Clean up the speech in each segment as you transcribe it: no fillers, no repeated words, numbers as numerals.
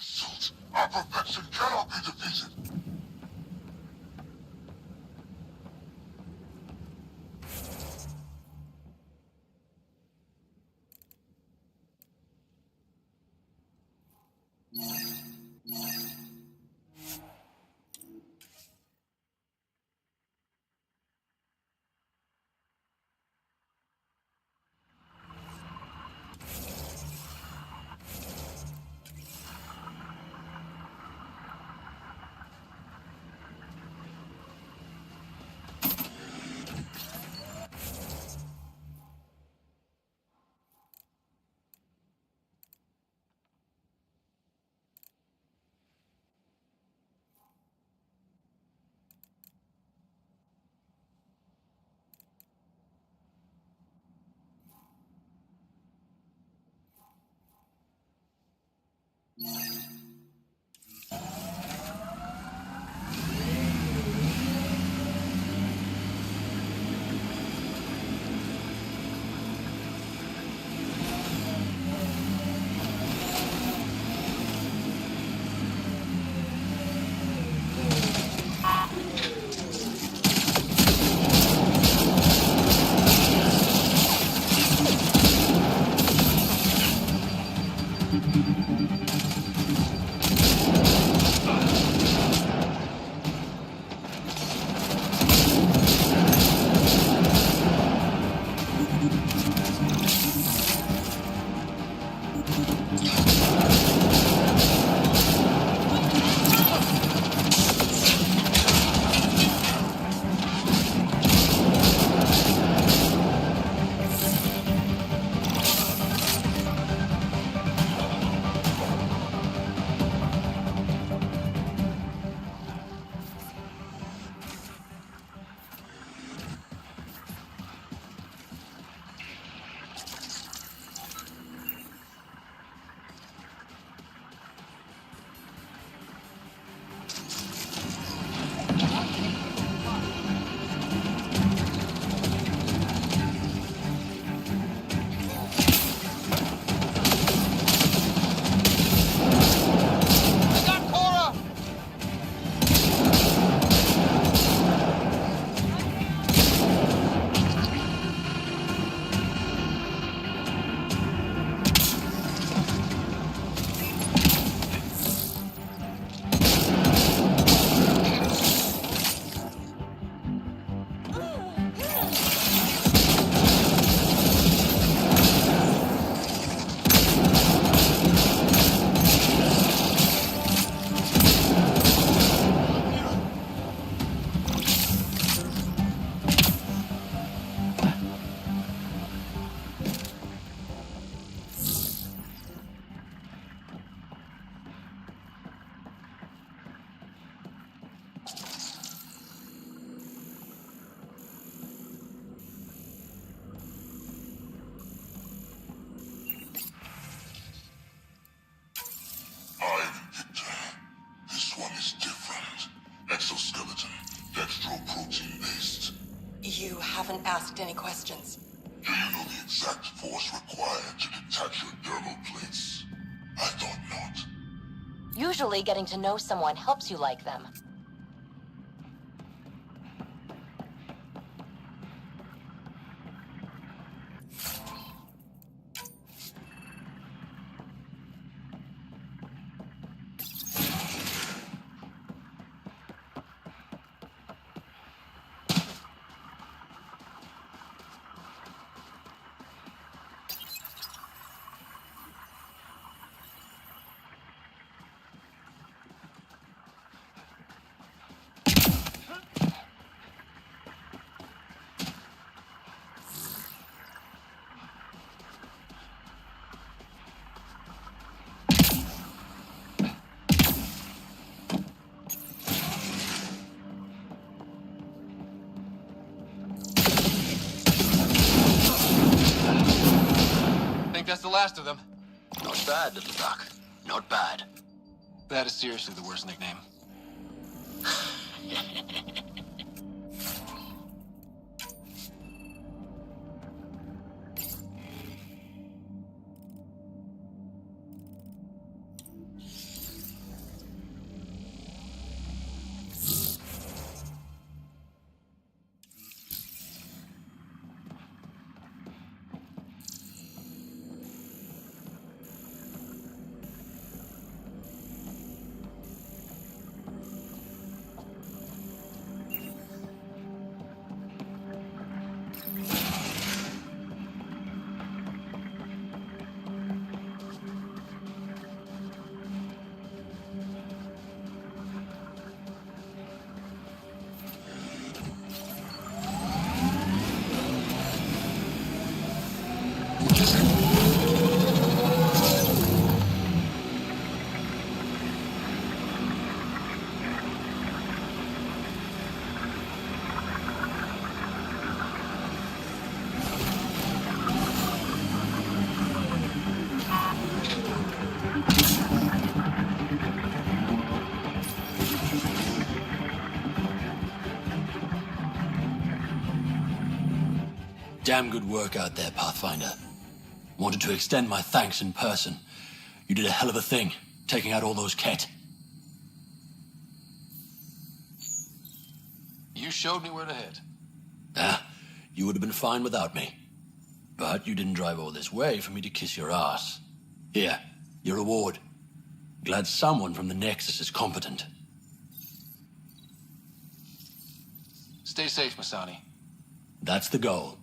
Suit, our perfection cannot be defeated. You haven't asked any questions. Do you know the exact force required to detach your dermal plates? I thought not. Usually getting to know someone helps you like them. That's the last of them. Not bad, little duck. Not bad. That is seriously the worst nickname. Damn good work out there, Pathfinder. Wanted to extend my thanks in person. You did a hell of a thing, taking out all those Ket. You showed me where to head. You would have been fine without me. But you didn't drive all this way for me to kiss your ass. Here, your reward. Glad someone from the Nexus is competent. Stay safe, Masani. That's the goal.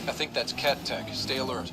I think that's cat tech. Stay alert.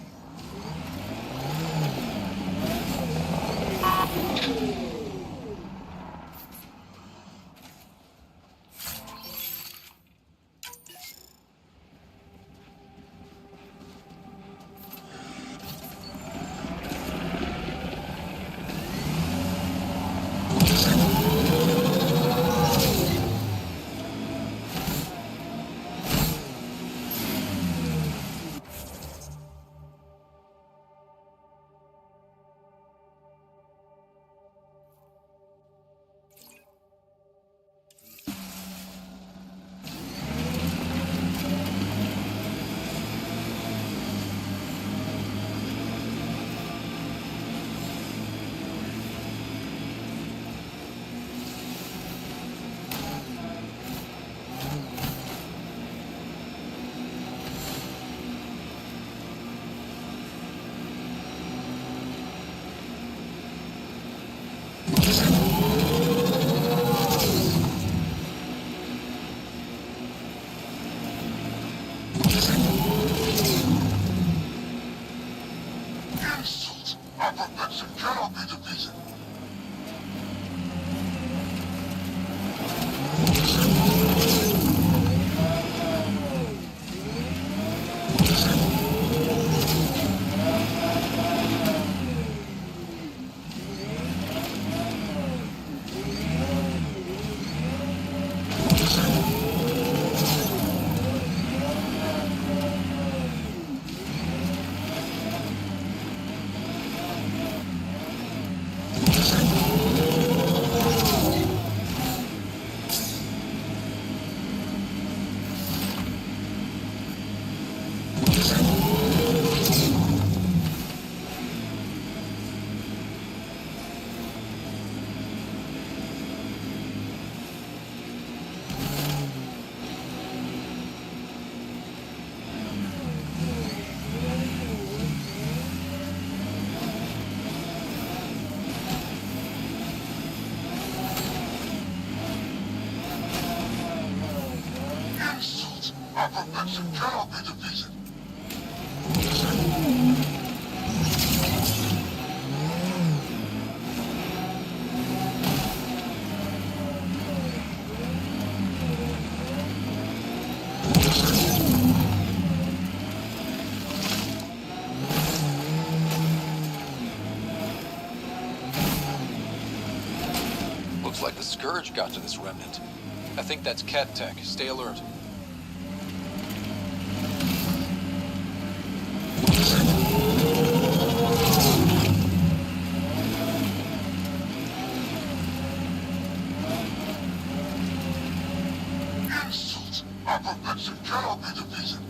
Our perfection cannot be defeated. Looks like the Scourge got to this remnant. I think that's Cat Tech. Stay alert. Insult! Our perfection cannot be defeated.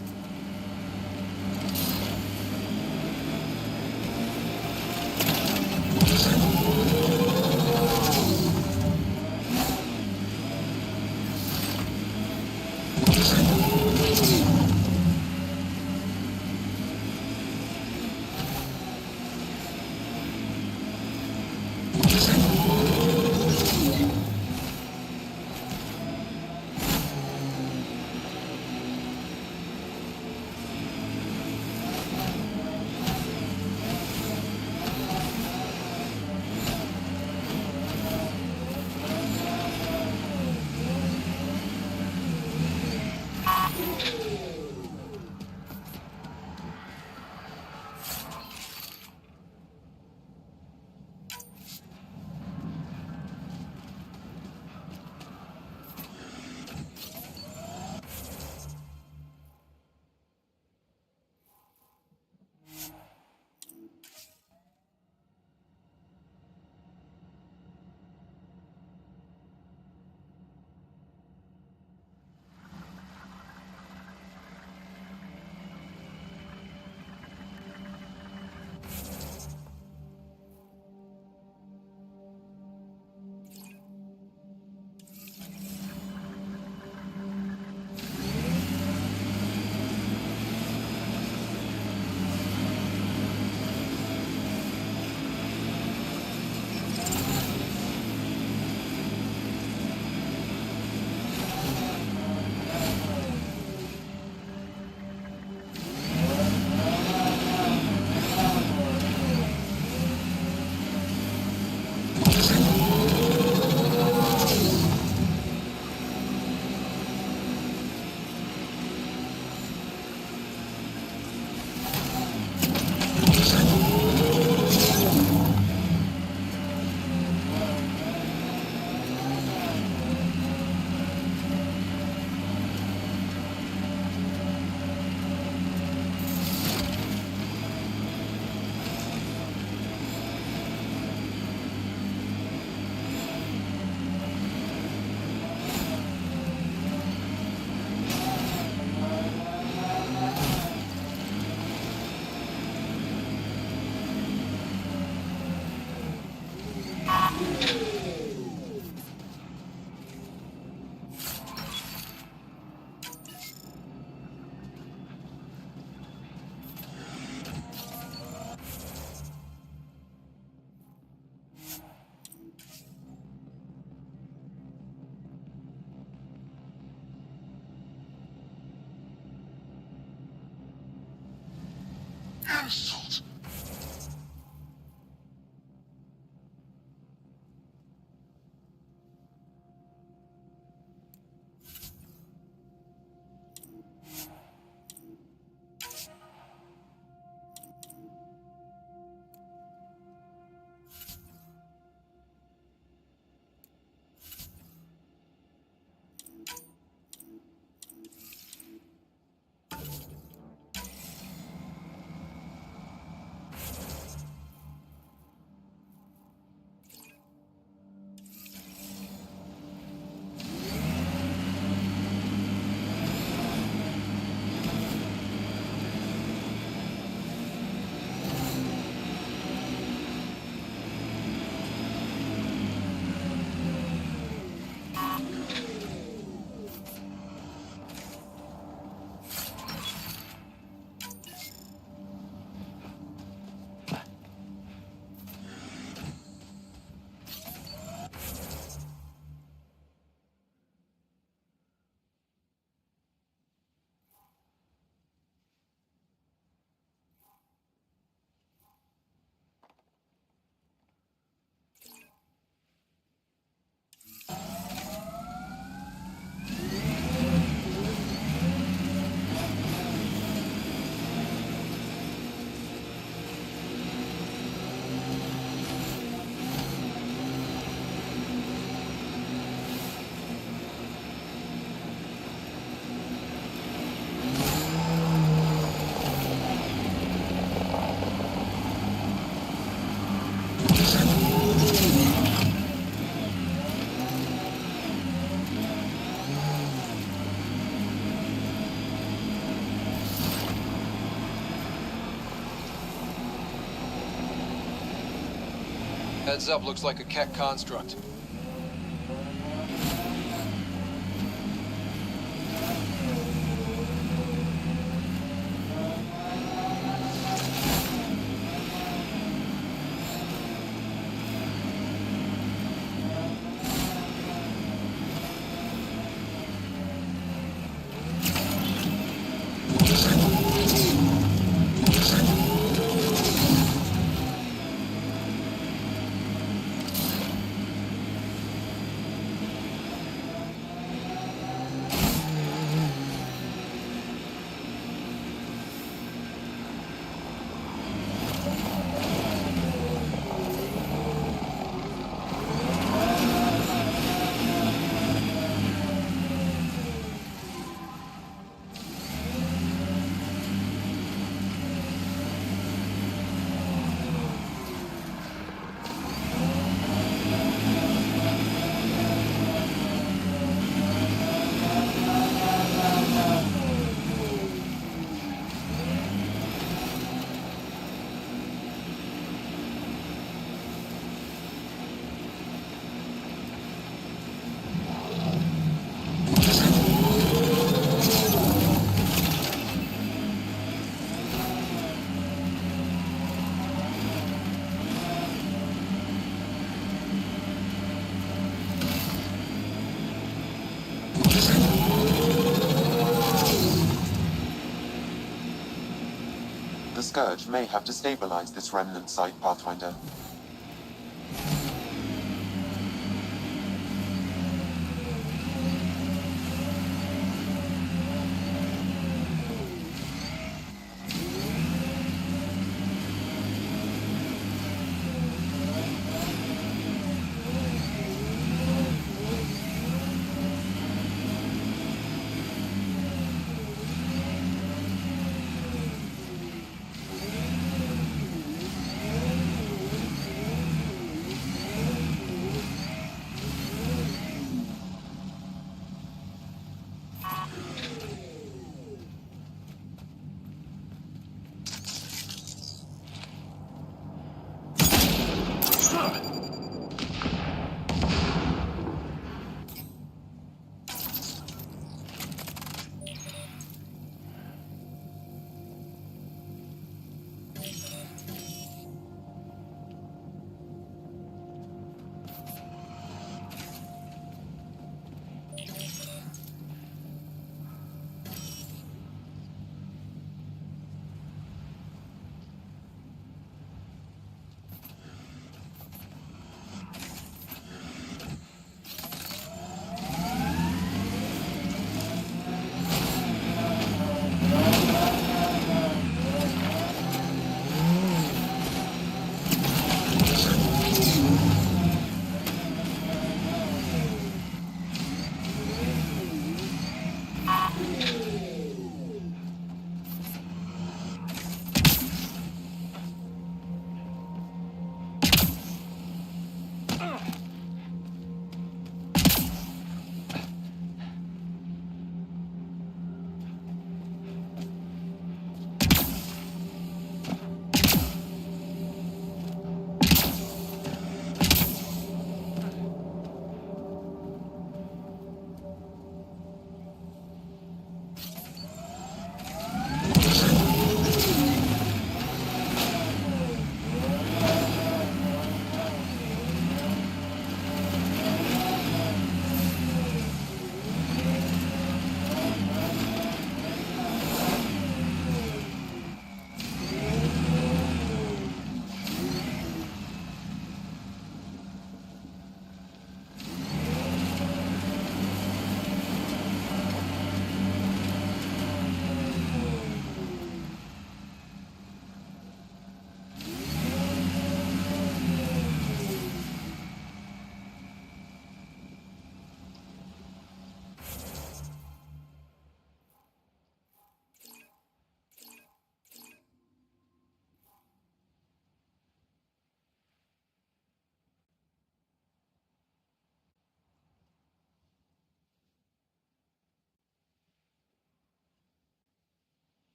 Heads up, looks like a Keck construct. The Scourge may have destabilized this remnant site, Pathfinder.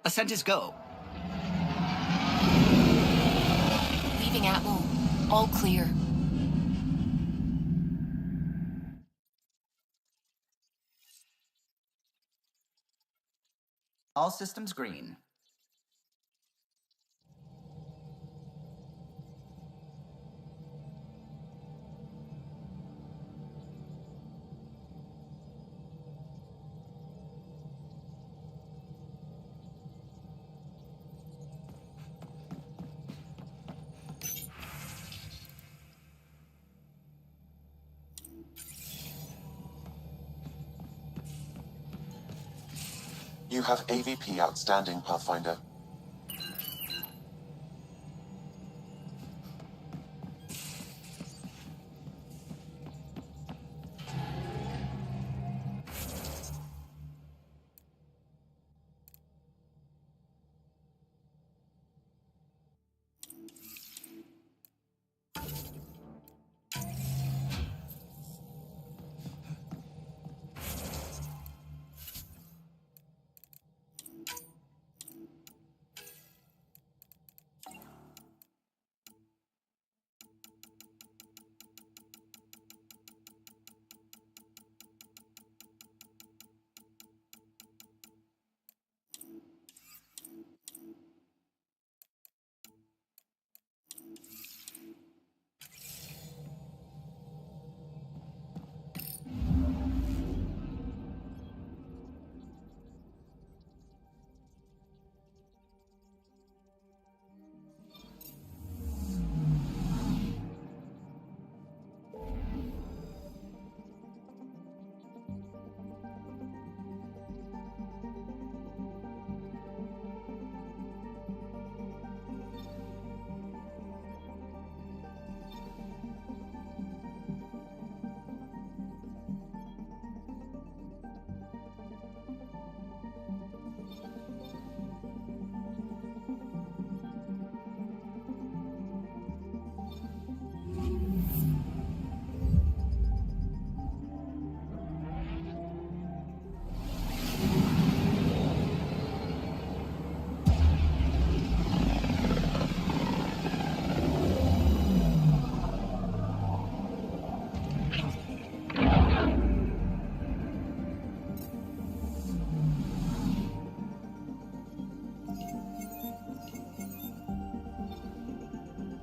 Ascent is go. Leaving Atmo. All clear. All systems green. You have AVP outstanding, Pathfinder.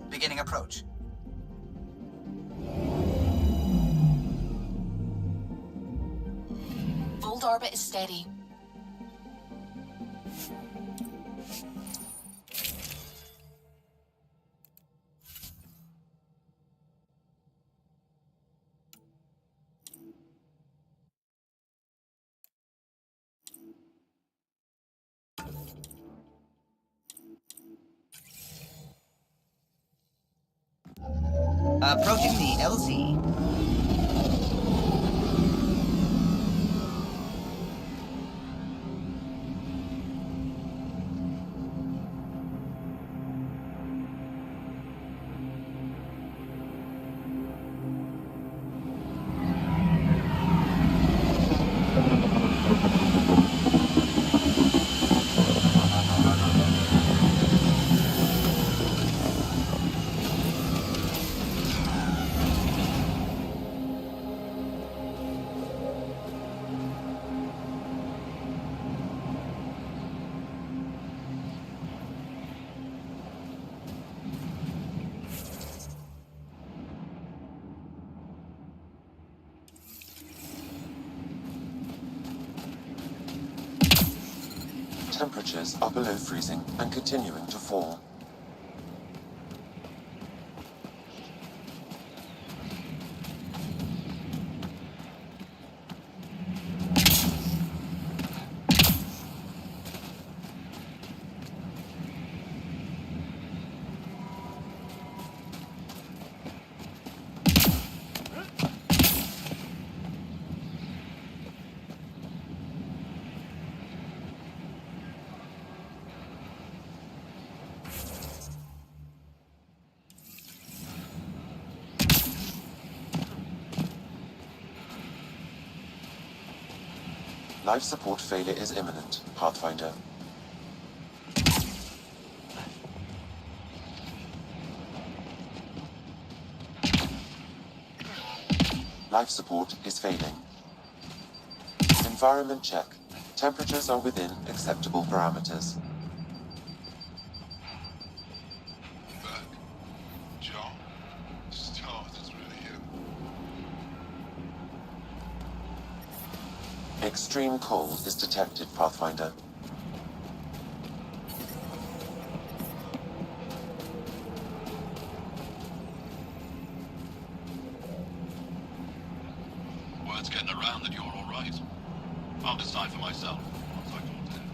Beginning approach. Old orbit is steady. Approaching the LZ. Temperatures are below freezing and continuing to fall. Life support failure is imminent, Pathfinder. Life support is failing. Environment check. Temperatures are within acceptable parameters. Back. John? Start is really you. Extreme cold is detected, Pathfinder. Word's getting around that you're all right. I'll decide for myself once I talk to him.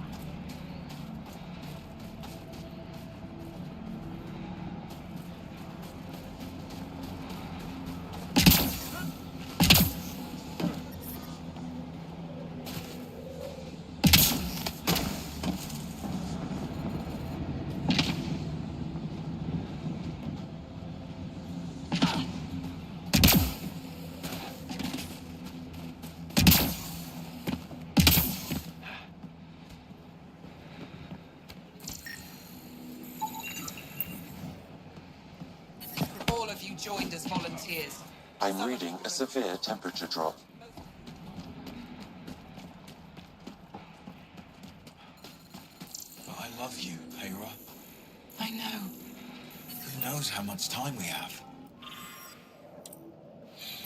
All of you joined as volunteers. I'm reading a severe temperature drop. But I love you, Hera. I know. Who knows how much time we have?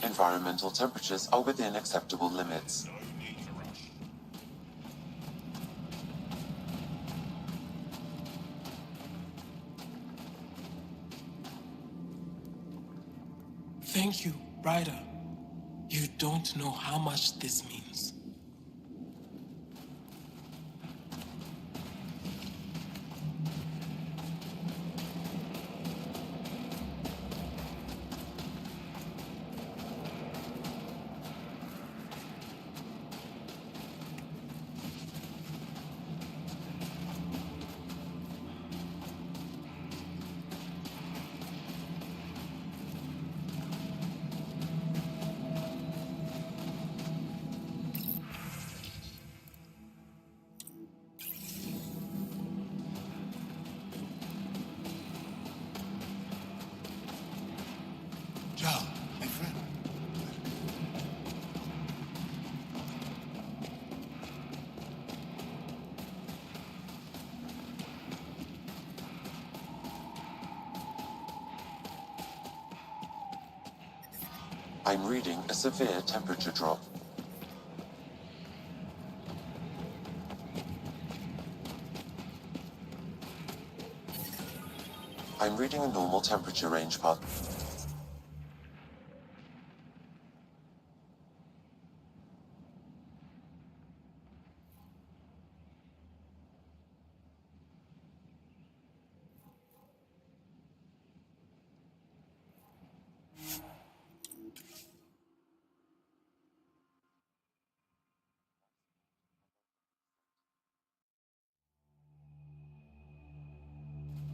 Environmental temperatures are within acceptable limits. Thank you, Ryder. You don't know how much this means. John, my friend. I'm reading a severe temperature drop. I'm reading a normal temperature range, Path.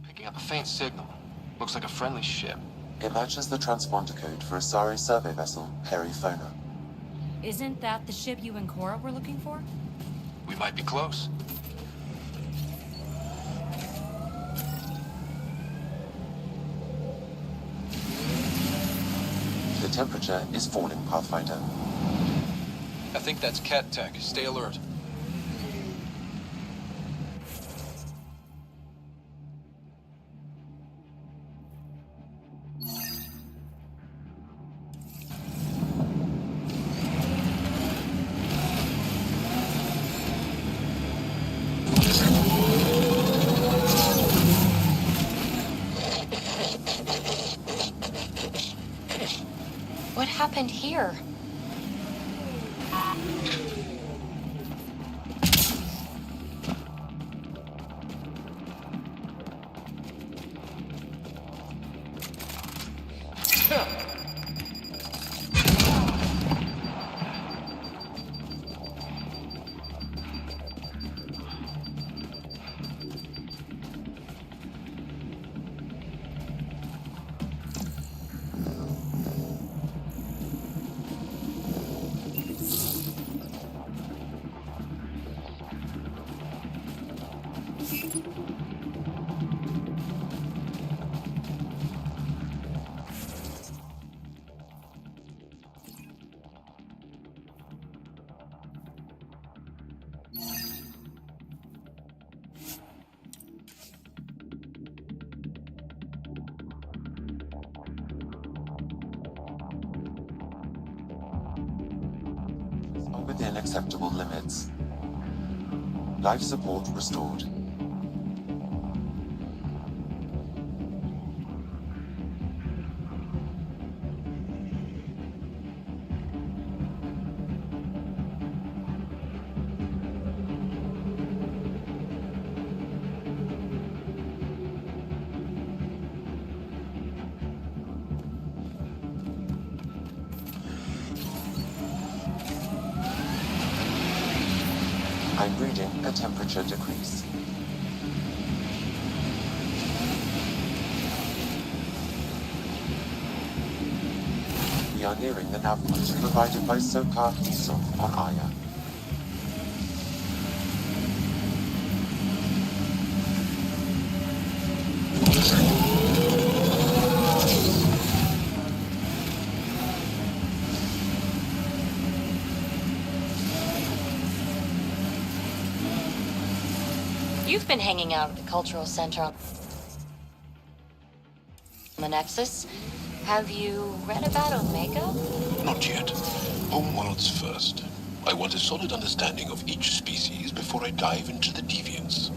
Picking up a faint signal. Looks like a friendly ship. It matches the transponder code for a Asari survey vessel, Perifona. Isn't that the ship you and Cora were looking for? We might be close. The temperature is falling, Pathfinder. I think that's Cat Tech. Stay alert. What happened here? within acceptable limits. Life support restored. I'm reading a temperature decrease. We are nearing the nav point provided by Sokar Isov on Aya. You've been hanging out at the Cultural Center on the Nexus. Have you read about Omega? Not yet. Homeworlds first. I want a solid understanding of each species before I dive into the deviants.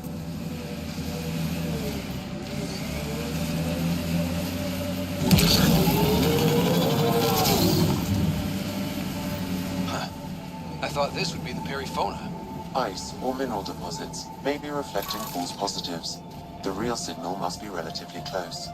Huh. I thought this would be the perifauna. Ice or mineral deposits may be reflecting false positives. The real signal must be relatively close.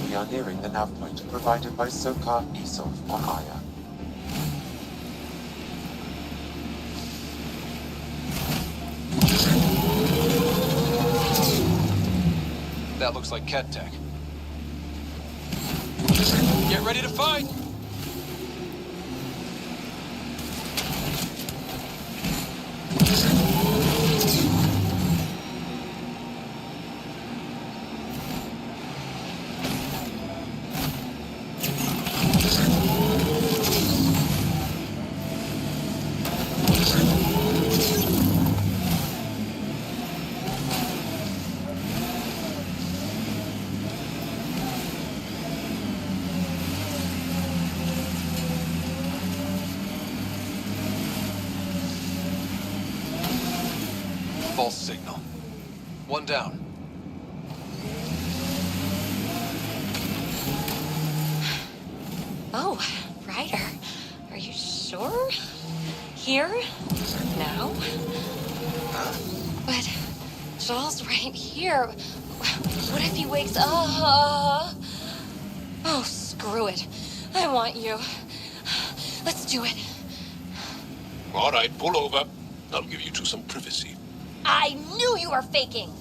We are nearing the nav point provided by Sokar Isov on Aya. That looks like Ket Tech. Get ready to fight! False signal. One down. Oh, Ryder. Are you sure? Here? Now? But Joel's right here. What if he wakes up? Oh, screw it. I want you. Let's do it. All right, pull over. I'll give you two some privacy. I knew you were faking!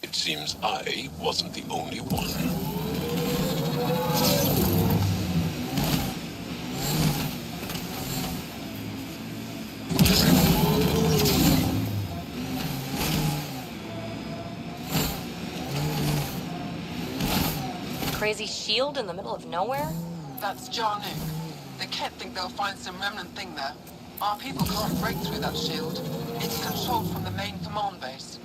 It seems I wasn't the only one. Crazy shield in the middle of nowhere? That's Janu. The Ket think they'll find some remnant thing there. Our people can't break through that shield. It's controlled from the main command base.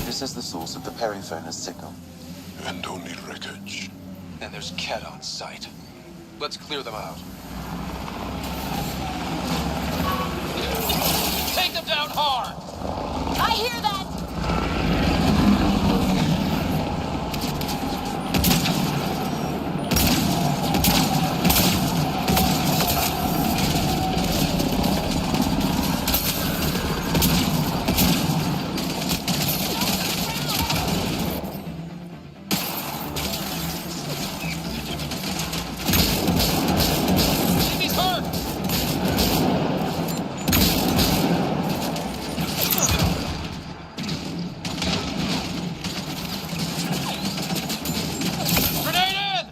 This is the source of the periphonous signal. And only wreckage. And there's Ket on site. Let's clear them out. down hard! I hear that! He's hurt! Grenade in!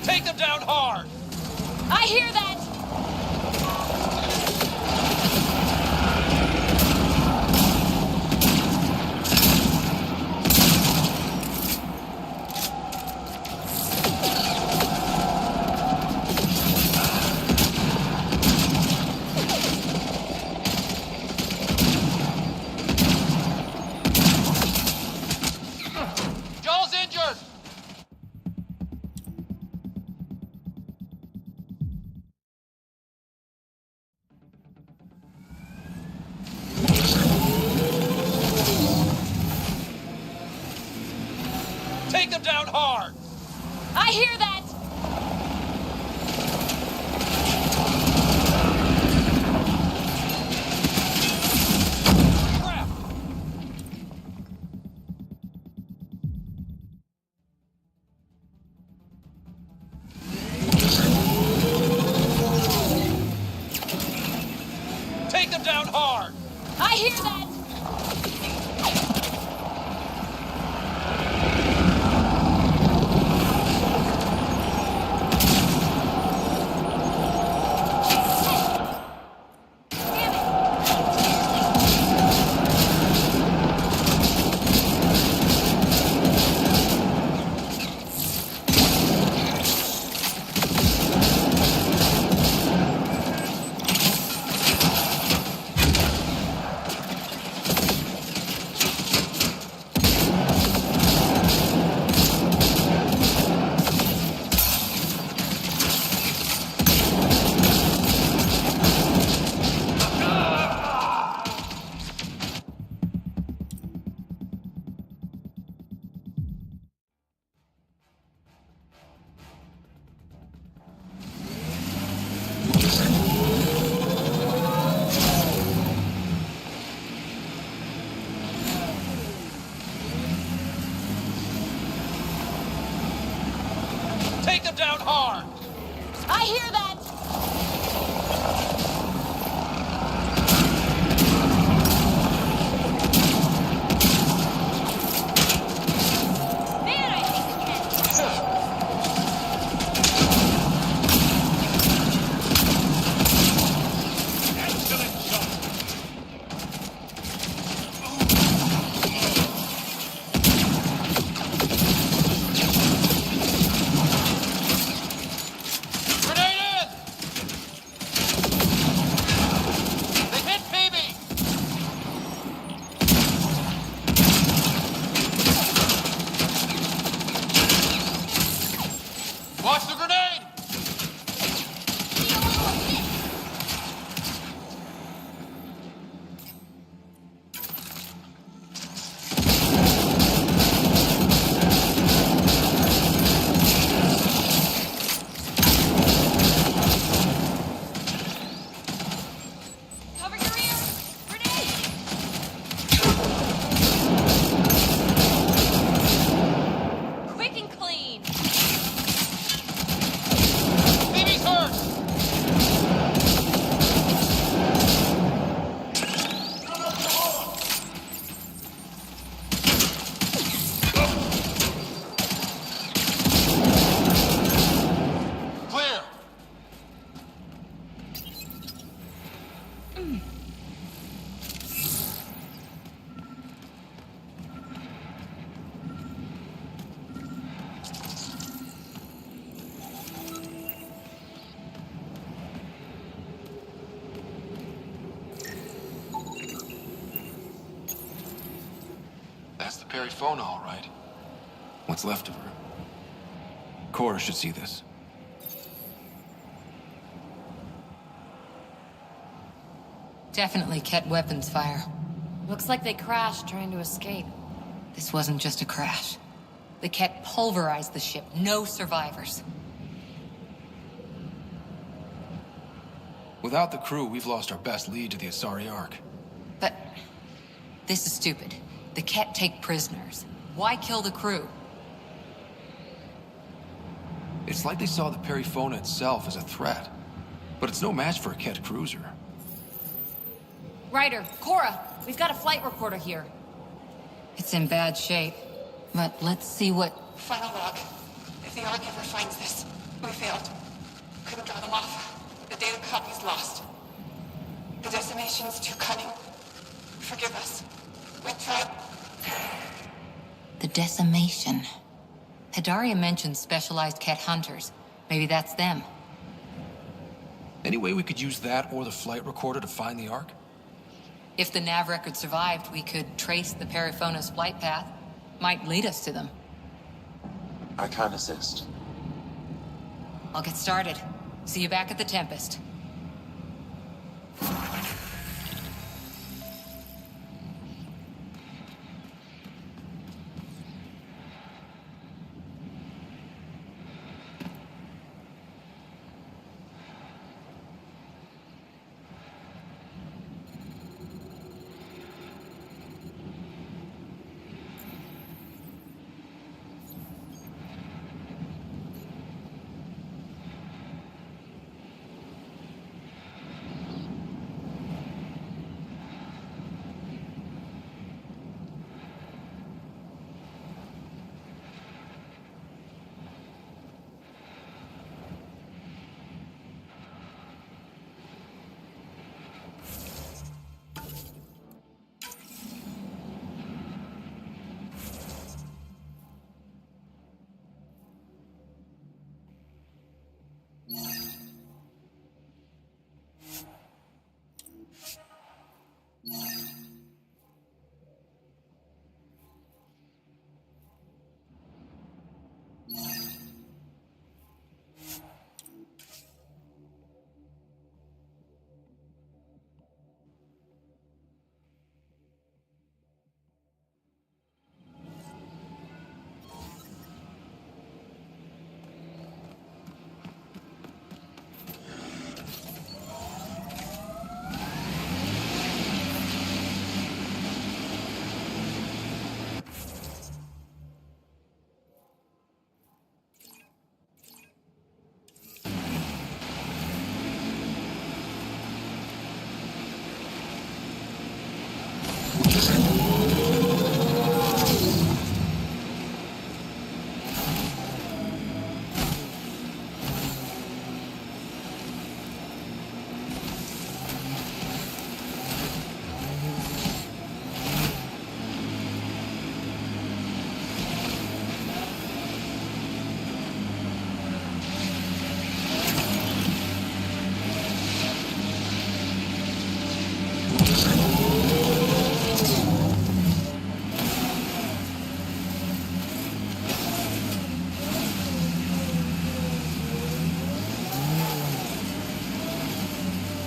Take them down hard! I hear that! Joel's injured! Take them down hard! I hear that! Crap! Take them down hard! I hear that! Damn it! Take them down hard! I hear that! Man, I hate the cat. Excellent shot! Grenade in! That's the Perifona, all right. What's left of her. Cora should see this. Definitely Ket weapons fire. Looks like they crashed trying to escape. This wasn't just a crash. The Ket pulverized the ship. No survivors. Without the crew, we've lost our best lead to the Asari Ark. But this is stupid. The Ket take prisoners. Why kill the crew? It's like they saw the Perifona itself as a threat. But it's no match for a Ket cruiser. Ryder, Cora, we've got a flight recorder here. It's in bad shape. But let's see what... Final log. If the Ark ever finds this, we failed. Couldn't draw them off. The data copy's lost. The decimation's too cunning. Forgive us. We tried. The decimation. Hidaria mentioned specialized Ket hunters. Maybe that's them. Any way we could use that or the flight recorder to find the Ark? If the nav record survived, we could trace the Perifona's flight path. Might lead us to them. I can assist. I'll get started. See you back at the Tempest.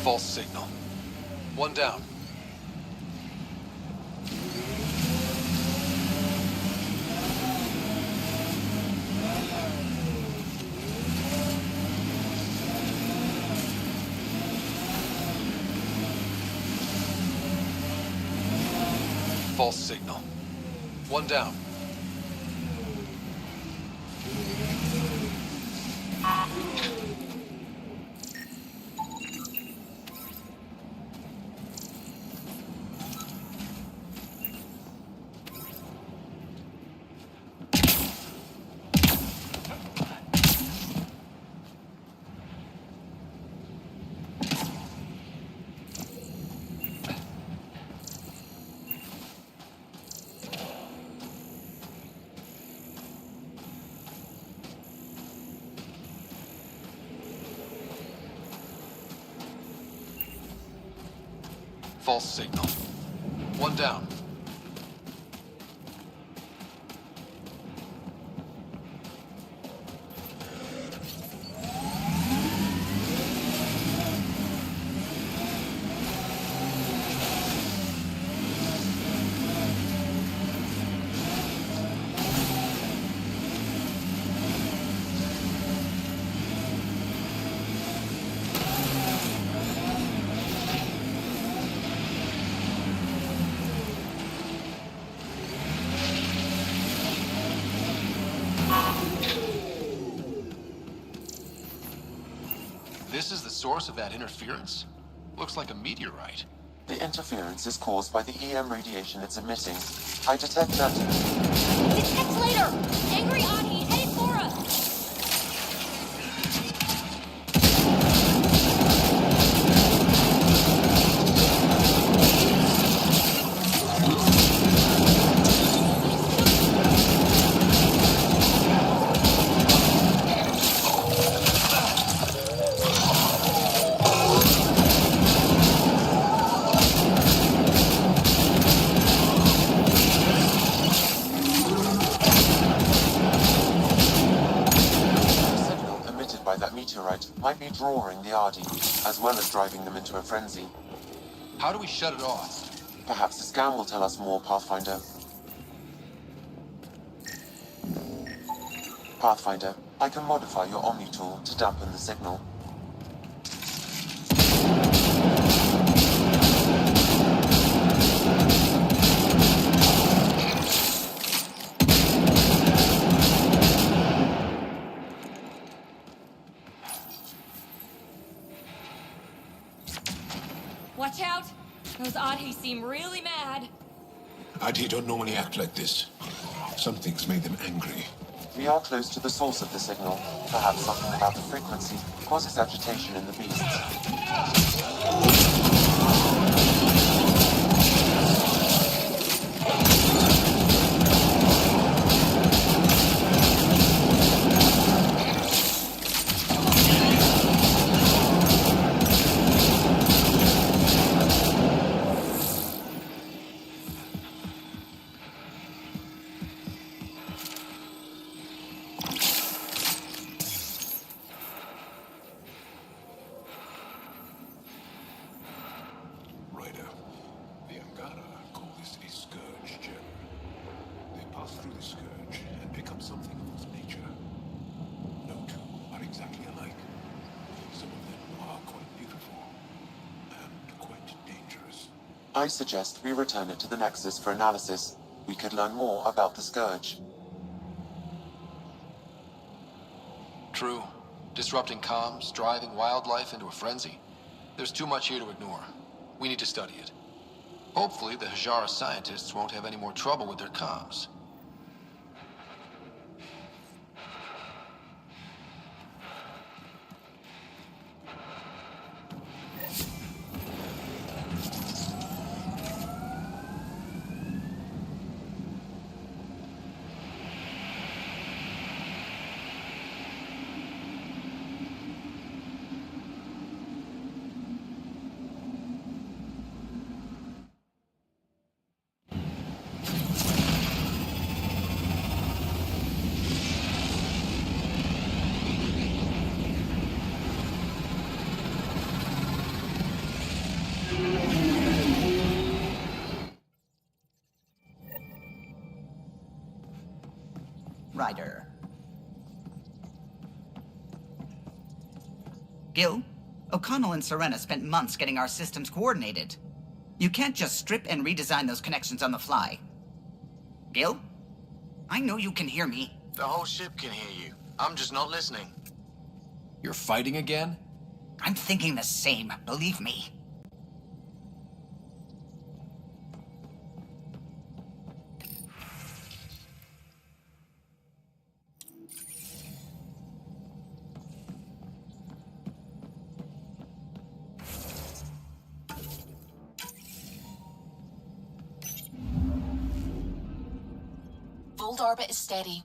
False signal. One down. False signal. One down. False signal. One down. source of that interference? Looks like a meteorite. The interference is caused by the EM radiation it's emitting. I detect that... Detect later! Angry Ahi headed for us! Meteorite might be drawing the Ardi, as well as driving them into a frenzy. How do we shut it off? Perhaps the scan will tell us more, Pathfinder. Pathfinder, I can modify your Omni tool to dampen the signal. Watch out! Those Adhi seem really mad. Adi don't normally act like this. Something's made them angry. We are close to the source of the signal. Perhaps something about the frequency causes agitation in the beasts. I suggest we return it to the Nexus for analysis. We could learn more about the Scourge. True. Disrupting comms, driving wildlife into a frenzy. There's too much here to ignore. We need to study it. Hopefully, the Hajara scientists won't have any more trouble with their comms. Ryder. Gil, O'Connell and Serena spent months getting our systems coordinated. You can't just strip and redesign those connections on the fly. Gil? I know you can hear me. The whole ship can hear you. I'm just not listening. You're fighting again? I'm thinking the same, believe me. Fold orbit is steady.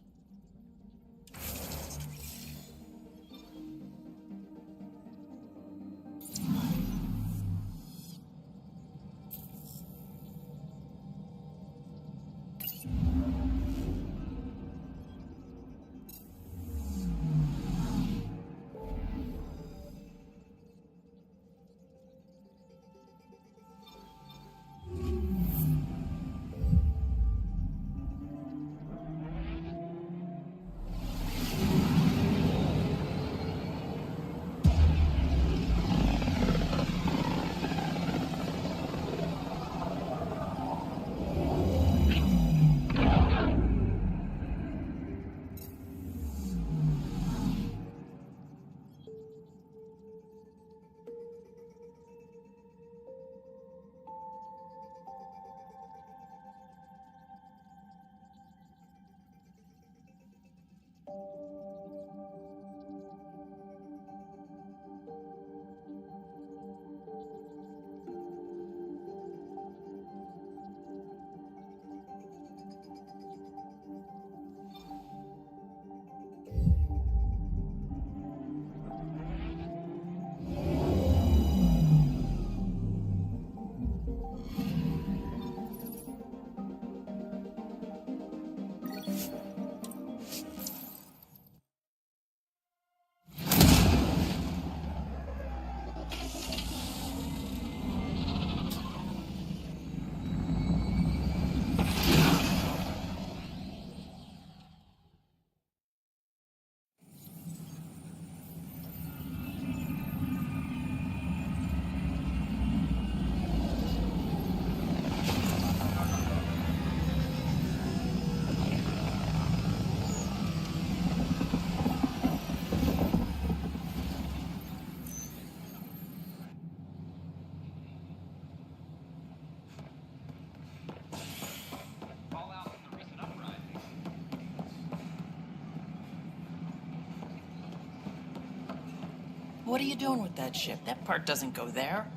What are you doing with that ship? That part doesn't go there.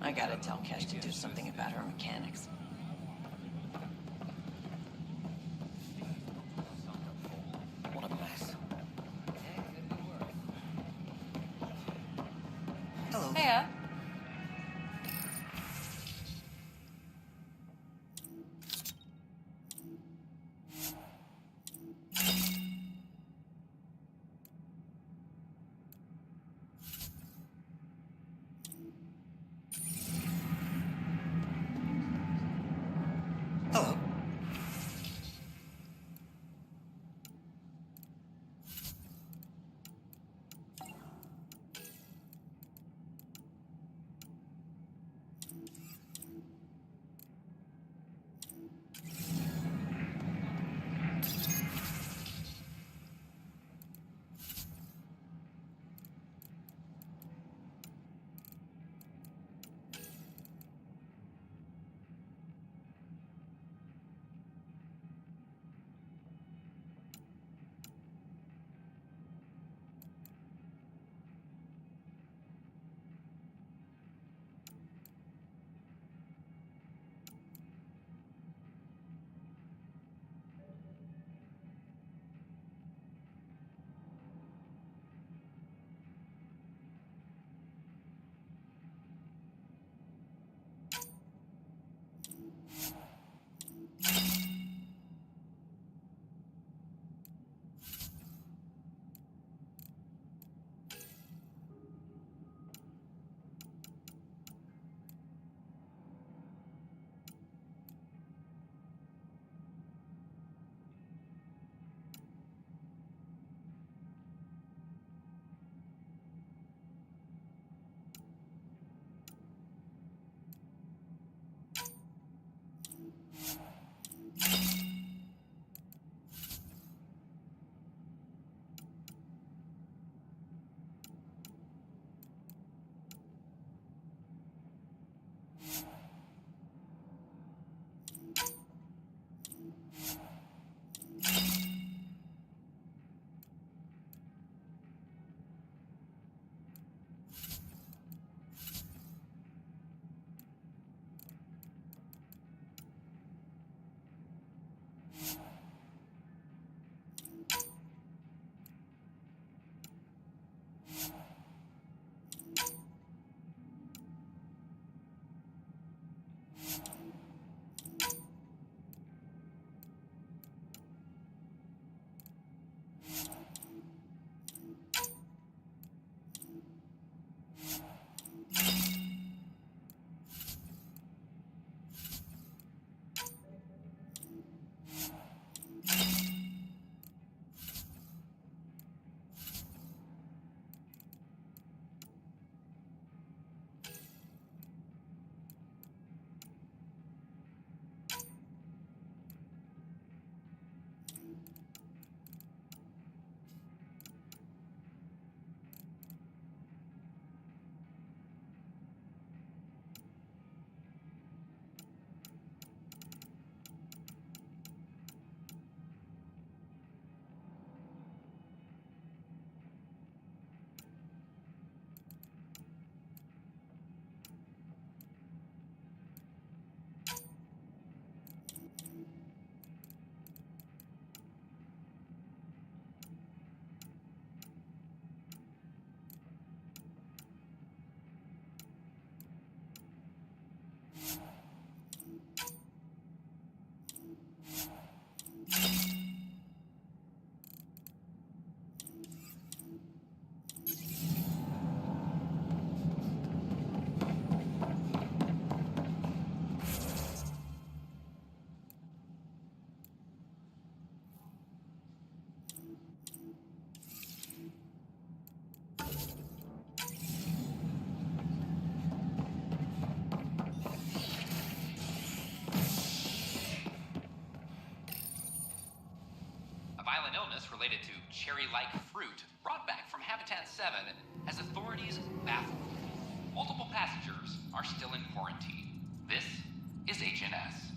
I gotta tell Cash to do something about her mechanics. What a mess. Hello. Hiya. Hello. violent illness related to cherry-like fruit brought back from Habitat 7 has authorities baffled. Multiple passengers are still in quarantine. This is HNS.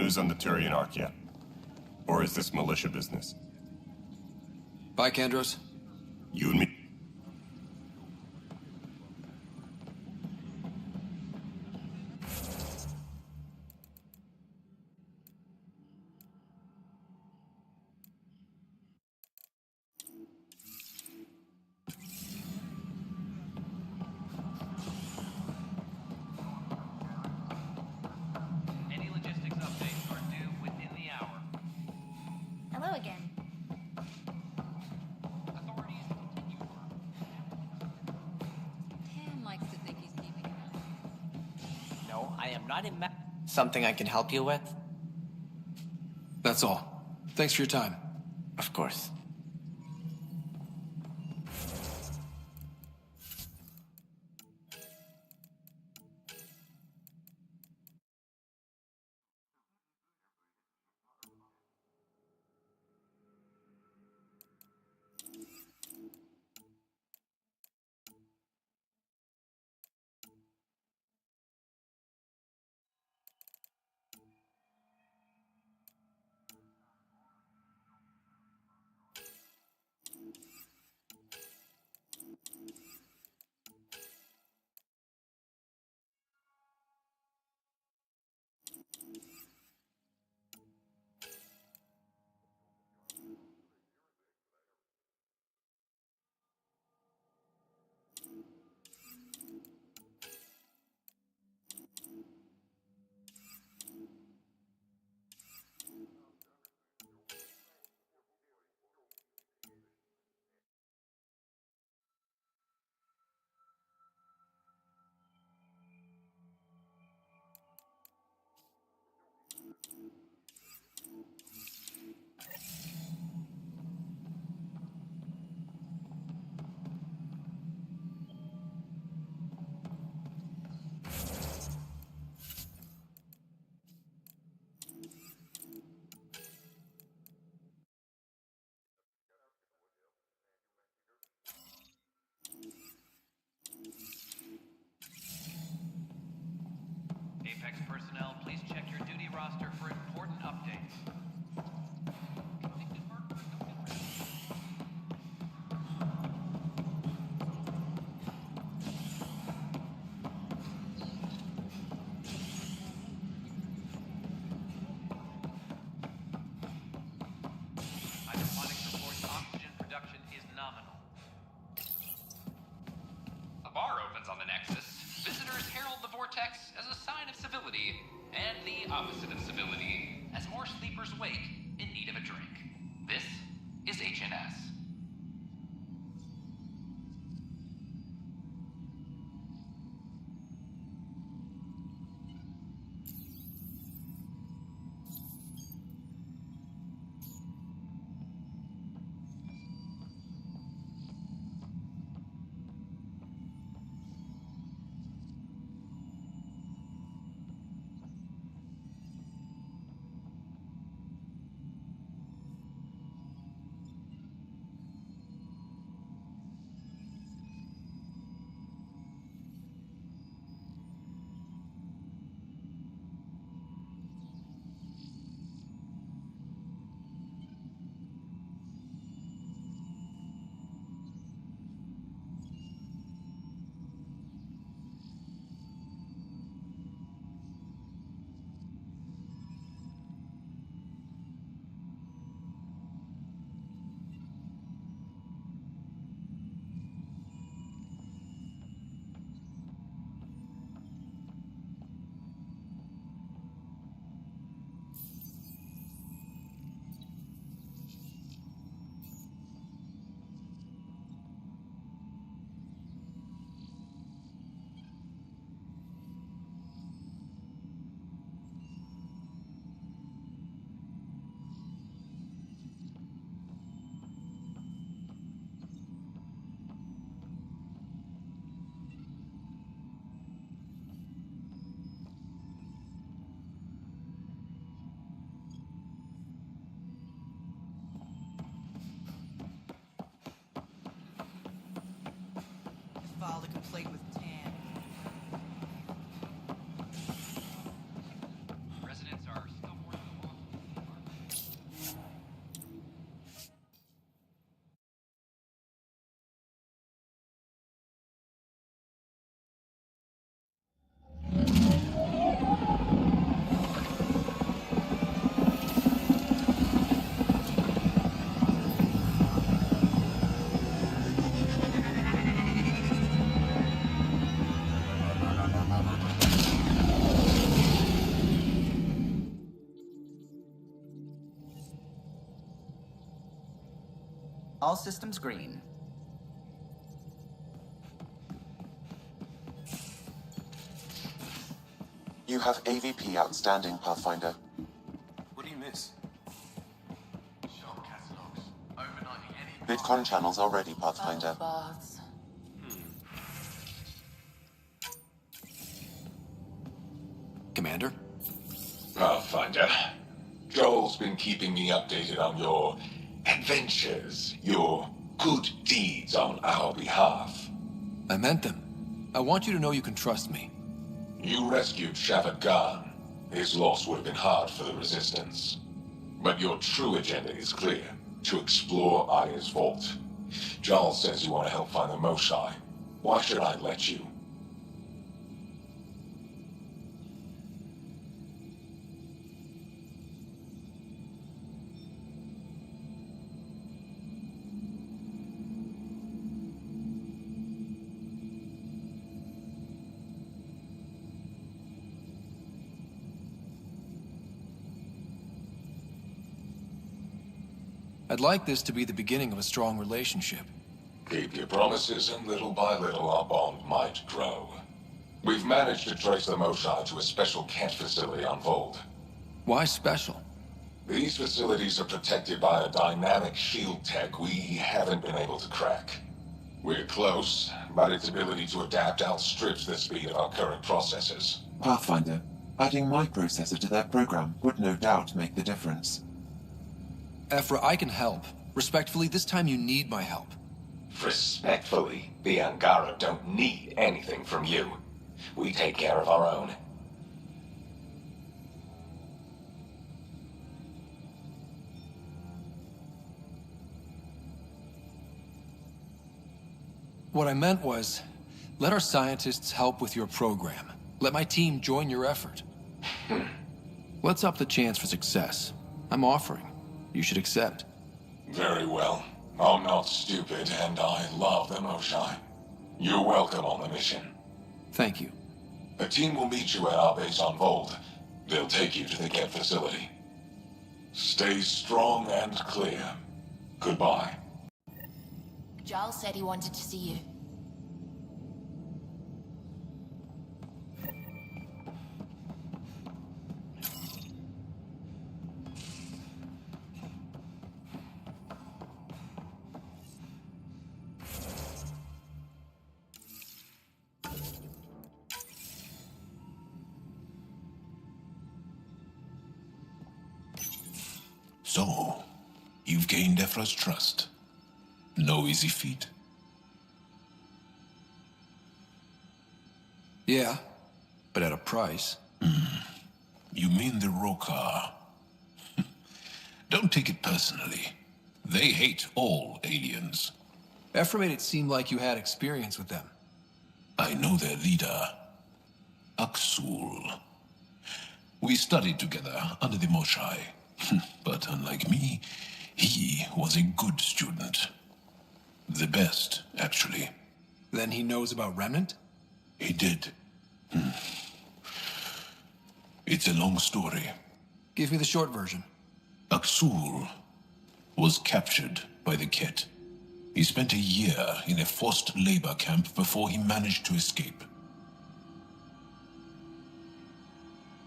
news on the Turian Ark yet? Or is this militia business? Bye, Kandros. You and me. Any logistics updates are due within the hour. Hello again. Authorities continue work. Tam likes to think he's keeping an eye. No, I am not in Something I can help you with? That's all. Thanks for your time. Of course. Apex personnel, please check your duty roster for important updates. Convicted murderer don't get rid Hydroponics reports oxygen production is nominal. A bar opens on the Nexus. Visitors herald the vortex as a sign of civility, and the opposite of civility, as more sleepers wake in need of a drink. This is HNS. Filed a complaint with Tan. Residents are still more All systems green. You have AVP outstanding, Pathfinder. What do you miss? Shop catalogs. Overnighting any... Bitcon channels are ready, Pathfinder. Baths. Commander? Pathfinder, Joel's been keeping me updated on your adventures, your good deeds on our behalf. I meant them. I want you to know you can trust me. You rescued Shavad Khan. His loss would have been hard for the Resistance. But your true agenda is clear, to explore Aya's vault. Joel says you want to help find the Mosai. Why should I let you? I'd like this to be the beginning of a strong relationship. Keep your promises, and little by little our bond might grow. We've managed to trace the Mosai to a special Kent facility on Vold. Why special? These facilities are protected by a dynamic shield tech we haven't been able to crack. We're close, but its ability to adapt outstrips the speed of our current processors. Pathfinder, adding my processor to their program would no doubt make the difference. Ephra, I can help. Respectfully, this time you need my help. Respectfully, the Angara don't need anything from you. We take care of our own. What I meant was, let our scientists help with your program. Let my team join your effort. Let's up the chance for success. I'm offering. You should accept. Very well. I'm not stupid, and I love the Mosai. You're welcome on the mission. Thank you. A team will meet you at our base on Vold. They'll take you to the Kent facility. Stay strong and clear. Goodbye. Giles said he wanted to see you. So, you've gained Ephra's trust. No easy feat. Yeah, but at a price. You mean the Rokar? Don't take it personally. They hate all aliens. Ephra made it seem like you had experience with them. I know their leader, Aksul. We studied together under the Mosai. But unlike me, he was a good student. The best, actually. Then he knows about Remnant? He did. It's a long story. Give me the short version. Aksul was captured by the Ket. He spent a year in a forced labor camp before he managed to escape.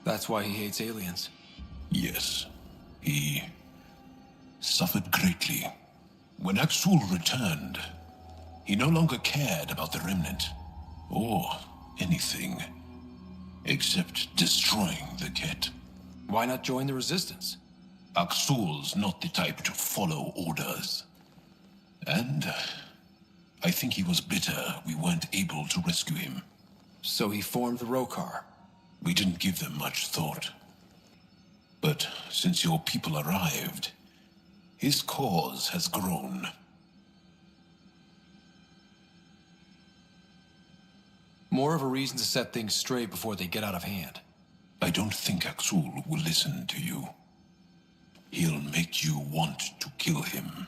That's why he hates aliens. Yes. He suffered greatly. When Aksul returned, he no longer cared about the Remnant, or anything, except destroying the Ket. Why not join the Resistance? Aksul's not the type to follow orders. And I think he was bitter we weren't able to rescue him. So he formed the Rokar. We didn't give them much thought. But since your people arrived, his cause has grown. More of a reason to set things straight before they get out of hand. I don't think Aksul will listen to you. He'll make you want to kill him.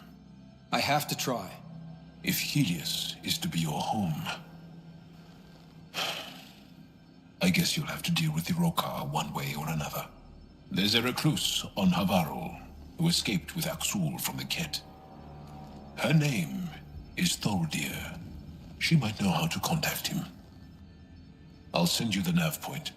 I have to try. If Helios is to be your home, I guess you'll have to deal with the Rokar one way or another. There's a recluse on Havarul who escaped with Aksul from the Ket. Her name is Thordir. She might know how to contact him. I'll send you the nav point.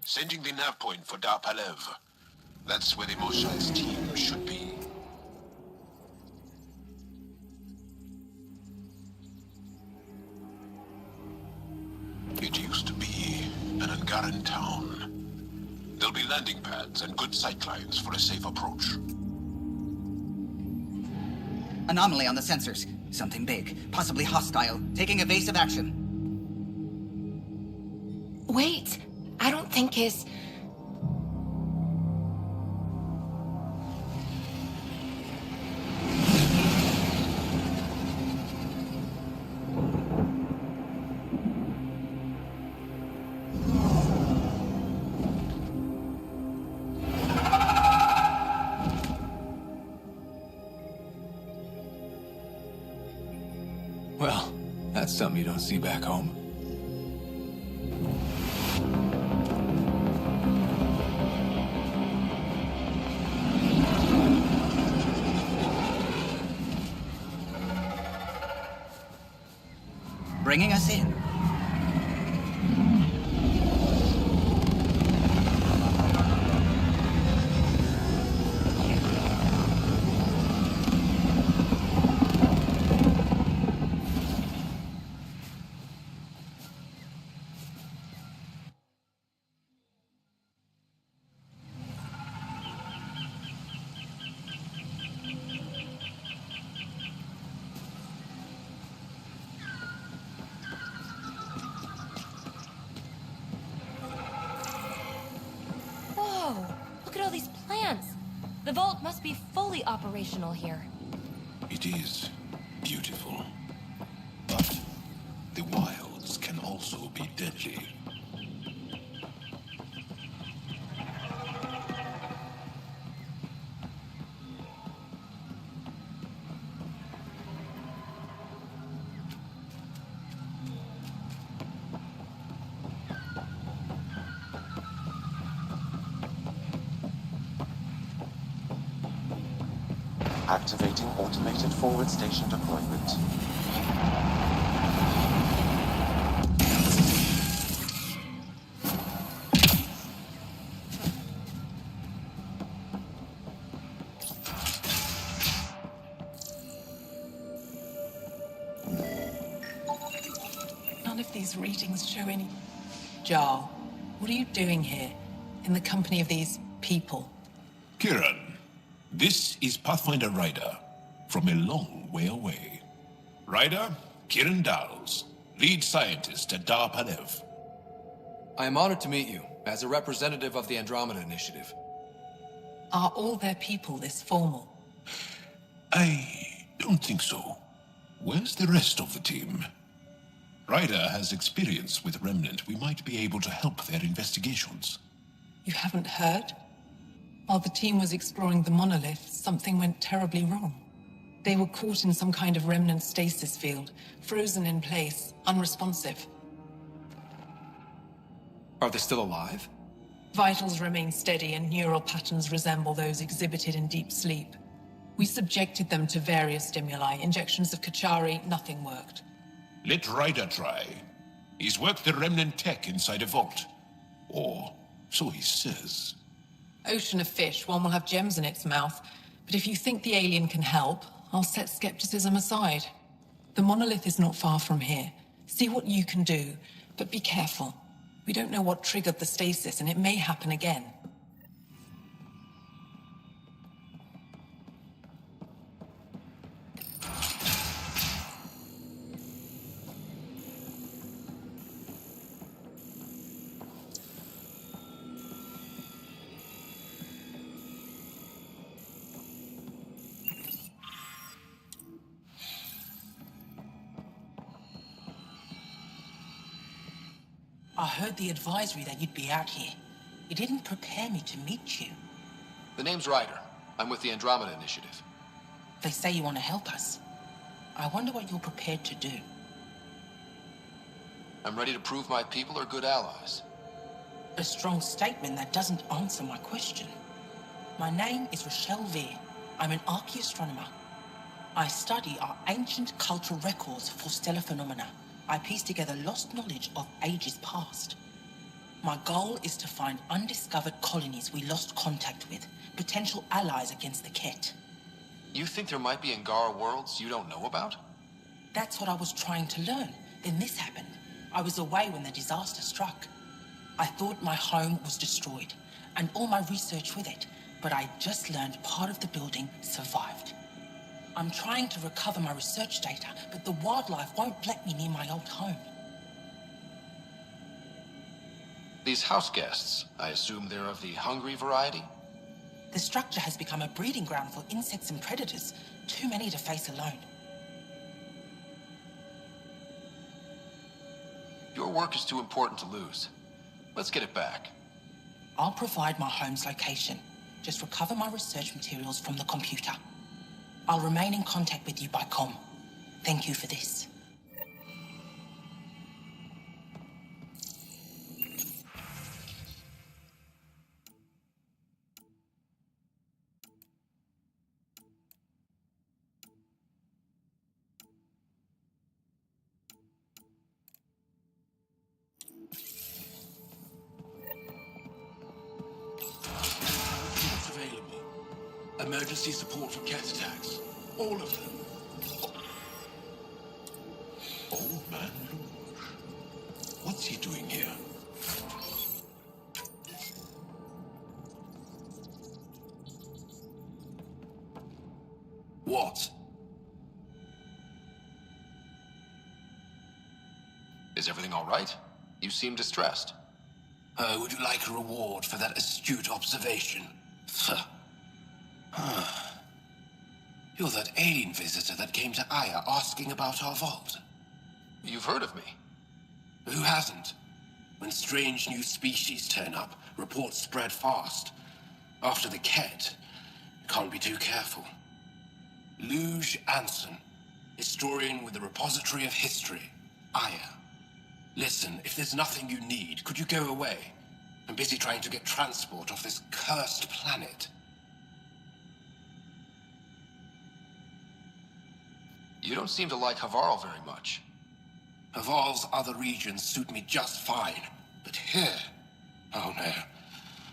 Sending the nav point for Dar Palev. That's where the Mosha's team should be. It used to be an Angaran town. There'll be landing pads and good sightlines for a safe approach. Anomaly on the sensors. Something big, possibly hostile, taking evasive action. Wait, I don't think his... Well, that's something you don't see back home. Bringing us in. vault must be fully operational here. It is beautiful. But the wilds can also be deadly. Activating automated forward station deployment. None of these readings show any... Jarl, what are you doing here? In the company of these people? Kiran, this is Pathfinder Ryder, from a long way away. Ryder, Kiran Dowles, lead scientist at Dar Palev. I am honored to meet you, as a representative of the Andromeda Initiative. Are all their people this formal? I don't think so. Where's the rest of the team? Ryder has experience with Remnant. We might be able to help their investigations. You haven't heard? While the team was exploring the monolith, something went terribly wrong. They were caught in some kind of remnant stasis field, frozen in place, unresponsive. Are they still alive? Vitals remain steady and neural patterns resemble those exhibited in deep sleep. We subjected them to various stimuli, injections of Kachari, nothing worked. Let Ryder try. He's worked the Remnant tech inside a vault. Or so he says. Ocean of fish, one will have gems in its mouth. But if you think the alien can help, I'll set skepticism aside. The monolith is not far from here. See what you can do, but be careful. We don't know what triggered the stasis, and it may happen again. I heard the advisory that you'd be out here. It didn't prepare me to meet you. The name's Ryder. I'm with the Andromeda Initiative. They say you want to help us. I wonder what you're prepared to do. I'm ready to prove my people are good allies. A strong statement that doesn't answer my question. My name is Rochelle Veer. I'm an archaeoastronomer. I study our ancient cultural records for stellar phenomena. I piece together lost knowledge of ages past. My goal is to find undiscovered colonies we lost contact with, potential allies against the Ket. You think there might be Angara worlds you don't know about? That's what I was trying to learn. Then this happened. I was away when the disaster struck. I thought my home was destroyed, and all my research with it, but I just learned part of the building survived. I'm trying to recover my research data, but the wildlife won't let me near my old home. These house guests, I assume they're of the hungry variety? The structure has become a breeding ground for insects and predators, too many to face alone. Your work is too important to lose. Let's get it back. I'll provide my home's location. Just recover my research materials from the computer. I'll remain in contact with you by comm. Thank you for this. What's available? Emergency support for cat attacks. All of them. Old man Luge. What's he doing here? What? Is everything all right? You seem distressed. Would you like a reward for that astute observation? You're that alien visitor that came to Aya asking about our vault. You've heard of me. Who hasn't? When strange new species turn up, reports spread fast. After the Ket, you can't be too careful. Lazyajju, historian with the Repository of History, Aya. Listen, if there's nothing you need, could you go away? I'm busy trying to get transport off this cursed planet. You don't seem to like Havarl very much. Havarl's other regions suit me just fine, but here... Oh no,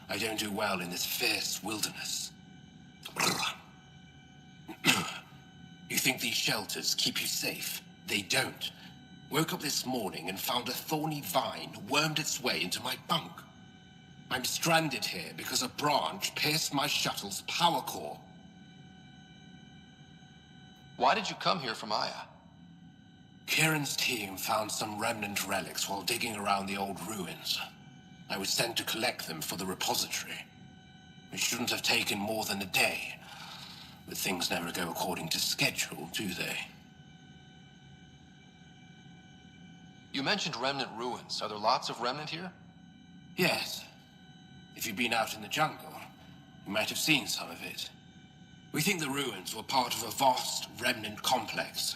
I don't do well in this fierce wilderness. You think these shelters keep you safe? They don't. Woke up this morning and found a thorny vine wormed its way into my bunk. I'm stranded here because a branch pierced my shuttle's power core. Why did you come here from Aya? Kieran's team found some remnant relics while digging around the old ruins. I was sent to collect them for the repository. It shouldn't have taken more than a day. But things never go according to schedule, do they? You mentioned remnant ruins. Are there lots of remnant here? Yes. If you'd been out in the jungle, you might have seen some of it. We think the ruins were part of a vast remnant complex.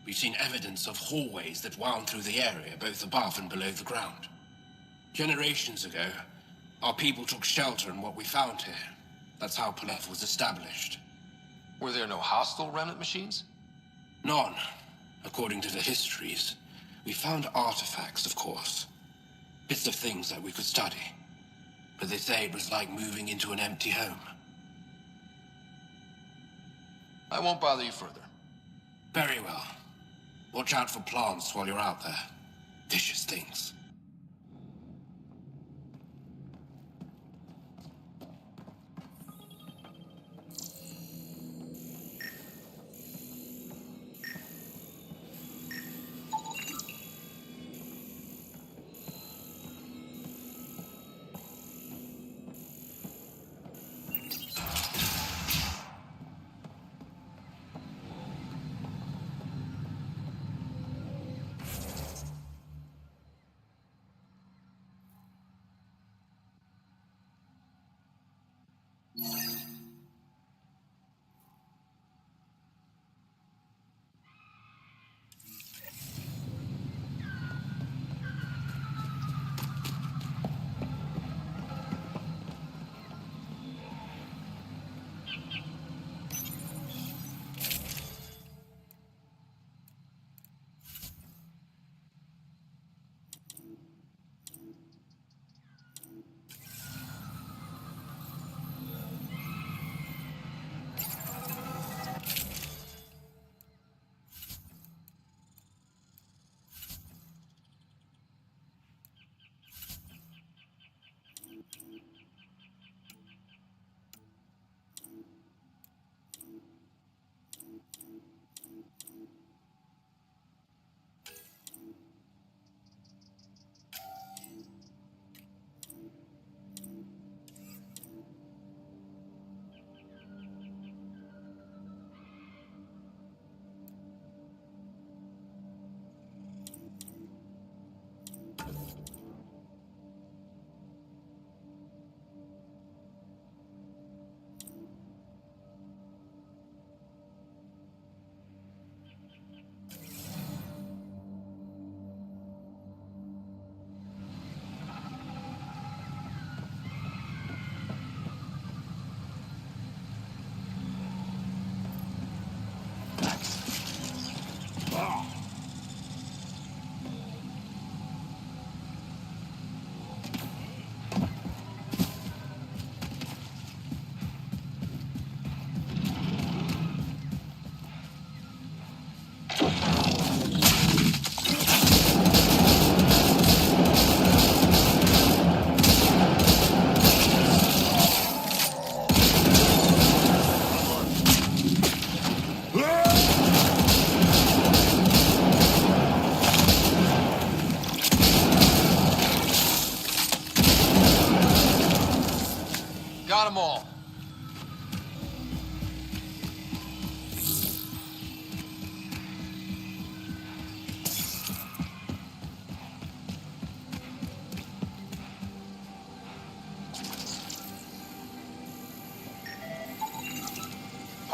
We've seen evidence of hallways that wound through the area, both above and below the ground. Generations ago, our people took shelter in what we found here. That's how Palef was established. Were there no hostile remnant machines? None, according to the histories. We found artifacts, of course. Bits of things that we could study. But they say it was like moving into an empty home. I won't bother you further. Very well. Watch out for plants while you're out there. Vicious things.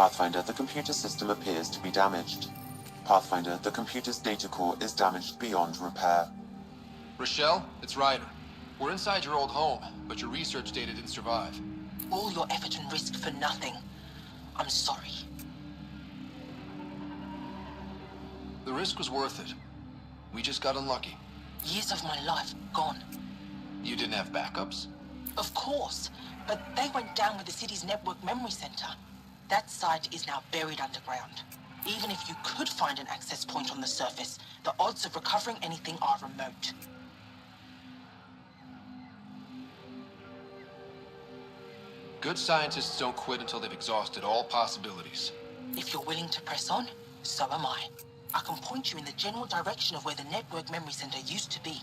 Pathfinder, the computer system appears to be damaged. Pathfinder, the computer's data core is damaged beyond repair. Rochelle, it's Ryder. We're inside your old home, but your research data didn't survive. All your effort and risk for nothing. I'm sorry. The risk was worth it. We just got unlucky. Years of my life gone. You didn't have backups? Of course, but they went down with the city's network memory center. That site is now buried underground. Even if you could find an access point on the surface, the odds of recovering anything are remote. Good scientists don't quit until they've exhausted all possibilities. If you're willing to press on, so am I. I can point you in the general direction of where the network memory center used to be.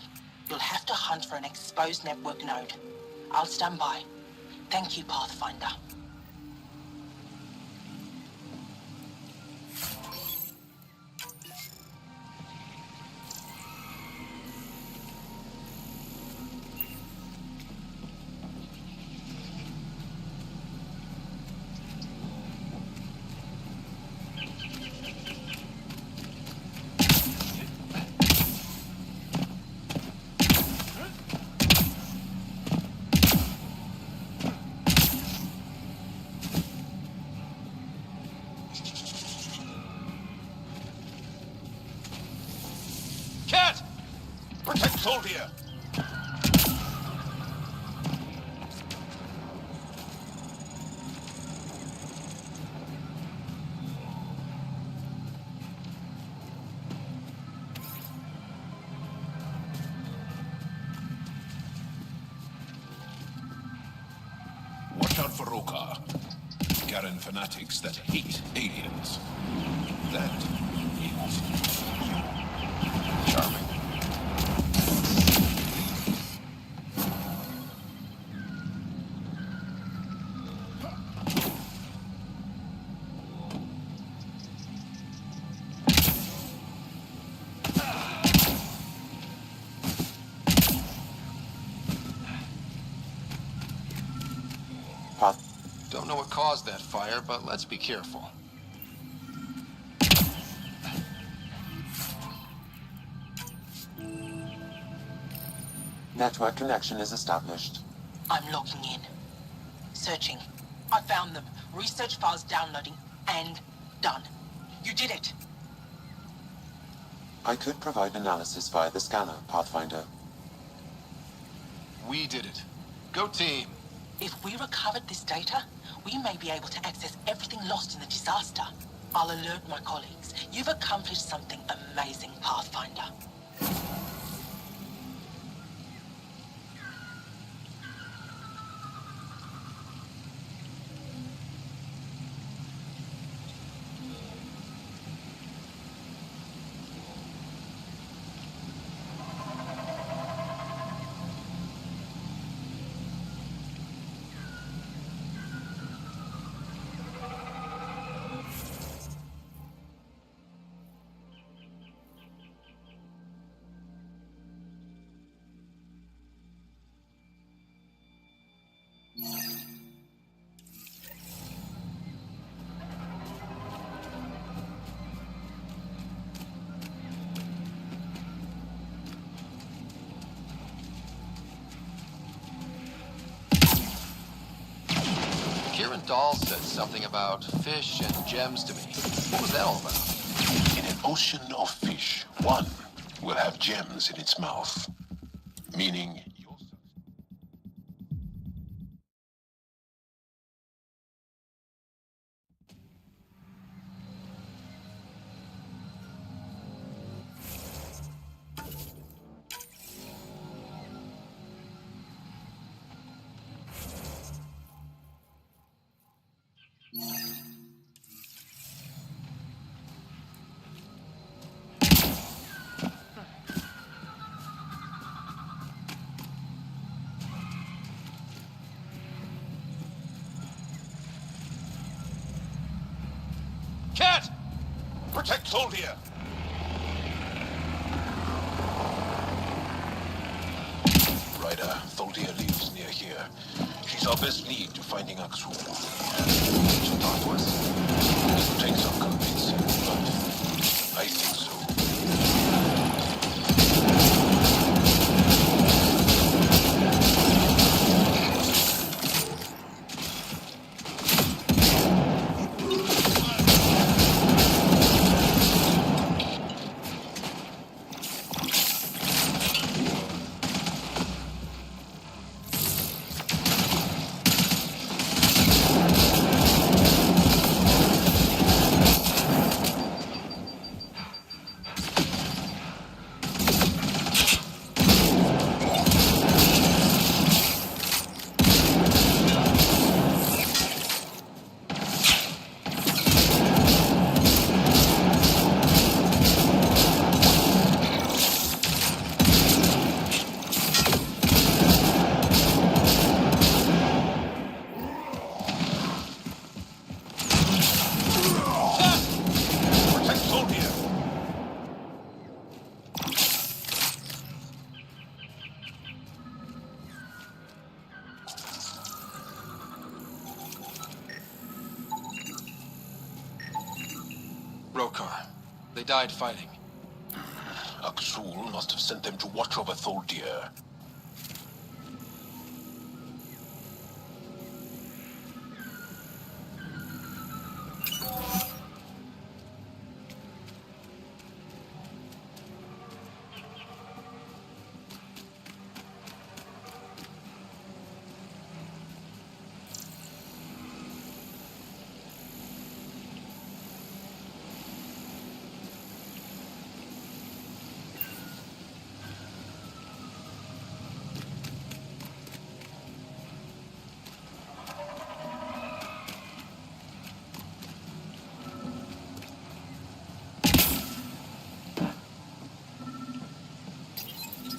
You'll have to hunt for an exposed network node. I'll stand by. Thank you, Pathfinder. Cat! Protect Soldier! Watch out for Roka. Garen fanatics that hate aliens. That is charming. Don't know what caused that fire, but let's be careful. Network connection is established. I'm logging in. Searching. I found them. Research files downloading and done. You did it. I could provide analysis via the scanner, Pathfinder. We did it. Go team. If we recovered this data, we may be able to access everything lost in the disaster. I'll alert my colleagues. You've accomplished something amazing, Pathfinder. Dahl said something about fish and gems to me. What was that all about? In an ocean of fish, one will have gems in its mouth. Meaning... Cat! Protect Soldier! Ryder, Tholdia lives near here. She's our best lead to finding Aksu. She'll talk to us. Rokar. They died fighting. Aksul must have sent them to watch over Tholdir.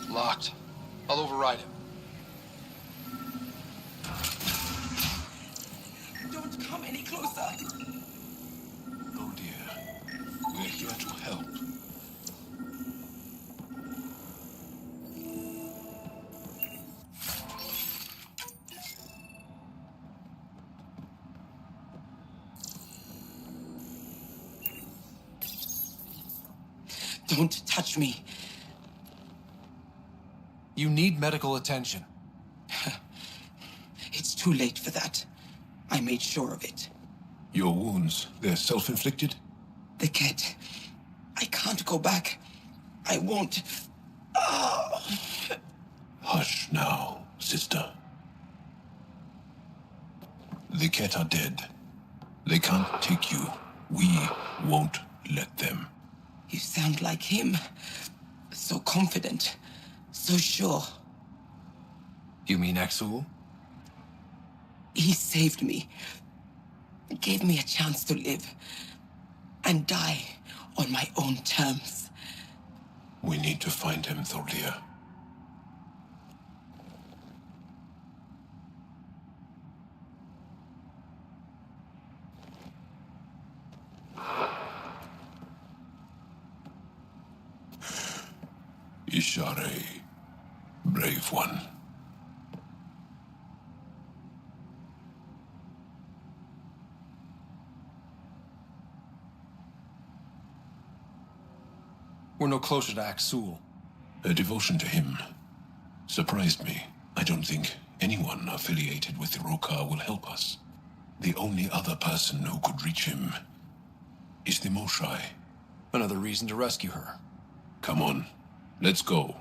Locked. I'll override him. Don't come any closer. Oh dear. We're here to help. Don't touch me. You need medical attention. It's too late for that. I made sure of it. Your wounds, they're self-inflicted? The cat. I can't go back. I won't. Oh. Hush now, sister. The cat are dead. They can't take you. We won't let them. You sound like him. So confident. So sure. You mean Aksul? He saved me. Gave me a chance to live. And die on my own terms. We need to find him, Tholdir. Ishare, brave one. We're no closer to Aksul. Her devotion to him surprised me. I don't think anyone affiliated with the Rokar will help us. The only other person who could reach him is the Moshai. Another reason to rescue her. Come on, let's go.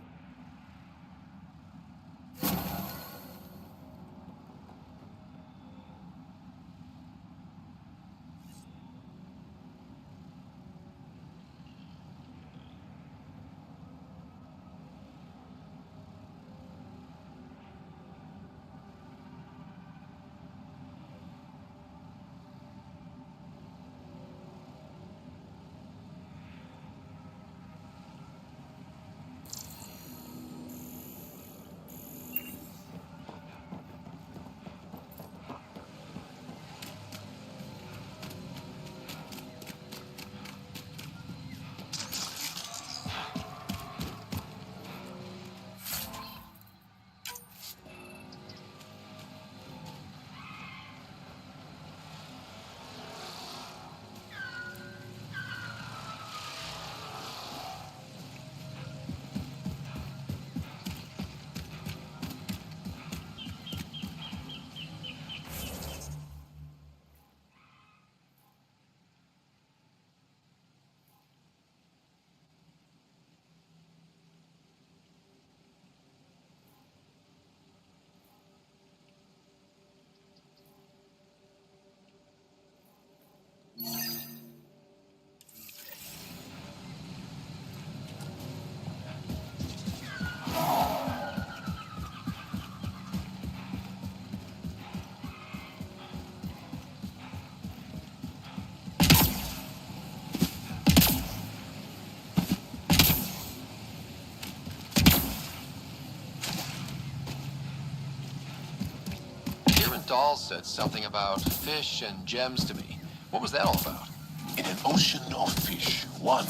Dahl said something about fish and gems to me. What was that all about? In an ocean of fish, one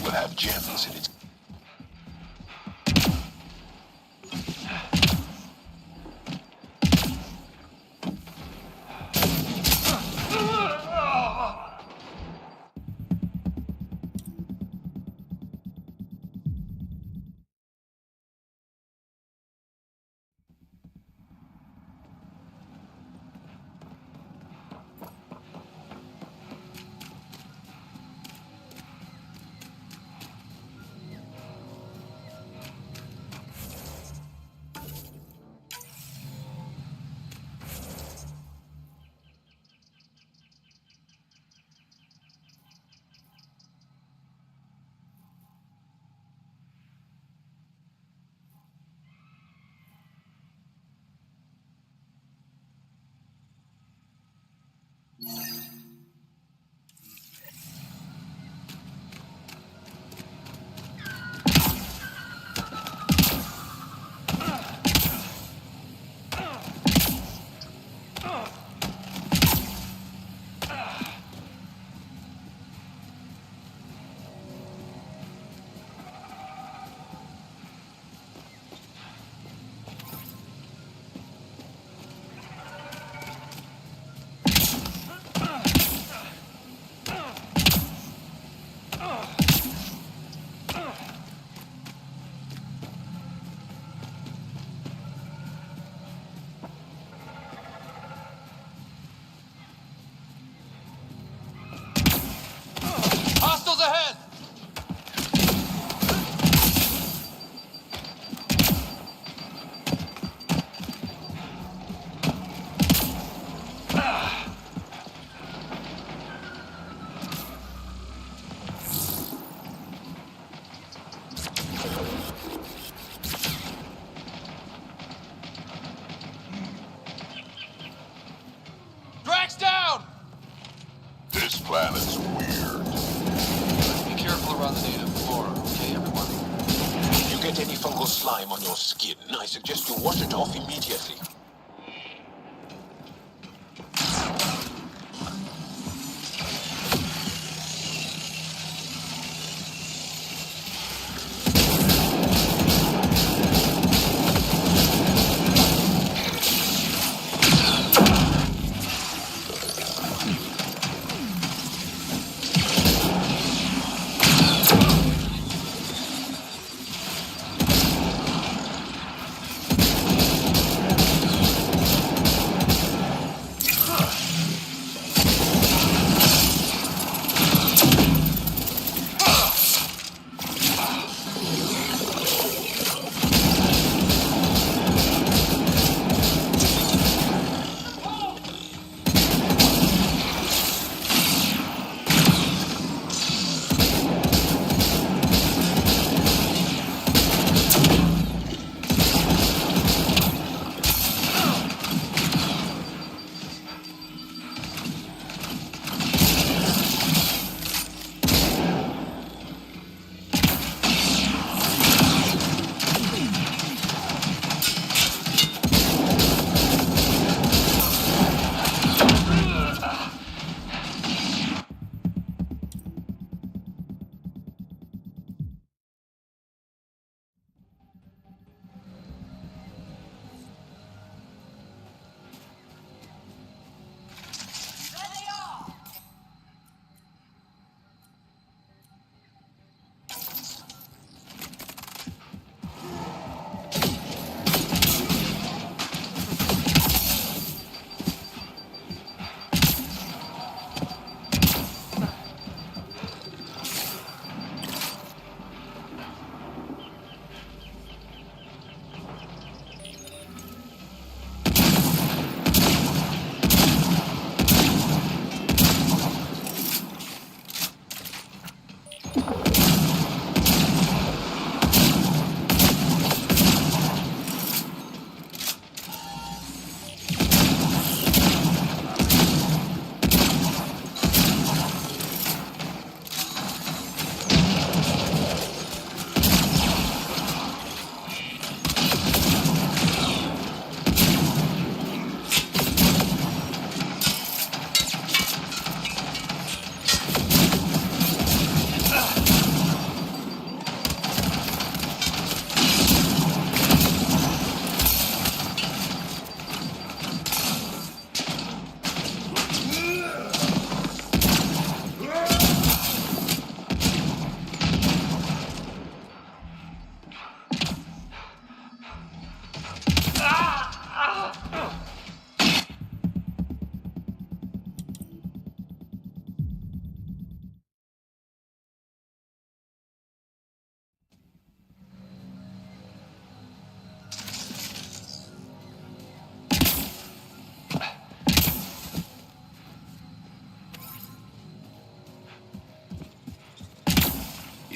will have gems in its... around the native flora, okay, everyone? If you get any fungal slime on your skin, I suggest you wash it off immediately.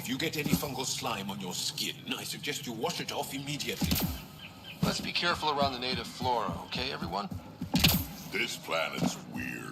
If you get any fungal slime on your skin, I suggest you wash it off immediately. Let's be careful around the native flora, okay, everyone? This planet's weird.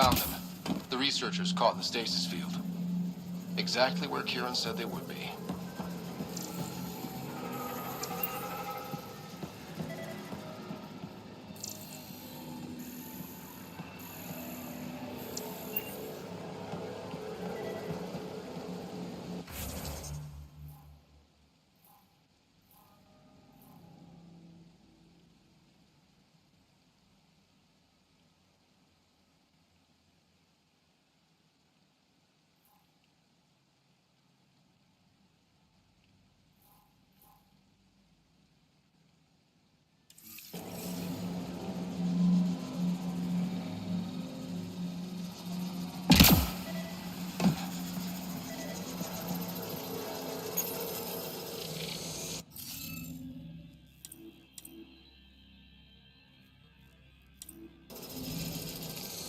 Found them. The researchers caught in the stasis field. Exactly where Kieran said they would be.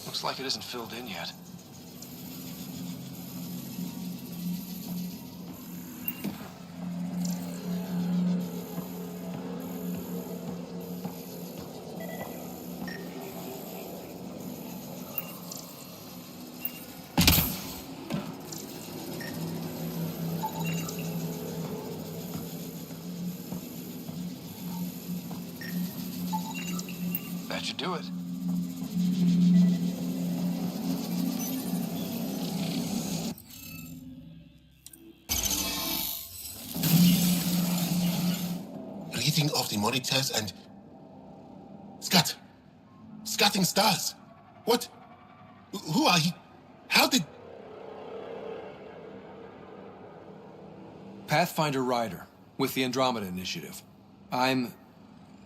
Looks like it isn't filled in yet. That should do it. Reading of the monitors and... Scatting stars. What? Who are he? How did... Pathfinder Ryder, with the Andromeda Initiative. I'm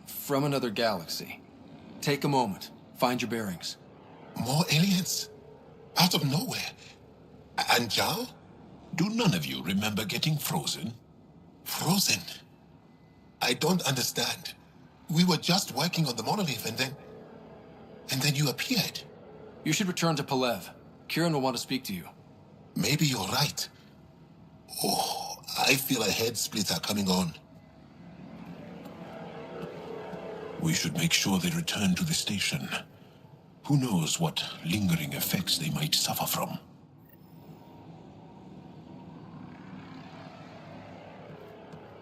from another galaxy. Take a moment. Find your bearings. More aliens? Out of nowhere? And Jal? Do none of you remember getting frozen? Frozen? I don't understand. We were just working on the monolith and then you appeared. You should return to Palev. Kieran will want to speak to you. Maybe you're right. Oh, I feel a head splitter coming on. We should make sure they return to the station. Who knows what lingering effects they might suffer from.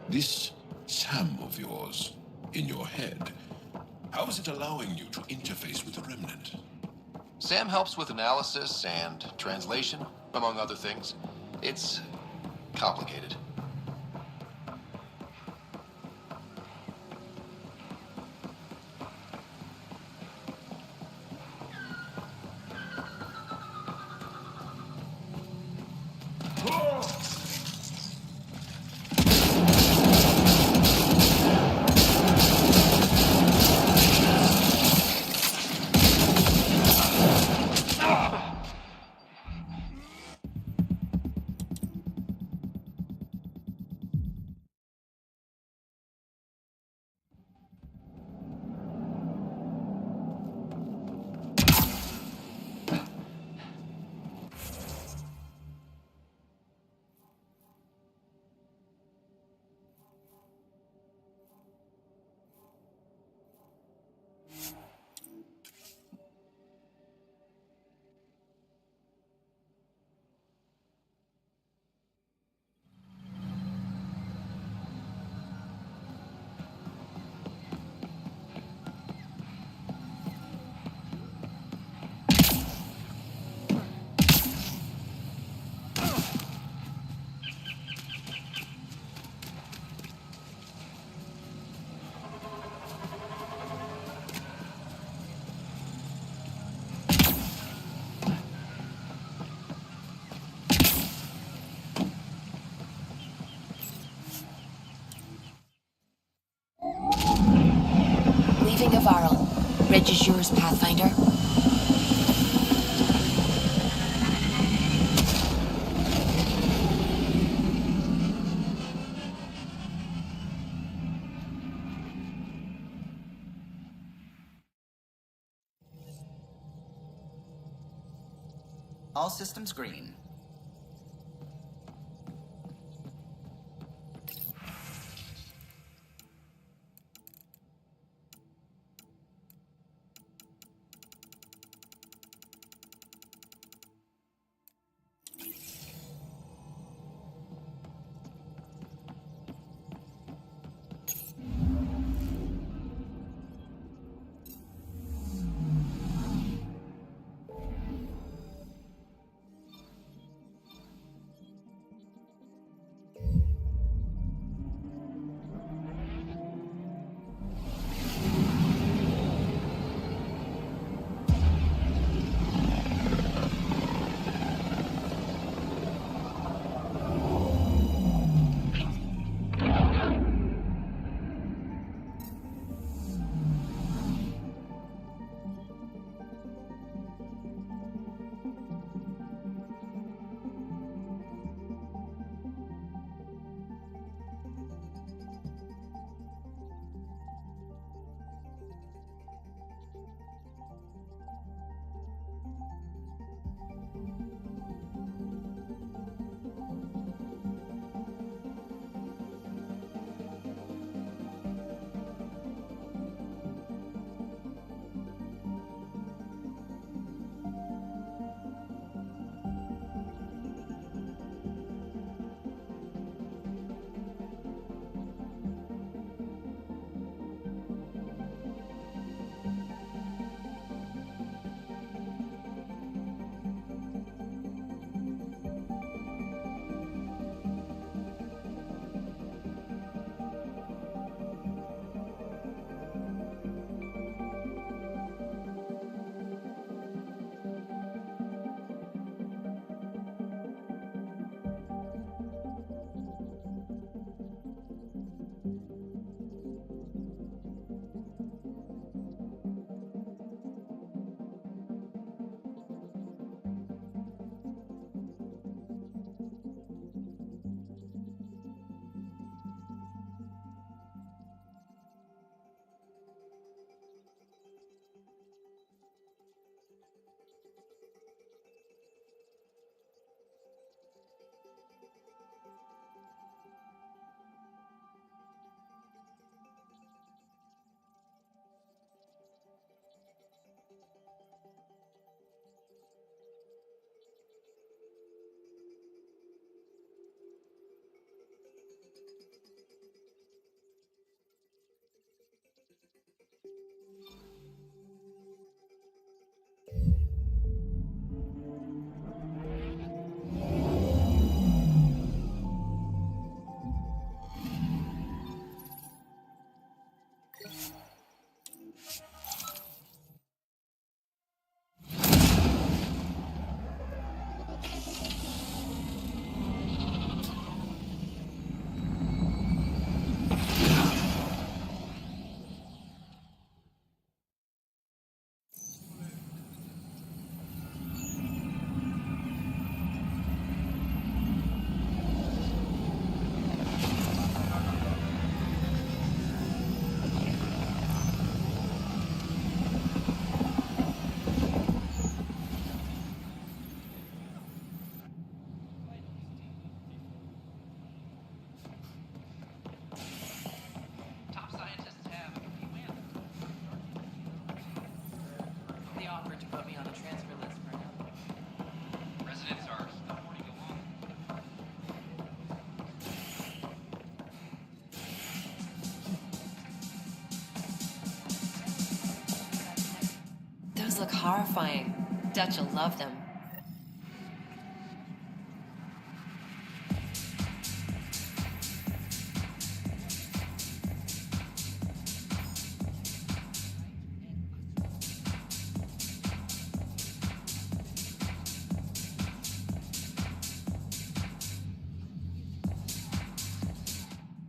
This Sam of yours, in your head, how is it allowing you to interface with the Remnant? Sam helps with analysis and translation, among other things. It's complicated. Leaving Avaril. Reg is yours, Pathfinder. All systems green. Those look horrifying. Dutch will love them.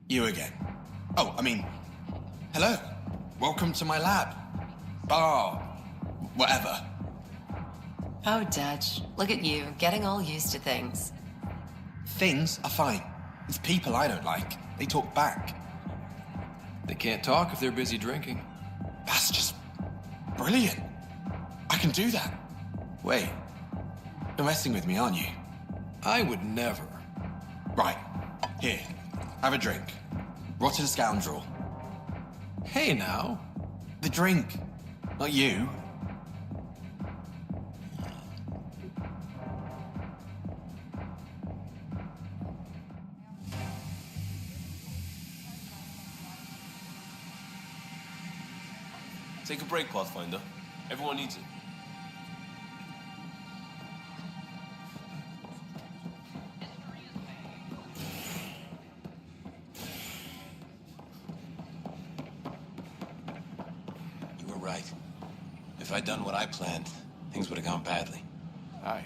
You again. Oh, I mean, hello. Welcome to my lab. Bar. Whatever. Oh, Dutch, look at you, getting all used to things. Things are fine. It's people I don't like. They talk back. They can't talk if they're busy drinking. That's just brilliant. I can do that. Wait. You're messing with me, aren't you? I would never. Right. Here. Have a drink. Rotten scoundrel. Hey, now. The drink. Not you. Take a break, Pathfinder. Everyone needs it. You were right. If I'd done what I planned, things would have gone badly. Aye.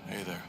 Hey there.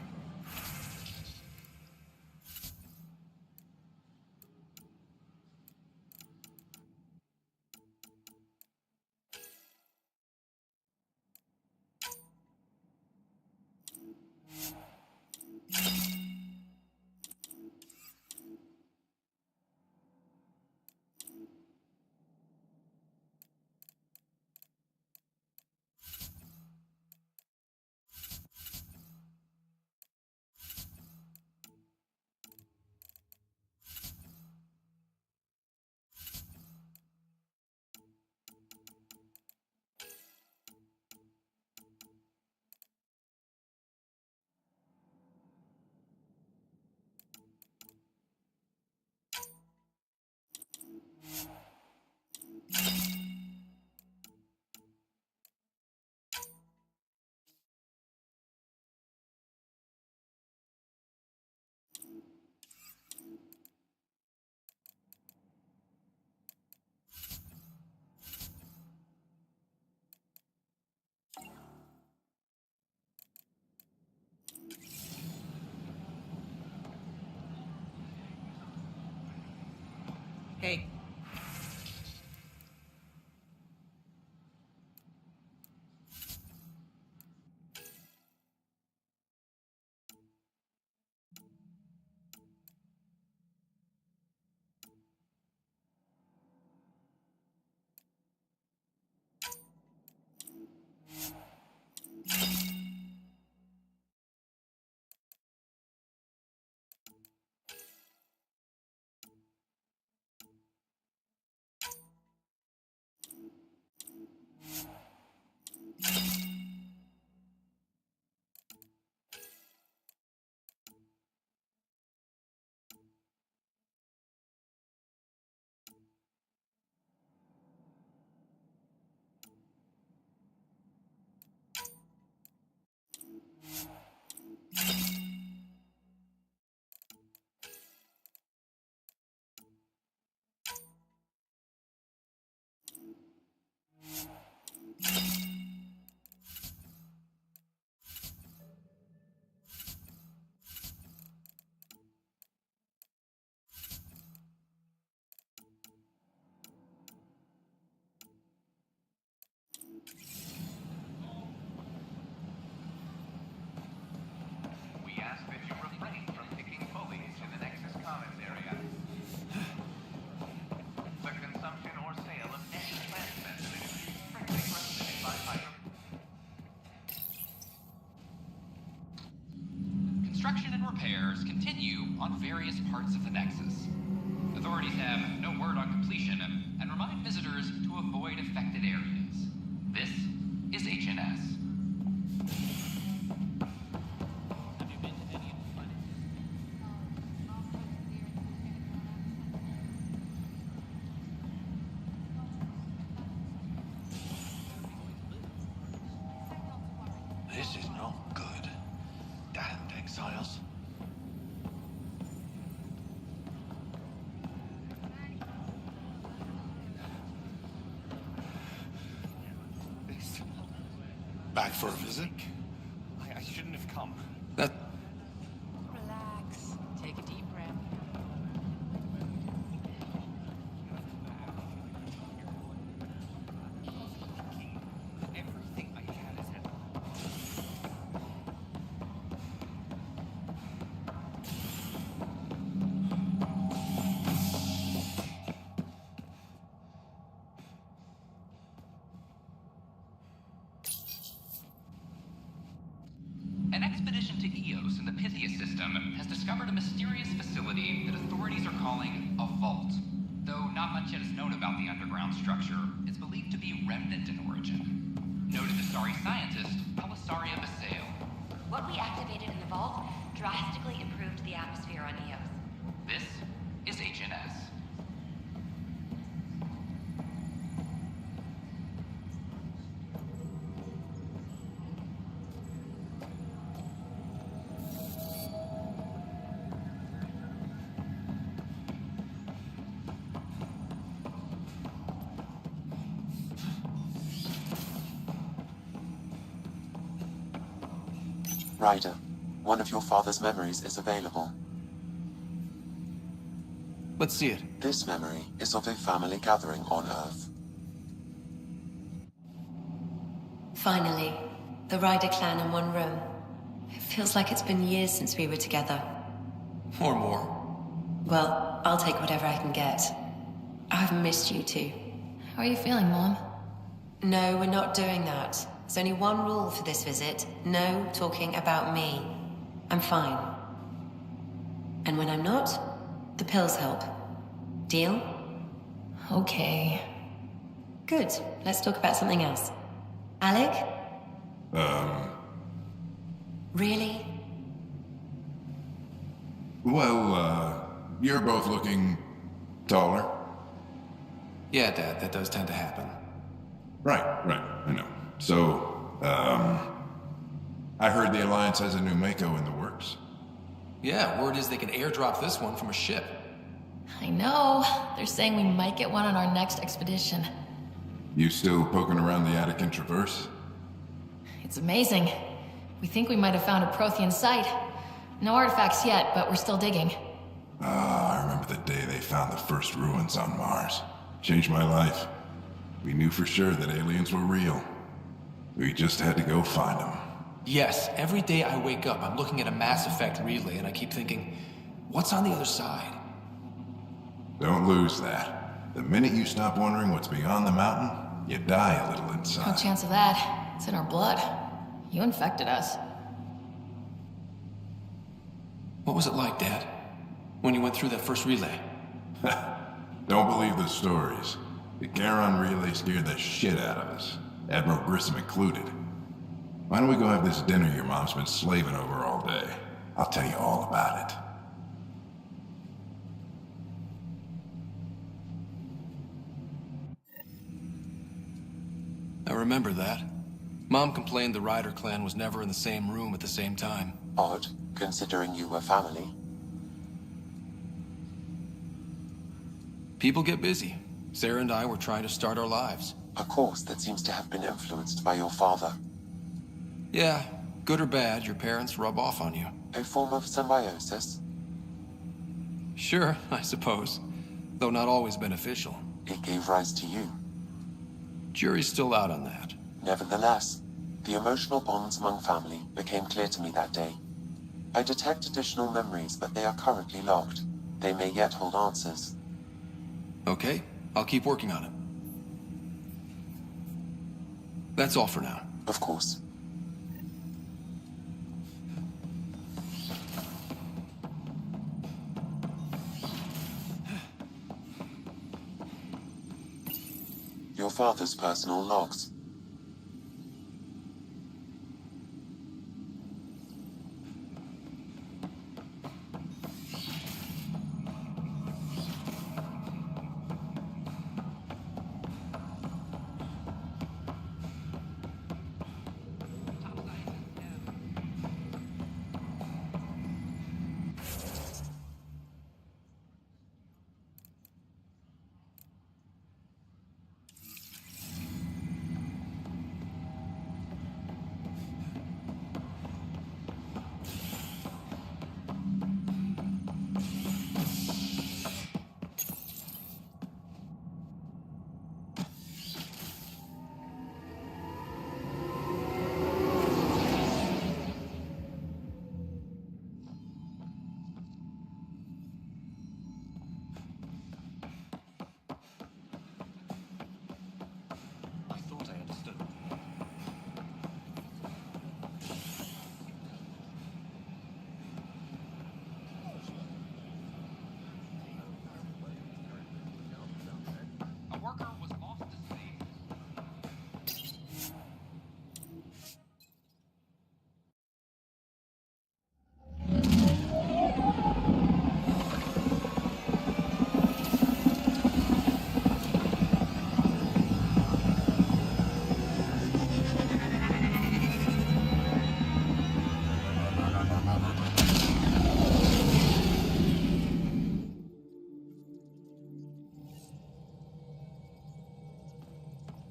Hey. We ask that you refrain from picking foliage in the Nexus Commons area. The consumption or sale of any plant specimen is strictly prohibited by fire. Construction and repairs continue on various parts of the Nexus. Authorities have no word on completion and remind visitors to avoid affected areas. This is HNS. This is not good. Damned exiles. Back for a visit? I shouldn't have come. That... Relax. Take a deep breath. Everything I had is at... An expedition to Eos in the Pythia system has discovered a mysterious facility that authorities are calling a vault. Though not much yet is known about the underground structure, it's believed to be remnant in origin. Noted Asari scientist Pelisaria Basale. What we activated in the vault drastically improved the atmosphere on Eos. This is HNS. Ryder, one of your father's memories is available. Let's see it. This memory is of a family gathering on Earth. Finally, the Ryder clan in one room. It feels like it's been years since we were together. Or more. Well, I'll take whatever I can get. I've missed you too. How are you feeling, Mom? No, we're not doing that. There's only one rule for this visit. No talking about me. I'm fine. And when I'm not, the pills help. Deal? Okay. Good. Let's talk about something else. Alec? Really? Well, you're both looking taller. Yeah, Dad, that does tend to happen. Right, I know. So, I heard the Alliance has a new Mako in the works. Yeah, word is they can airdrop this one from a ship. I know. They're saying we might get one on our next expedition. You still poking around the Attican Traverse? It's amazing. We think we might have found a Prothean site. No artifacts yet, but we're still digging. I remember the day they found the first ruins on Mars. Changed my life. We knew for sure that aliens were real. We just had to go find them. Yes, every day I wake up, I'm looking at a Mass Effect relay and I keep thinking, what's on the other side? Don't lose that. The minute you stop wondering what's beyond the mountain, you die a little No inside. chance of that. It's in our blood. You infected us. What was it like, Dad? When you went through that first relay? Don't believe the stories. The Charon relay scared the shit out of us. Admiral Grissom included. Why don't we go have this dinner your mom's been slaving over all day? I'll tell you all about it. I remember that. Mom complained the Ryder clan was never in the same room at the same time. Odd, considering you were family. People get busy. Sarah and I were trying to start our lives. A course that seems to have been influenced by your father. Yeah, good or bad, your parents rub off on you. A form of symbiosis? Sure, I suppose. Though not always beneficial. It gave rise to you. Jury's still out on that. Nevertheless, the emotional bonds among family became clear to me that day. I detect additional memories, but they are currently locked. They may yet hold answers. Okay, I'll keep working on it. That's all for now. Of course. Your father's personal logs.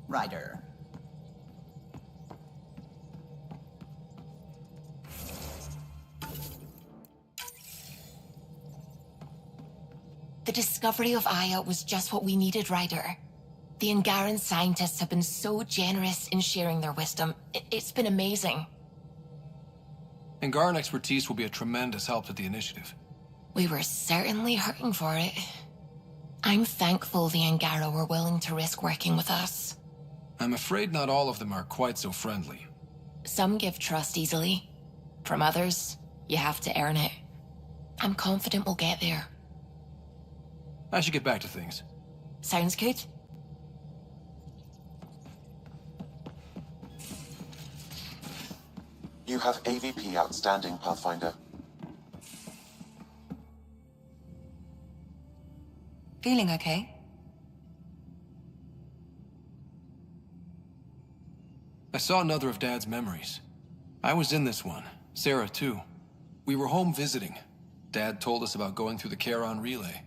Ryder. The discovery of Aya was just what we needed, Ryder. The Angaran scientists have been so generous in sharing their wisdom. It's been amazing. Angaran expertise will be a tremendous help to the initiative. We were certainly hurting for it. I'm thankful the Angara were willing to risk working with us. I'm afraid not all of them are quite so friendly. Some give trust easily. From others, you have to earn it. I'm confident we'll get there. I should get back to things. Sounds good. You have AVP outstanding, Pathfinder. Feeling okay? I saw another of Dad's memories. I was in this one. Sarah, too. We were home visiting. Dad told us about going through the Charon relay.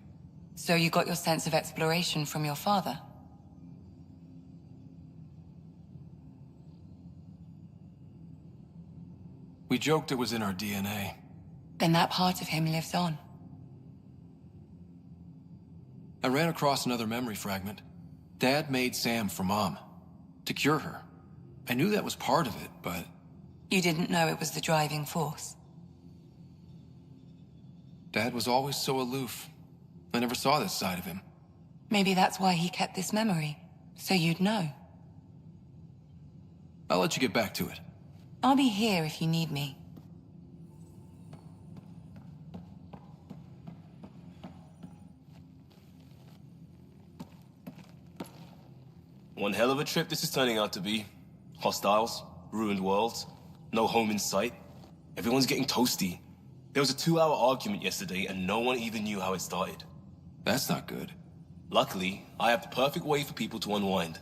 So you got your sense of exploration from your father? We joked it was in our DNA. Then that part of him lives on. I ran across another memory fragment. Dad made Sam for Mom, to cure her. I knew that was part of it, but... You didn't know it was the driving force? Dad was always so aloof. I never saw this side of him. Maybe that's why he kept this memory, so you'd know. I'll let you get back to it. I'll be here if you need me. One hell of a trip this is turning out to be. Hostiles, ruined worlds, no home in sight. Everyone's getting toasty. There was a 2-hour argument yesterday and no one even knew how it started. That's not good. Luckily, I have the perfect way for people to unwind.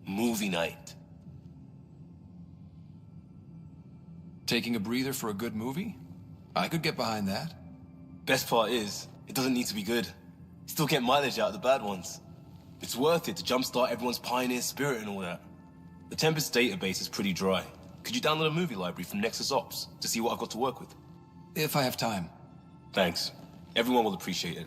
Movie night. Taking a breather for a good movie? I could get behind that. Best part is, it doesn't need to be good. Still get mileage out of the bad ones. It's worth it to jumpstart everyone's pioneer spirit and all that. The Tempest database is pretty dry. Could you download a movie library from Nexus Ops to see what I've got to work with? If I have time. Thanks. Everyone will appreciate it.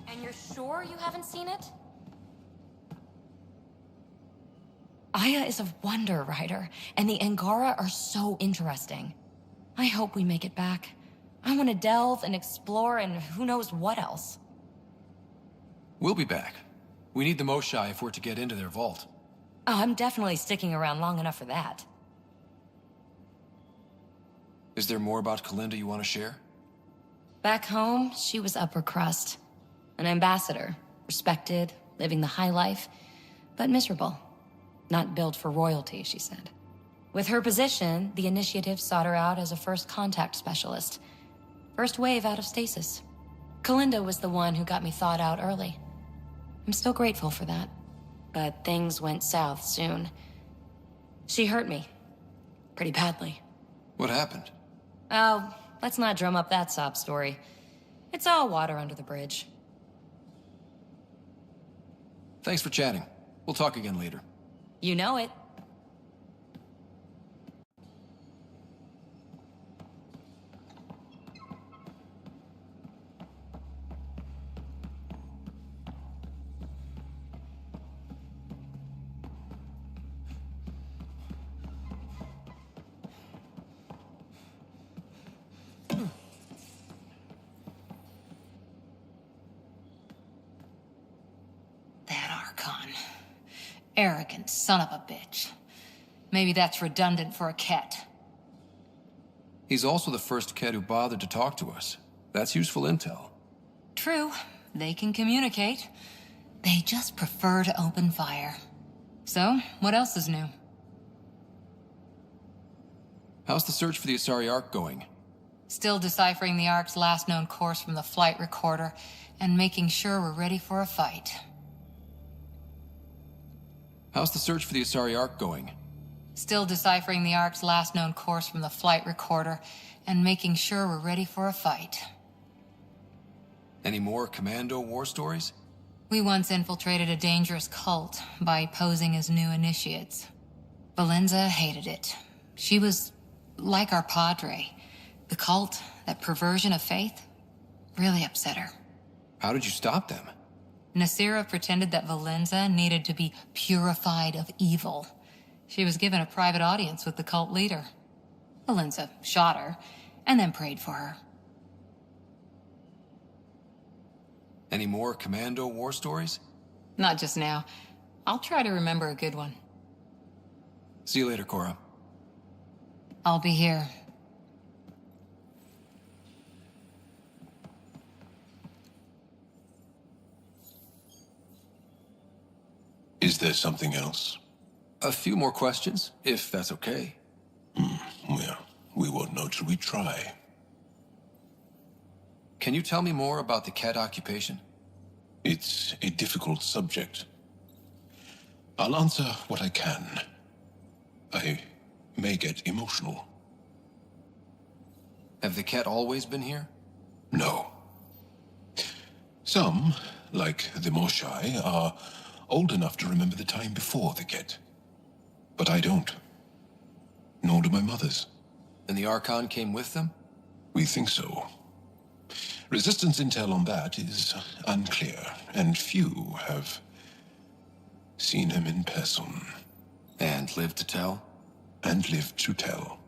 And you're sure you haven't seen it? Aya is a wonder, Ryder, and the Angara are so interesting. I hope we make it back. I want to delve and explore and who knows what else. We'll be back. We need the Moshai if we're to get into their vault. Oh, I'm definitely sticking around long enough for that. Is there more about Kalinda you want to share? Back home, she was upper crust. An ambassador, respected, living the high life, but miserable. Not built for royalty, she said. With her position, the initiative sought her out as a first contact specialist. First wave out of stasis. Kalinda was the one who got me thawed out early. I'm still grateful for that. But things went south soon. She hurt me. Pretty badly. What happened? Oh, let's not drum up that sob story. It's all water under the bridge. Thanks for chatting. We'll talk again later. You know it. Arrogant son of a bitch. Maybe that's redundant for a Ket. He's also the first Ket who bothered to talk to us. That's useful intel. True. They can communicate. They just prefer to open fire. So, what else is new? How's the search for the Asari Ark going? Still deciphering the Ark's last known course from the flight recorder and making sure we're ready for a fight. How's the search for the Asari Ark going? Still deciphering the Ark's last known course from the flight recorder and making sure we're ready for a fight. Any more Commando war stories? We once infiltrated a dangerous cult by posing as new initiates. Valenza hated it. She was like our padre. The cult, that perversion of faith, Really upset her. How did you stop them? Nasira pretended that Valenza needed to be purified of evil. She was given a private audience with the cult leader. Valenza shot her, and then prayed for her. Any more commando war stories? Not just now. I'll try to remember a good one. See you later, Cora. I'll be here. Is there something else? A few more questions, if that's okay. Well, we won't know till we try. Can you tell me more about the cat occupation? It's a difficult subject. I'll answer what I can. I may get emotional. Have the cat always been here? No. Some, like the Moshai, are old enough to remember the time before the Ket. But I don't. Nor do my mothers. And the Archon came with them? We think so. Resistance intel on that is unclear, and few have seen him in person. And lived to tell? And lived to tell.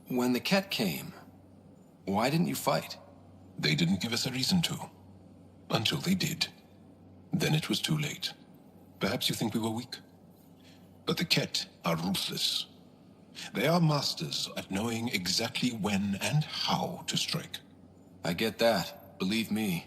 When the Ket came, why didn't you fight? They didn't give us a reason to. Until they did. Then it was too late. Perhaps you think we were weak. But the Ket are ruthless. They are masters at knowing exactly when and how to strike. I get that. Believe me.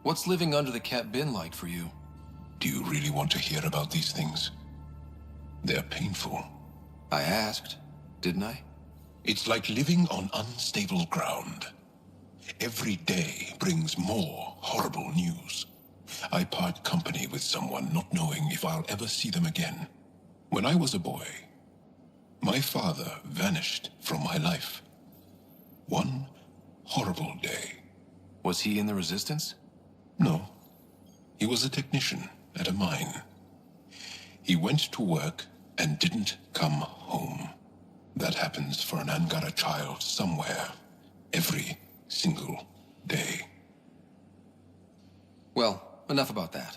What's living under the cat been like for you? Do you really want to hear about these things? They're painful. I asked, didn't I? It's like living on unstable ground. Every day brings more horrible news. I part company with someone not knowing if I'll ever see them again. When I was a boy, my father vanished from my life. One horrible day. Was he in the Resistance? No. He was a technician at a mine. He went to work and didn't come home. That happens for an Angara child somewhere, every single day. Well, enough about that.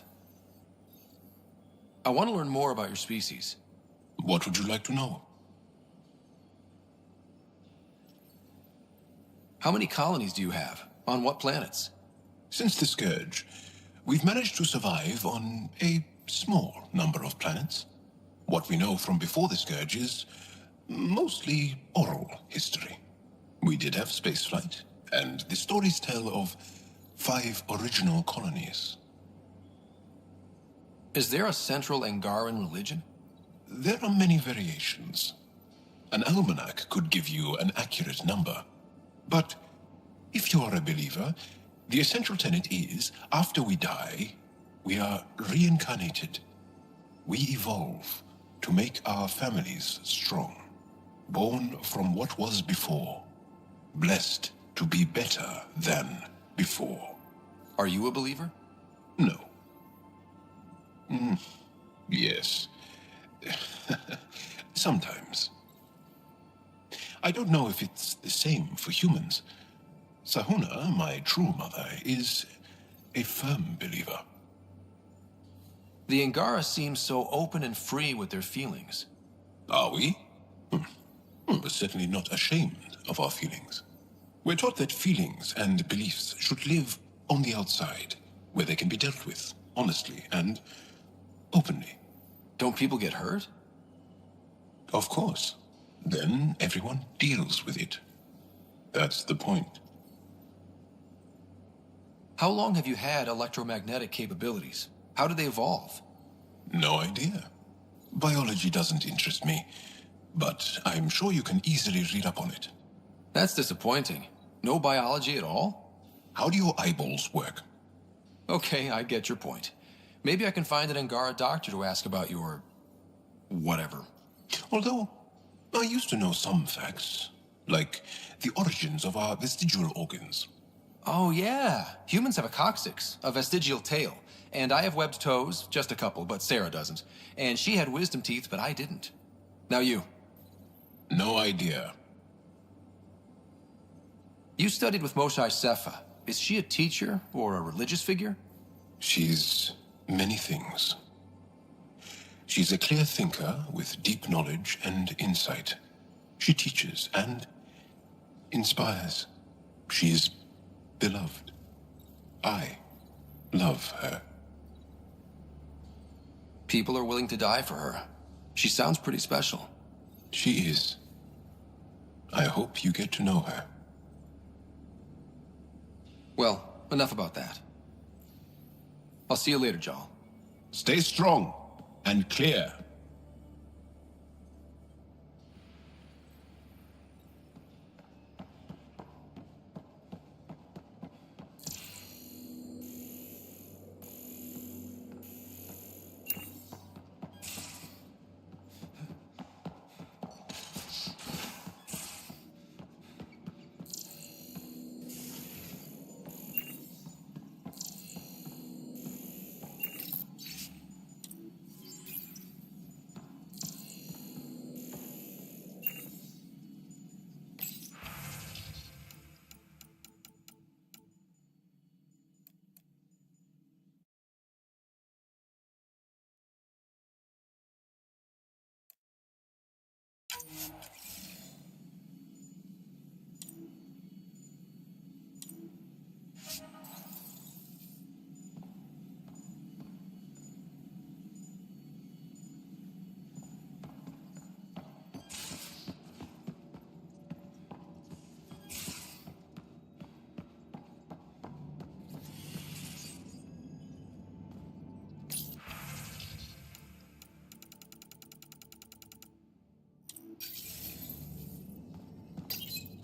I want to learn more about your species. What would you like to know? How many colonies do you have? On what planets? Since the Scourge, we've managed to survive on a small number of planets. What we know from before the Scourge is mostly oral history. We did have spaceflight, and the stories tell of 5 original colonies. Is there a central Angaran religion? There are many variations. An almanac could give you an accurate number. But if you are a believer, the essential tenet is, after we die, we are reincarnated. We evolve to make our families strong, born from what was before, blessed to be better than before. Are you a believer? No. Yes. Sometimes. I don't know if it's the same for humans. Sahuna, my true mother, is a firm believer. The Angara seem so open and free with their feelings. Are we? We're certainly not ashamed of our feelings. We're taught that feelings and beliefs should live on the outside, where they can be dealt with, honestly and openly. Don't people get hurt? Of course. Then everyone deals with it. That's the point. How long have you had electromagnetic capabilities? How did they evolve? No idea. Biology doesn't interest me, but I'm sure you can easily read up on it. That's disappointing. No biology at all? How do your eyeballs work? Okay, I get your point. Maybe I can find an Angara doctor to ask about your... whatever. Although, I used to know some facts, like the origins of our vestigial organs. Oh yeah, humans have a coccyx, a vestigial tail, and I have webbed toes, just a couple, but Sarah doesn't. And she had wisdom teeth, but I didn't. Now you. No idea. You studied with Moshe Sefa. Is she a teacher or a religious figure? She's many things. She's a clear thinker with deep knowledge and insight. She teaches and inspires. She's beloved. I love her. People are willing to die for her. She sounds pretty special. She is. I hope you get to know her. Well, enough about that. I'll see you later, Jal. Stay strong and clear.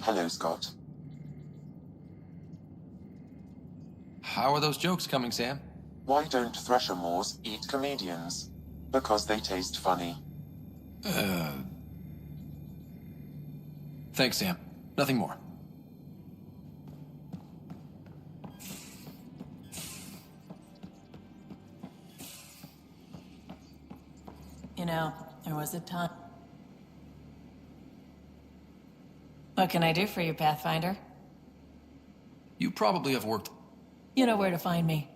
Hello, Scott. How are those jokes coming, Sam? Why don't Thresher Moors eat comedians? Because they taste funny. Thanks, Sam. Nothing more. You know, there was a time. What can I do for you, Pathfinder? You probably have worked... You know where to find me.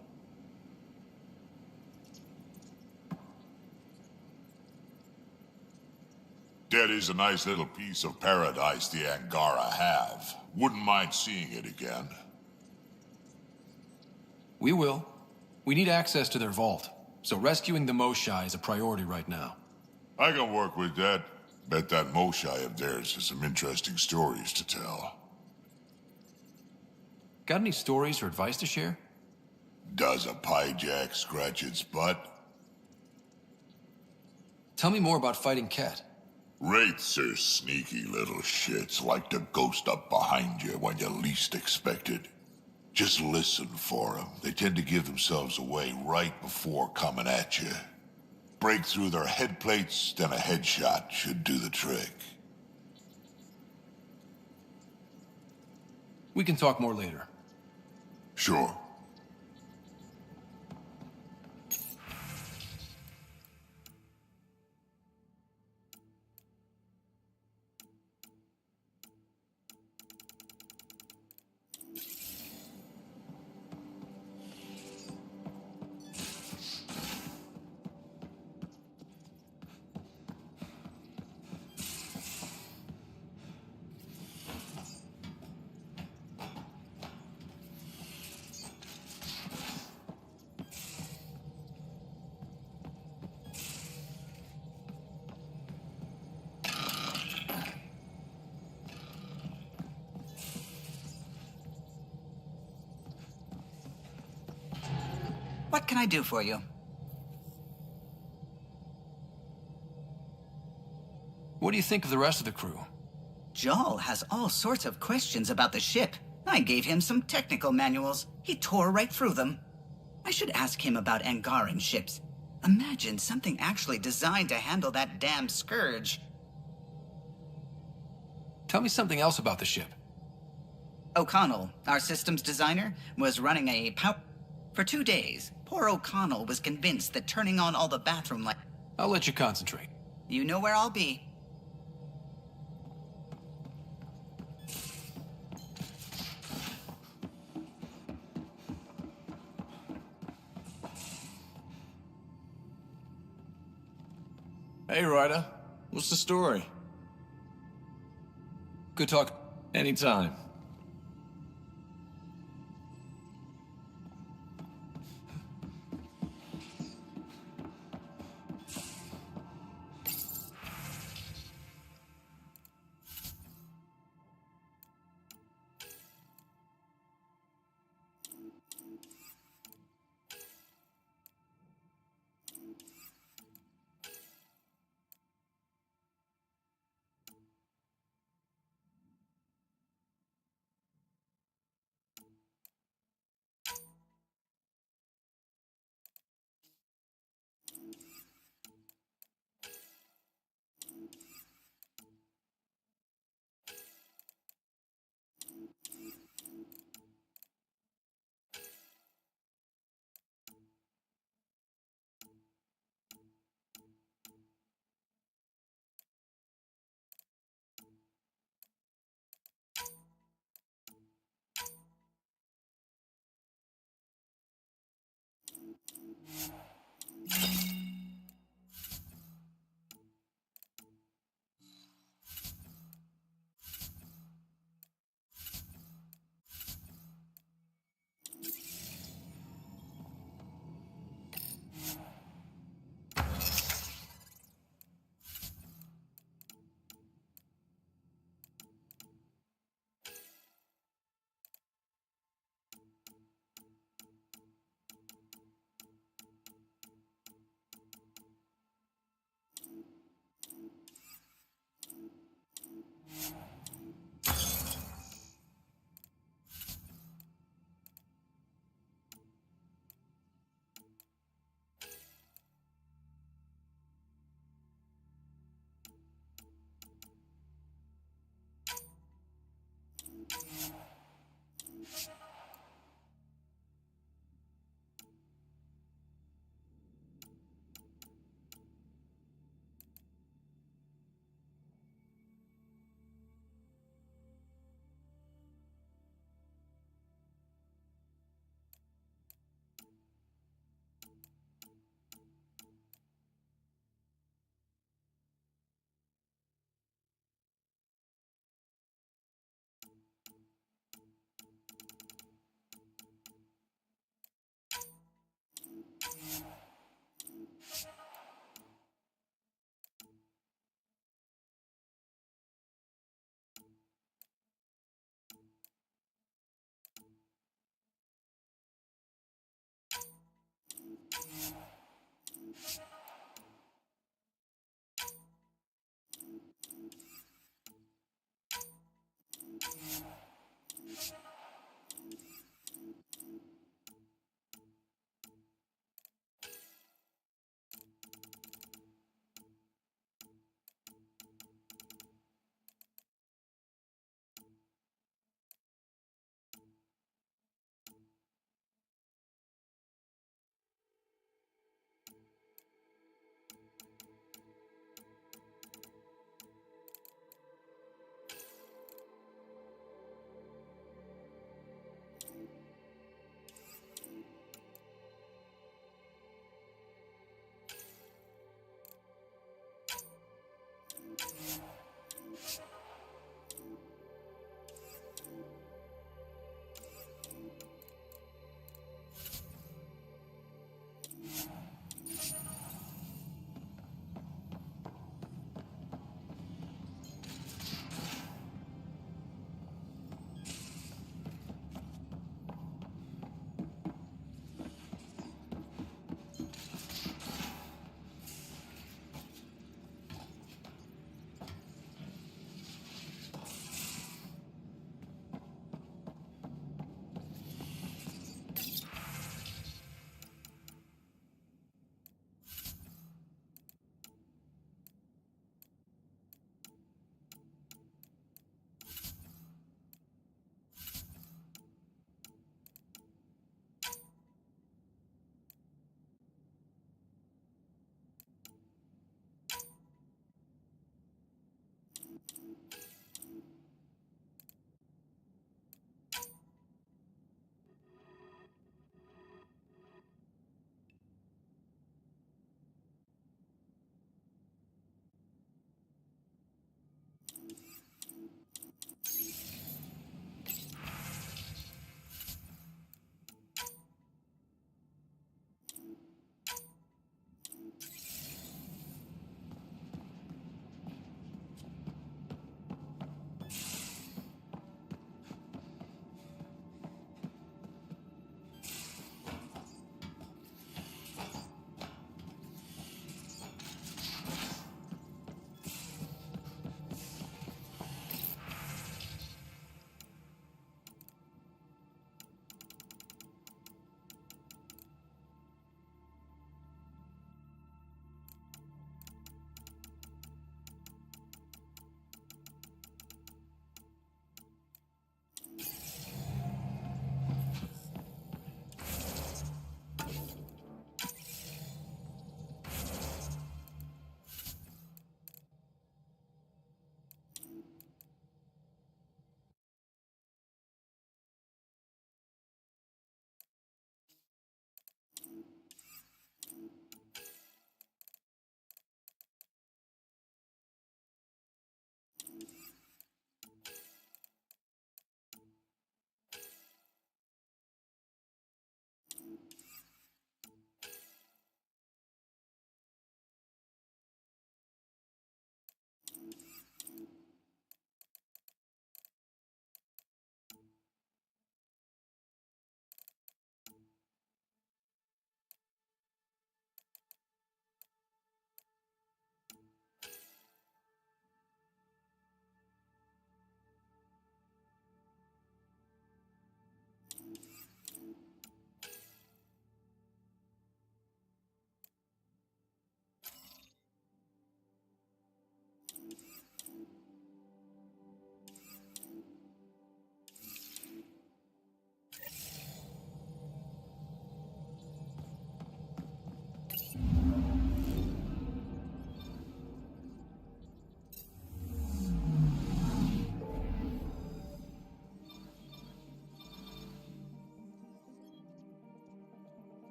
That is a nice little piece of paradise the Angara have. Wouldn't mind seeing it again. We will. We need access to their vault, so rescuing the Moshai is a priority right now. I can work with that. Bet that Moshai of theirs has some interesting stories to tell. Got any stories or advice to share? Does a piejack scratch its butt? Tell me more about fighting Ket. Wraiths are sneaky little shits, like to ghost up behind you when you least expect it. Just listen for them. They tend to give themselves away right before coming at you. Break through their head plates, then a headshot should do the trick. We can talk more later. Sure. What can I do for you? What do you think of the rest of the crew? Jarl has all sorts of questions about the ship. I gave him some technical manuals. He tore right through them. I should ask him about Angaran ships. Imagine something actually designed to handle that damn scourge. Tell me something else about the ship. O'Connell, our systems designer, was running a power... For 2 days, poor O'Connell was convinced that turning on all the bathroom lights... I'll let you concentrate. You know where I'll be. Hey, Ryder. What's the story? Good talk. Anytime.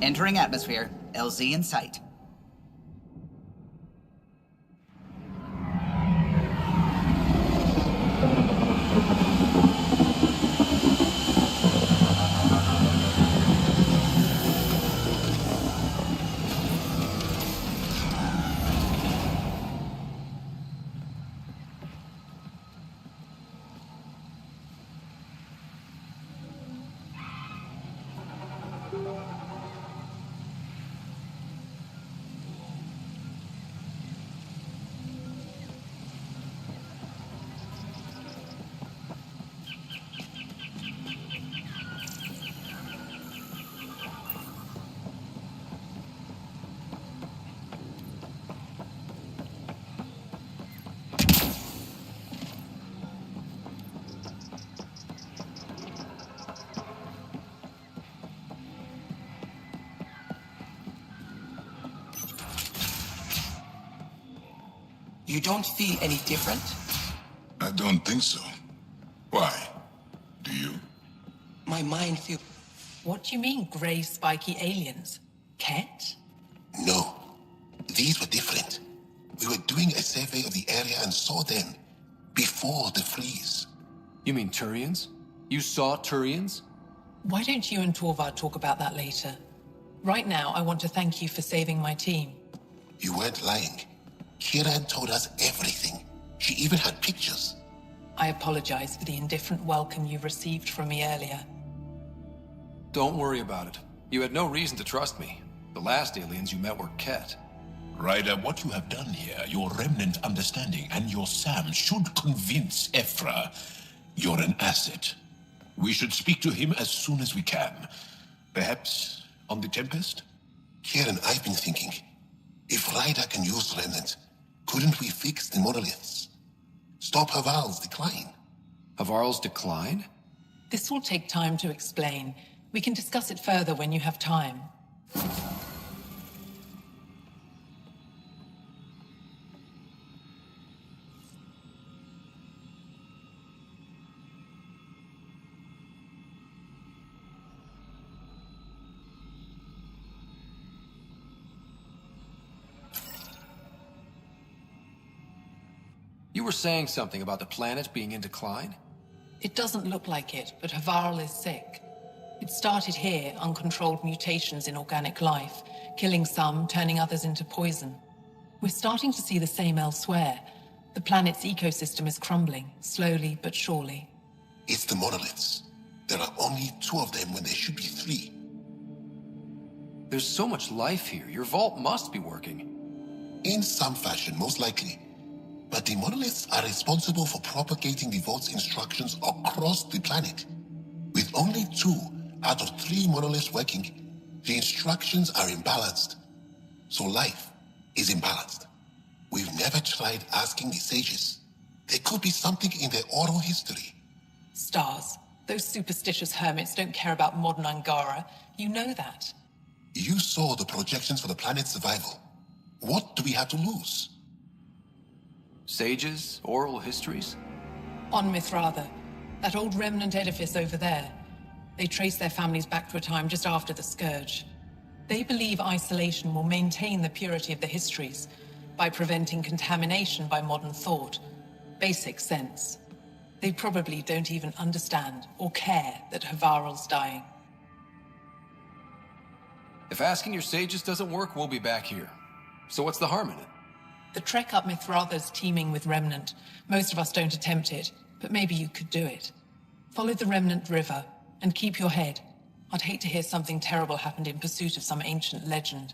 Entering atmosphere. LZ in sight. You don't feel any different? I don't think so. Why? Do you? My mind feels... What do you mean, grey, spiky aliens? Ket? No. These were different. We were doing a survey of the area and saw them before the freeze. You mean Turians? You saw Turians? Why don't you and Torvald talk about that later? Right now, I want to thank you for saving my team. You weren't lying. Kieran told us everything. She even had pictures. I apologize for the indifferent welcome you received from me earlier. Don't worry about it. You had no reason to trust me. The last aliens you met were Ket. Ryder, what you have done here, your remnant understanding and your Sam should convince Ephra you're an asset. We should speak to him as soon as we can. Perhaps on the Tempest? Kieran, I've been thinking, if Ryder can use remnant, couldn't we fix the monoliths? Stop Haval's decline. Havarl's decline? This will take time to explain. We can discuss it further when you have time. You were saying something about the planet being in decline? It doesn't look like it, but Havarl is sick. It started here, uncontrolled mutations in organic life, killing some, turning others into poison. We're starting to see the same elsewhere. The planet's ecosystem is crumbling, slowly but surely. It's the monoliths. There are only 2 of them when there should be 3. There's so much life here. Your vault must be working. In some fashion, most likely. But the monoliths are responsible for propagating the vault's instructions across the planet. With only 2 out of 3 monoliths working, the instructions are imbalanced. So life is imbalanced. We've never tried asking the sages. There could be something in their oral history. Stars. Those superstitious hermits don't care about modern Angara. You know that. You saw the projections for the planet's survival. What do we have to lose? Sages? Oral histories? On Mithratha, that old remnant edifice over there. They trace their families back to a time just after the Scourge. They believe isolation will maintain the purity of the histories by preventing contamination by modern thought. Basic sense. They probably don't even understand or care that Havarl's dying. If asking your sages doesn't work, we'll be back here. So what's the harm in it? The trek up Mithratha's teeming with Remnant. Most of us don't attempt it, but maybe you could do it. Follow the Remnant River, and keep your head. I'd hate to hear something terrible happened in pursuit of some ancient legend.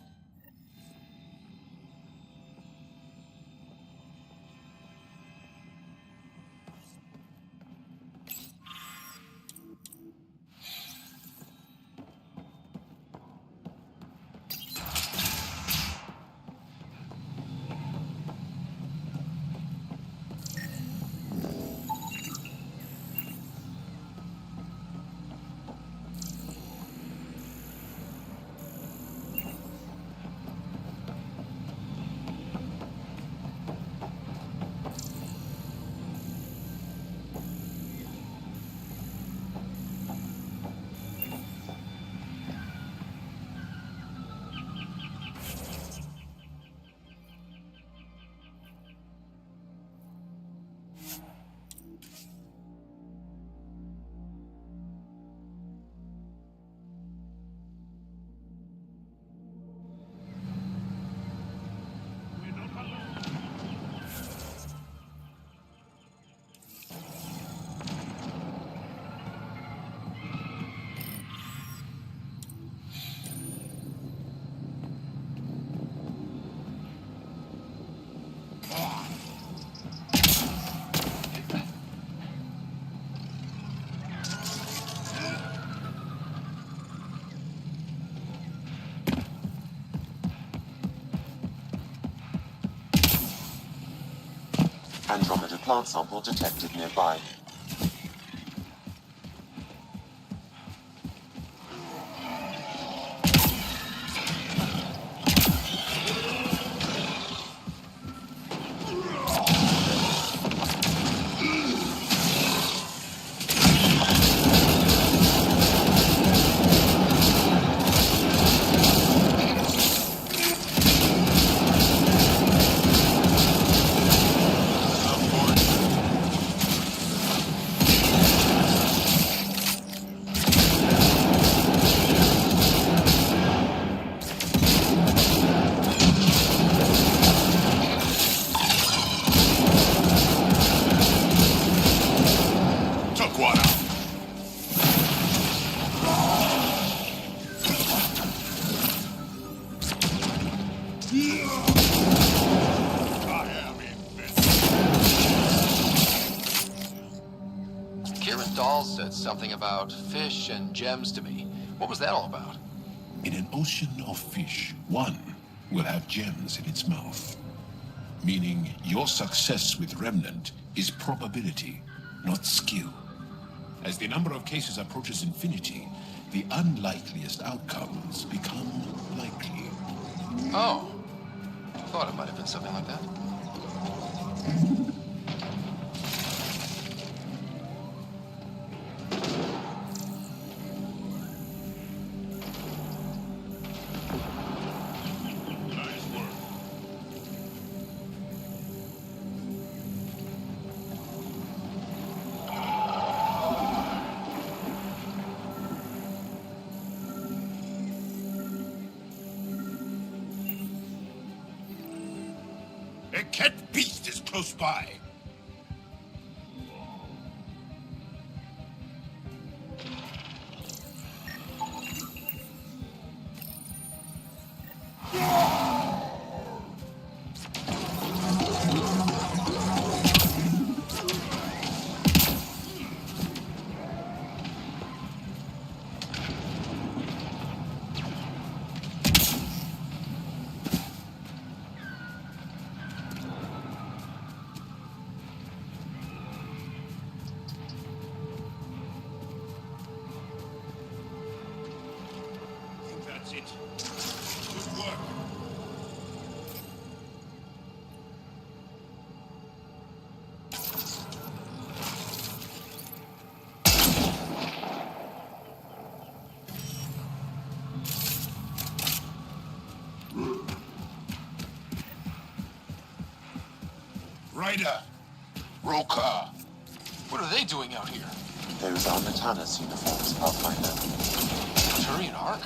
Andromeda plant sample detected nearby. Took one out. Kieran Dahl said something about fish and gems to me. What was that all about? In an ocean of fish, one will have gems in its mouth. Meaning your success with Remnant is probability, not skill. As the number of cases approaches infinity, the unlikeliest outcomes become likely. Oh. Thought it might have been something like that. A cat beast is close by. That's it. Good work. Ryder! Roka! What are they doing out here? Those are Natana's uniforms, Pathfinder. Turian Ark?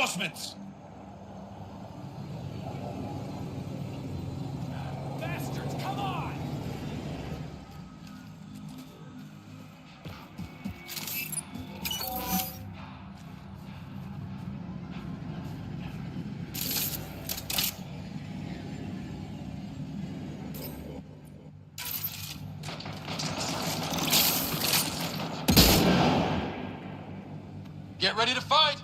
reinforcements! Bastards, come on! Get ready to fight!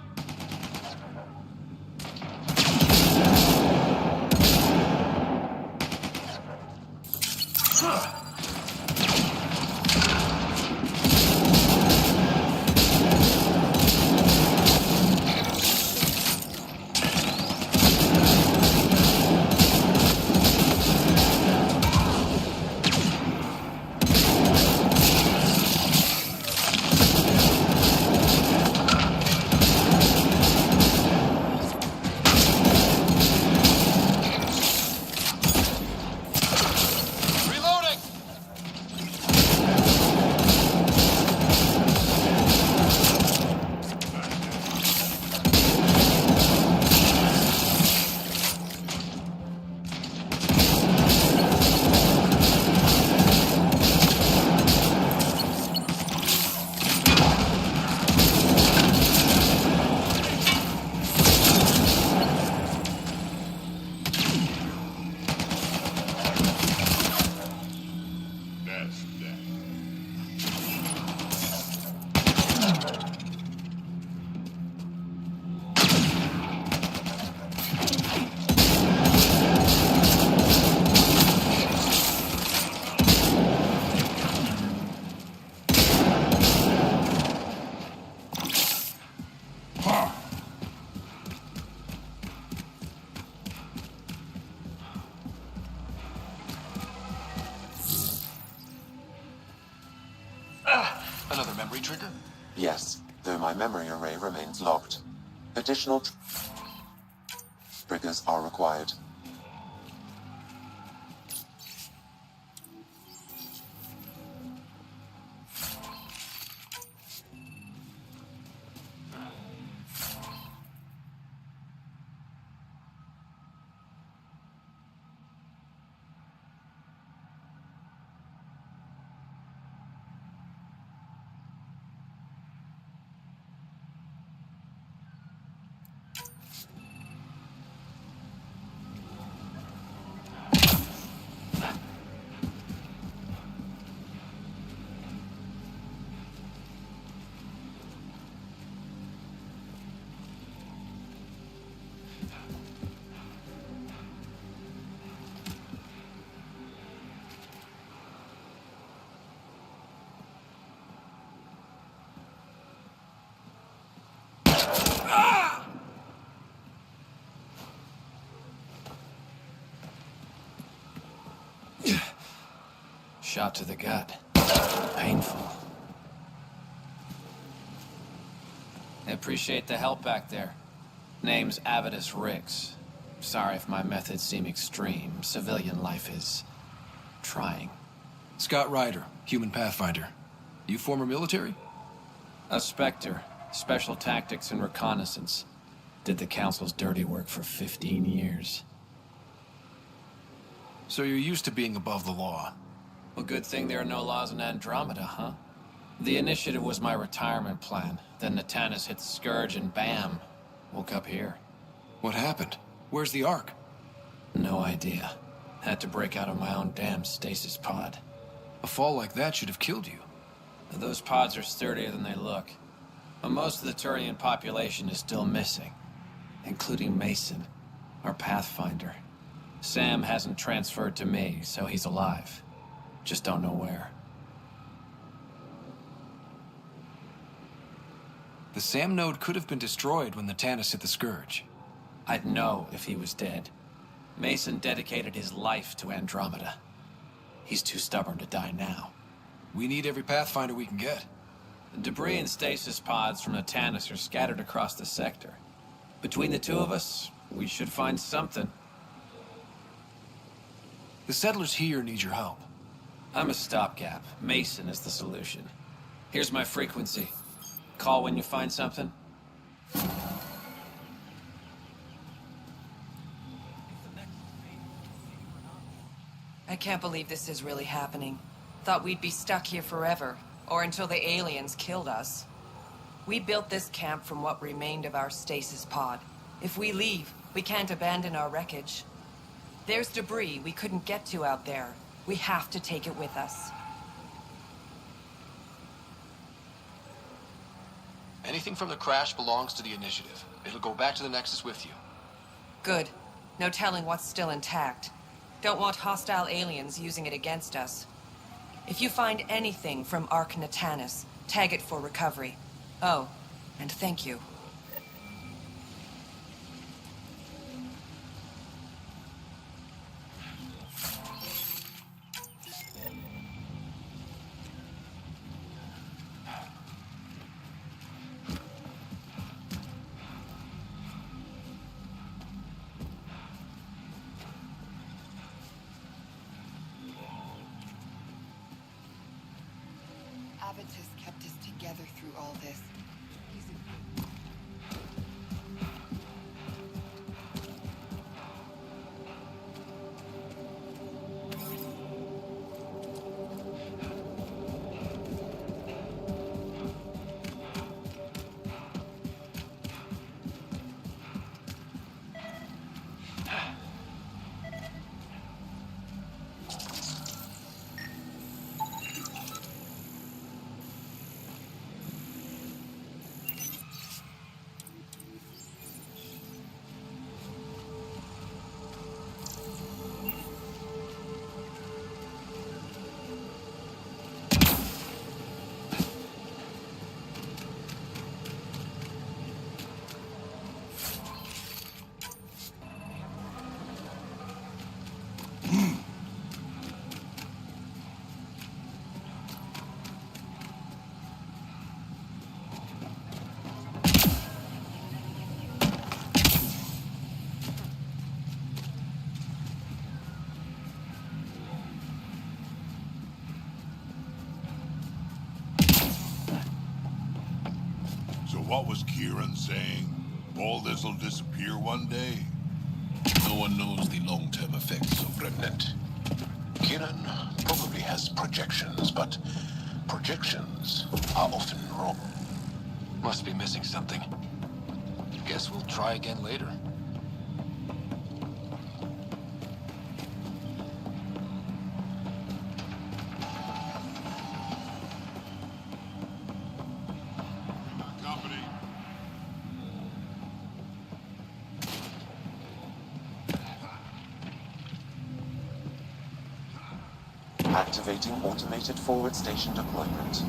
Another memory trigger? Yes, though my memory array remains locked. Additional triggers are required. Shot to the gut. Painful. I appreciate the help back there. Name's Avidus Rix. Sorry if my methods seem extreme. Civilian life is trying. Scott Ryder, human pathfinder. You former military? A Spectre. Special tactics and reconnaissance. Did the Council's dirty work for 15 years. So you're used to being above the law. Well, good thing there are no laws in Andromeda, huh? The initiative was my retirement plan. Then Natanus hit the Scourge and bam, woke up here. What happened? Where's the Ark? No idea. Had to break out of my own damn stasis pod. A fall like that should have killed you. Those pods are sturdier than they look. But most of the Turian population is still missing, including Mason, our pathfinder. Sam hasn't transferred to me, so he's alive. Just don't know where. The SAM node could have been destroyed when the Natanus hit the Scourge. I'd know if he was dead. Mason dedicated his life to Andromeda. He's too stubborn to die now. We need every Pathfinder we can get. The debris and stasis pods from the Natanus are scattered across the sector. Between the two of us, we should find something. The settlers here need your help. I'm a stopgap. Mason is the solution. Here's my frequency. Call when you find something. can't believe this is really happening. Thought we'd be stuck here forever, or until the aliens killed us. We built this camp from what remained of our stasis pod. If we leave, we can't abandon our wreckage. There's debris we couldn't get to out there. We have to take it with us. Anything from the crash belongs to the Initiative. It'll go back to the Nexus with you. Good. No telling what's still intact. Don't want hostile aliens using it against us. If you find anything from Ark Natanis, tag it for recovery. Oh, and thank you. Avitus kept us together through all this. What was Kieran saying? All this'll disappear one day? No one knows the long-term effects of Remnant. Kieran probably has projections, but projections are often wrong. Must be missing something. Guess we'll try again later. Activating automated forward station deployment.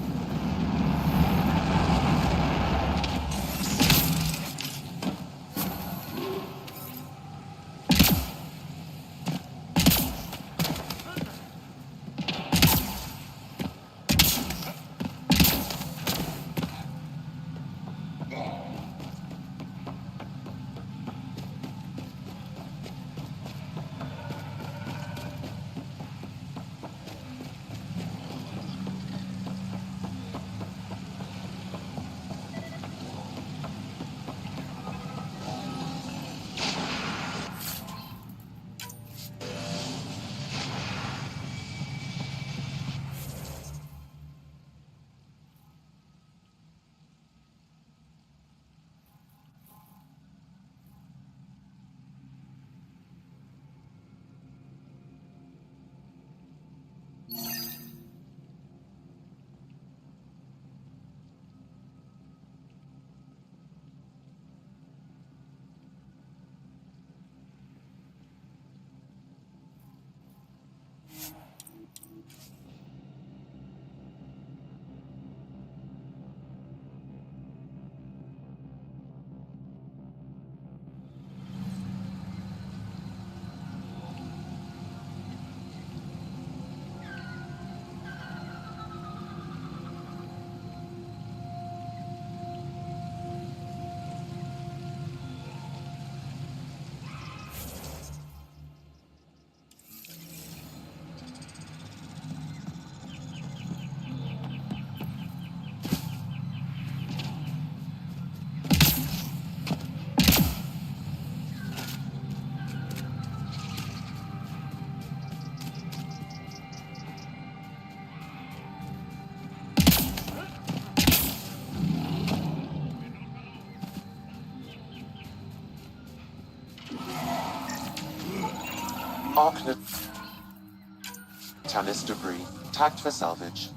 Tennis debris, tagged for salvage.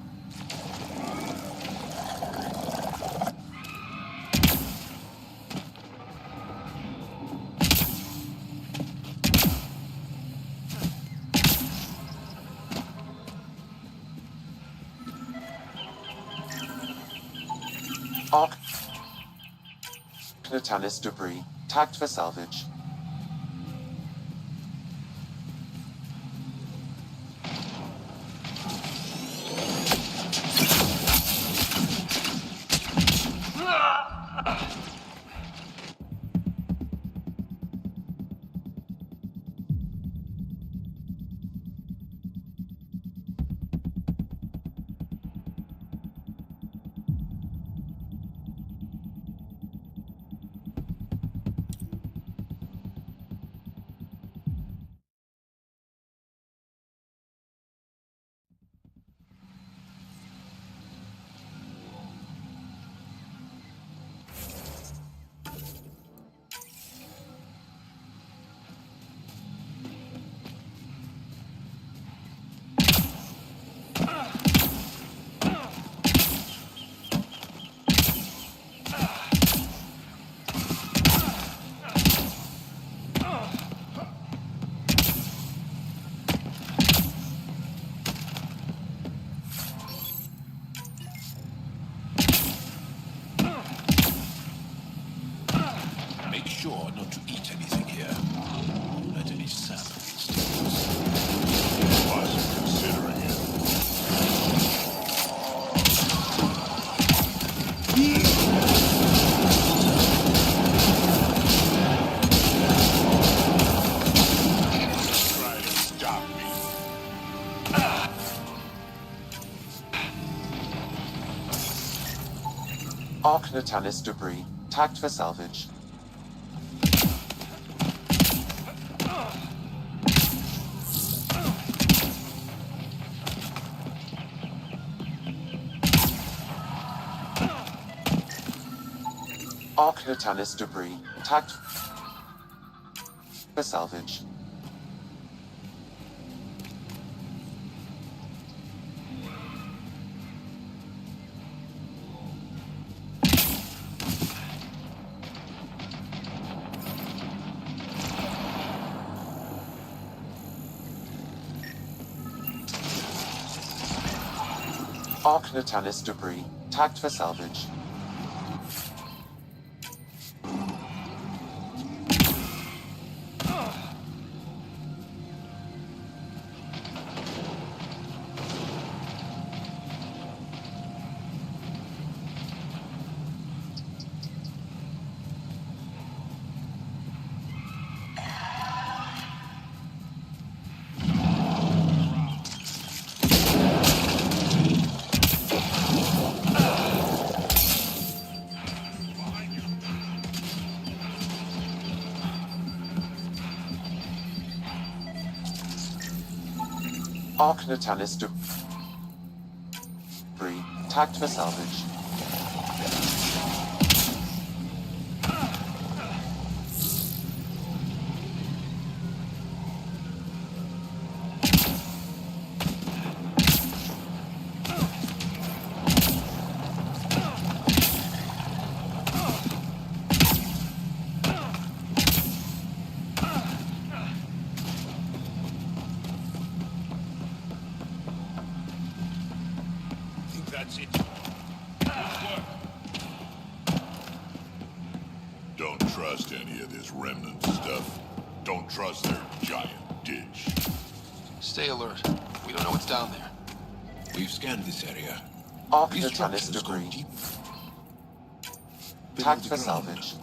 Tennis debris, tagged for salvage. Make sure not to eat anything here. Let any sap. Wasn't considering it. Try to stop me. Arc Natalis debris, tagged for salvage. Arc Natalis debris, tagged for salvage. Arc Natalis debris, tagged for salvage. Arc Natalis debris, tagged for salvage. That's it. Good work. Don't trust any of this remnant stuff. Don't trust their giant ditch. Stay alert. We don't know what's down there. We've scanned this area. Arc These Natalis structures go debris, deep. tagged the for ground. salvage.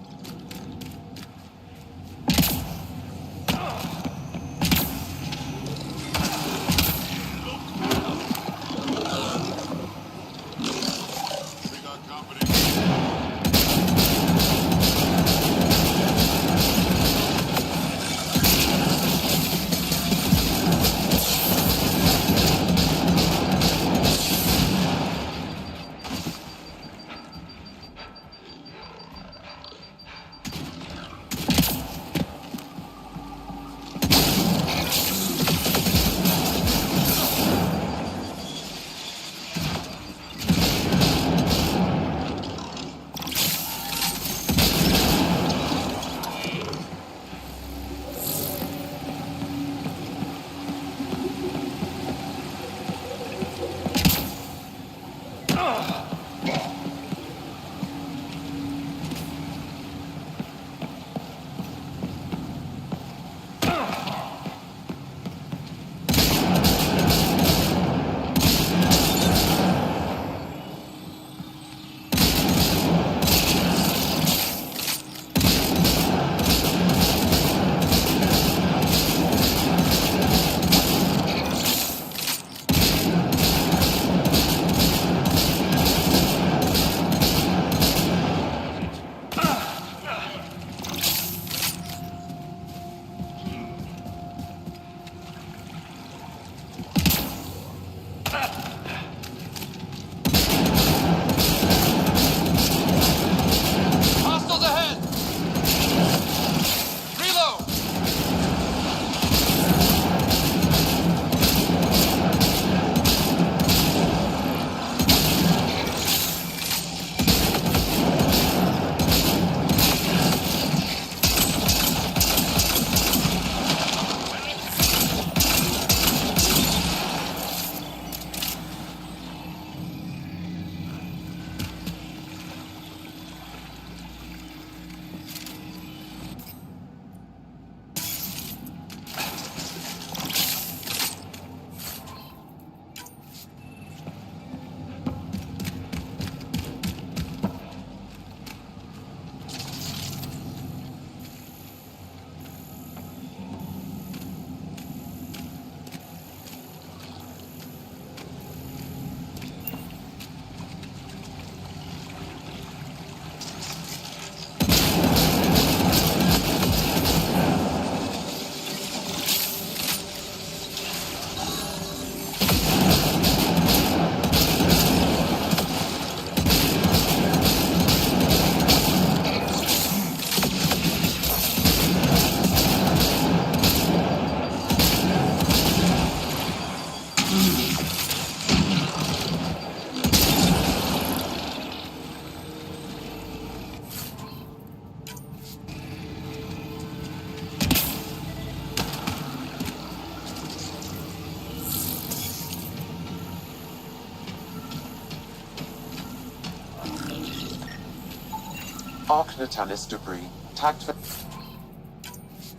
Arc Natalis debris, tagged for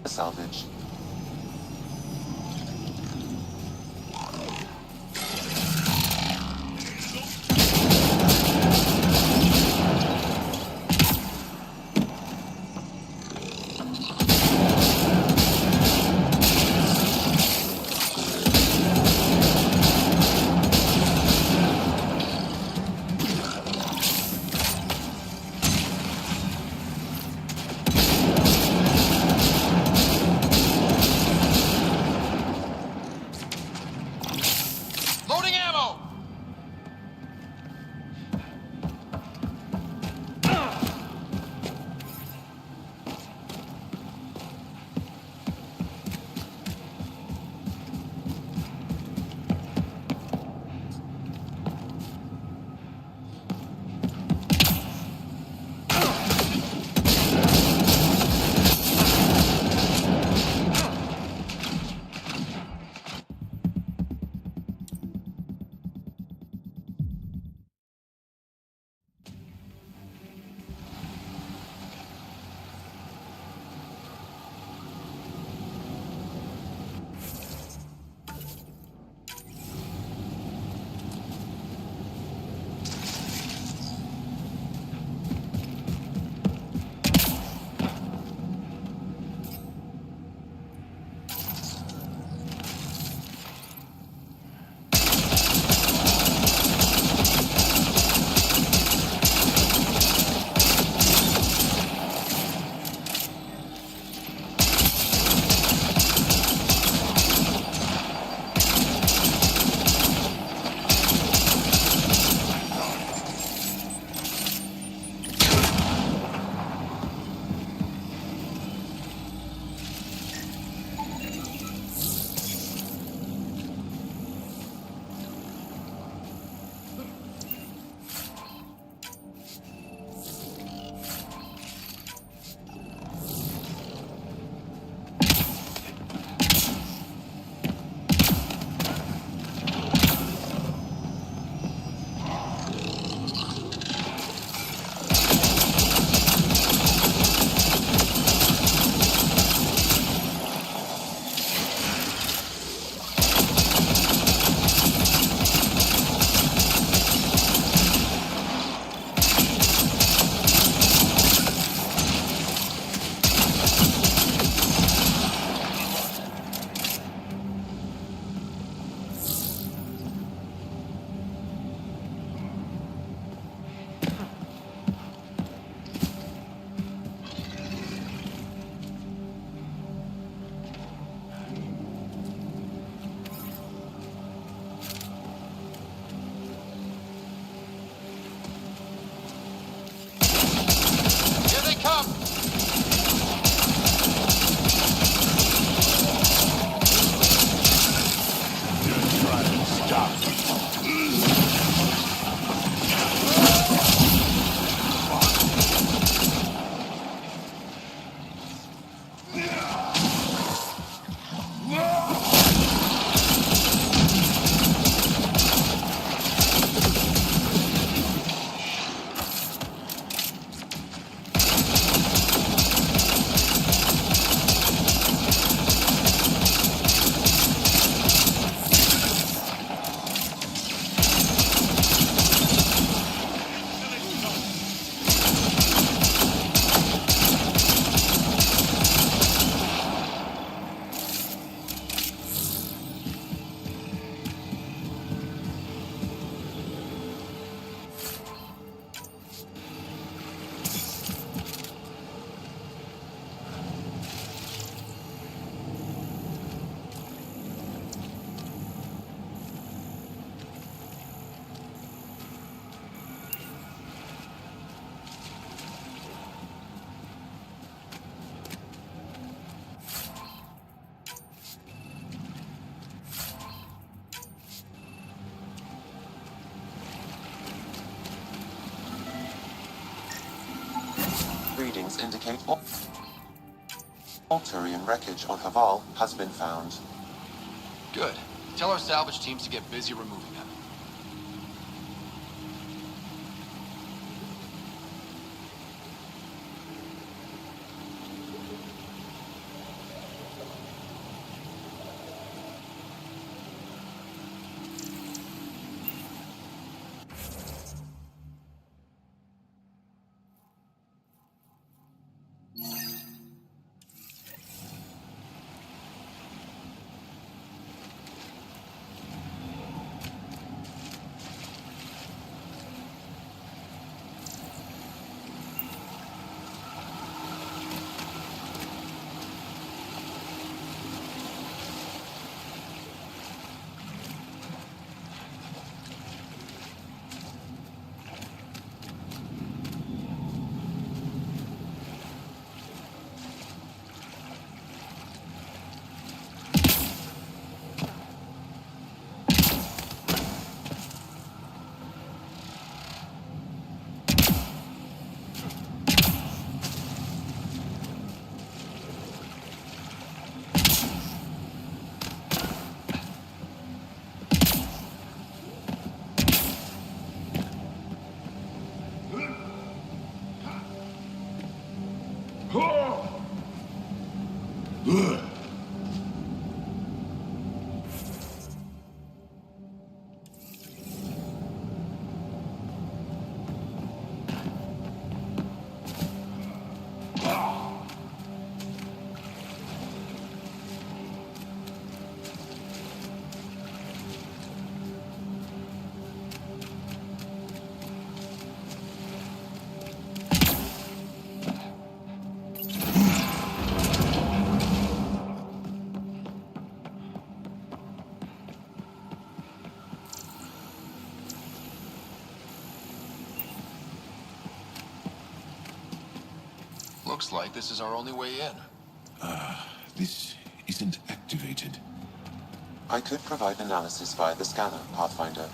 salvage. Loading ammo! Readings indicate Alturian wreckage on Haval has been found. Good. Tell our salvage teams to get busy removing them. Looks like this is our only way in. This isn't activated. I could provide analysis via the scanner, Pathfinder.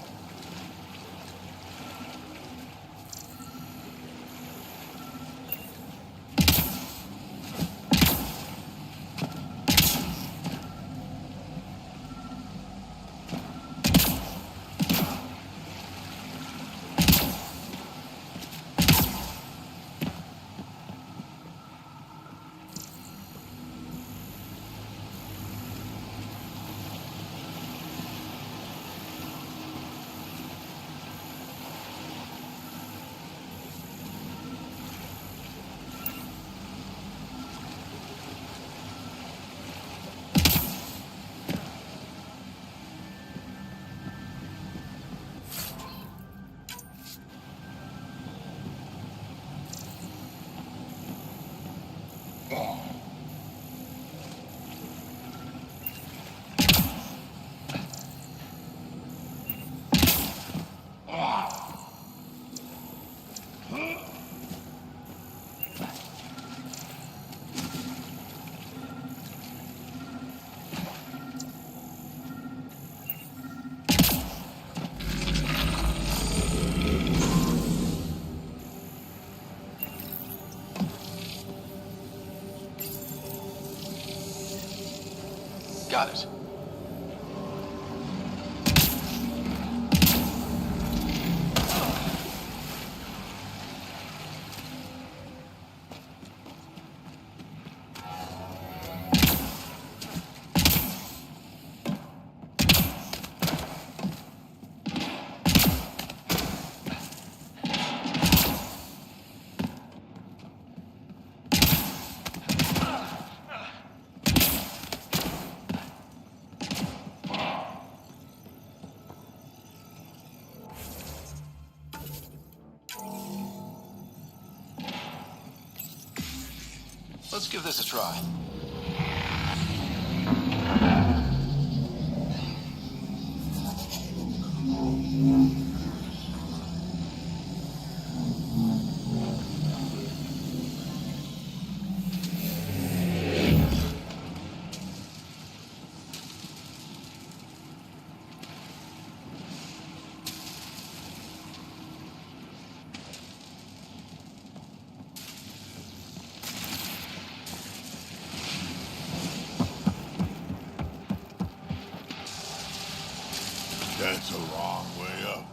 Got it. Let's give this a try. That's a wrong way up.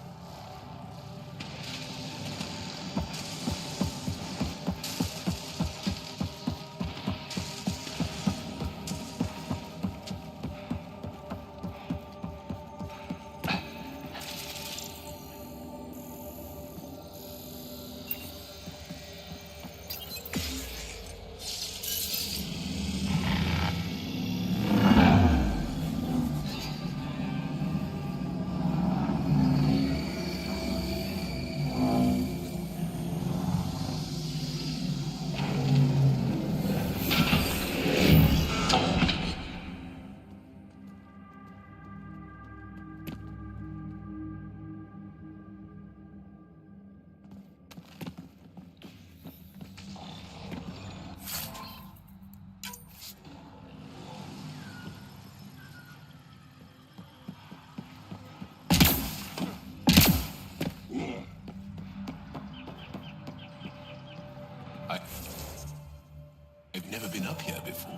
I've never been up here before.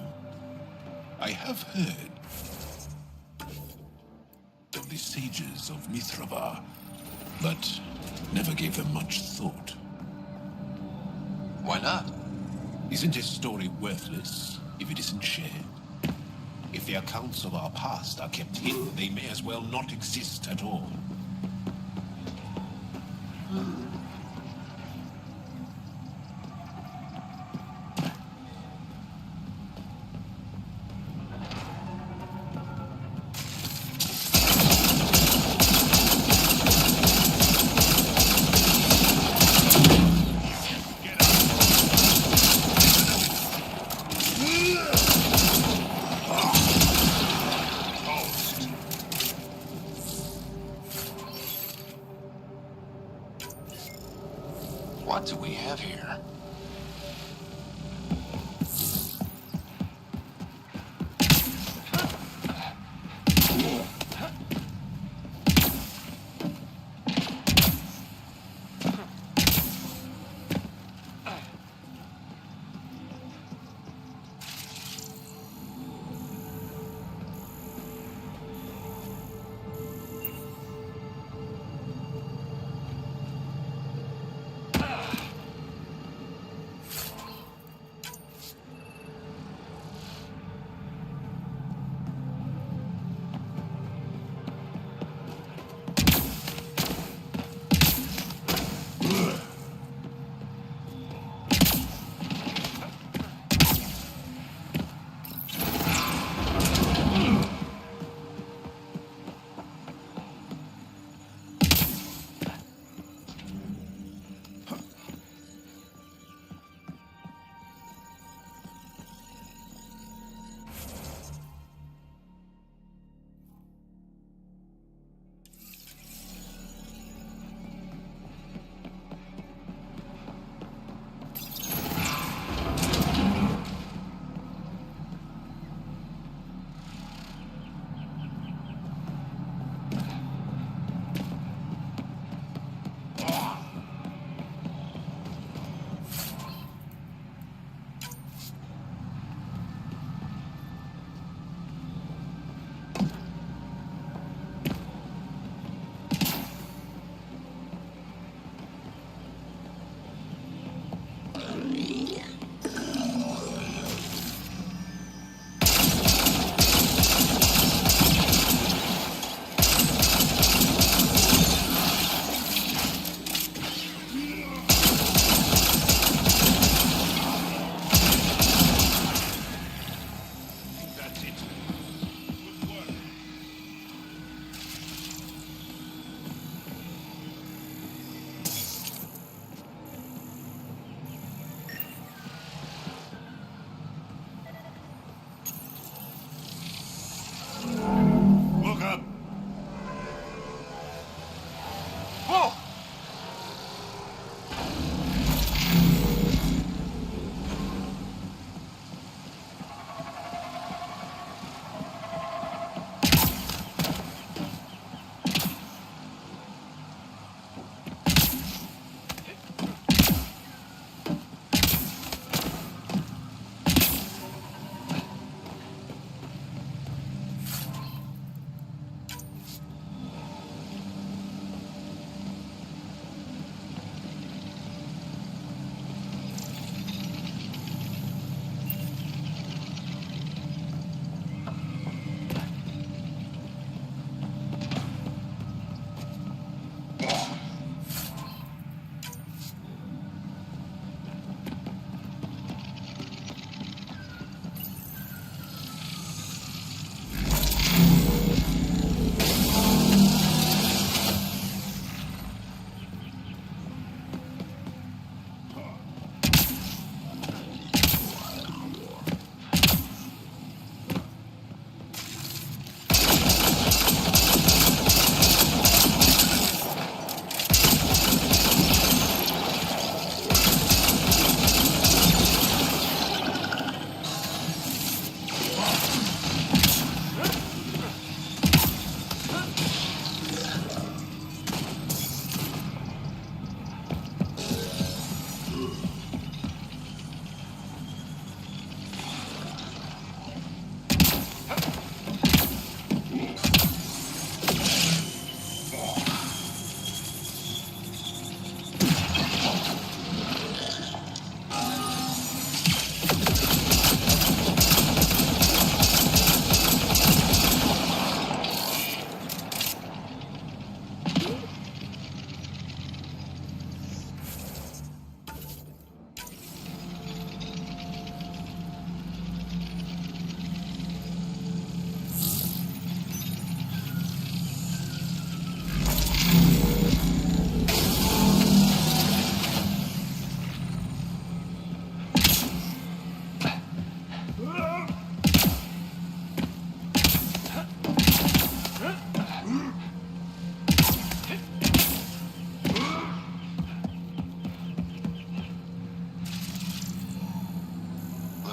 I have heard of the sages of Mithrava, but never gave them much thought. Why not? Isn't his story worthless? if it isn't shared? If the accounts of our past are kept hidden, they may as well not exist at all.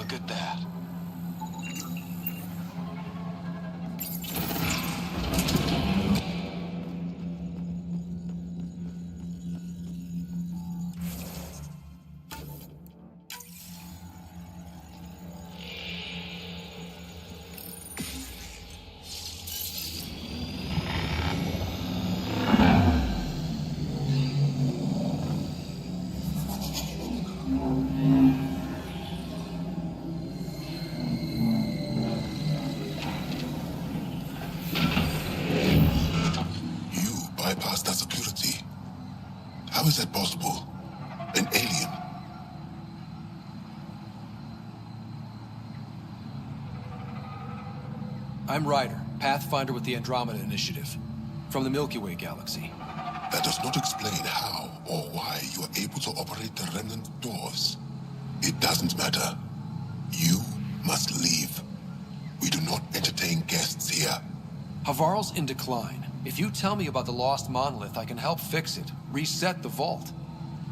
Look at that. Bypassed that security. How is that possible? An alien? I'm Ryder, Pathfinder with the Andromeda Initiative, from the Milky Way galaxy. That does not explain how or why you are able to operate the remnant doors. It doesn't matter. You must leave. We do not entertain guests here. Havarl's in decline. If you tell me about the lost monolith, I can help fix it, reset the vault.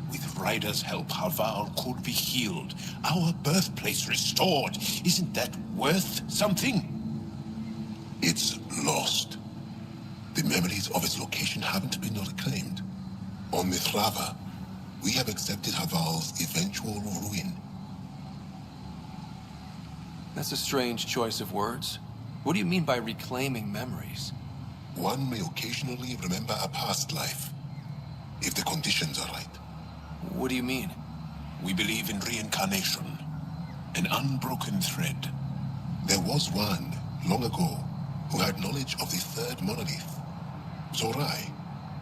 With Ryder's help, Havarl could be healed. Our birthplace restored. Isn't that worth something? It's lost. The memories of its location haven't been reclaimed. On Mithrava, we have accepted Havarl's eventual ruin. That's a strange choice of words. What do you mean by reclaiming memories? One may occasionally remember a past life, if the conditions are right. What do you mean? We believe in reincarnation, an unbroken thread. There was one, long ago, who had knowledge of the third monolith. Zorai,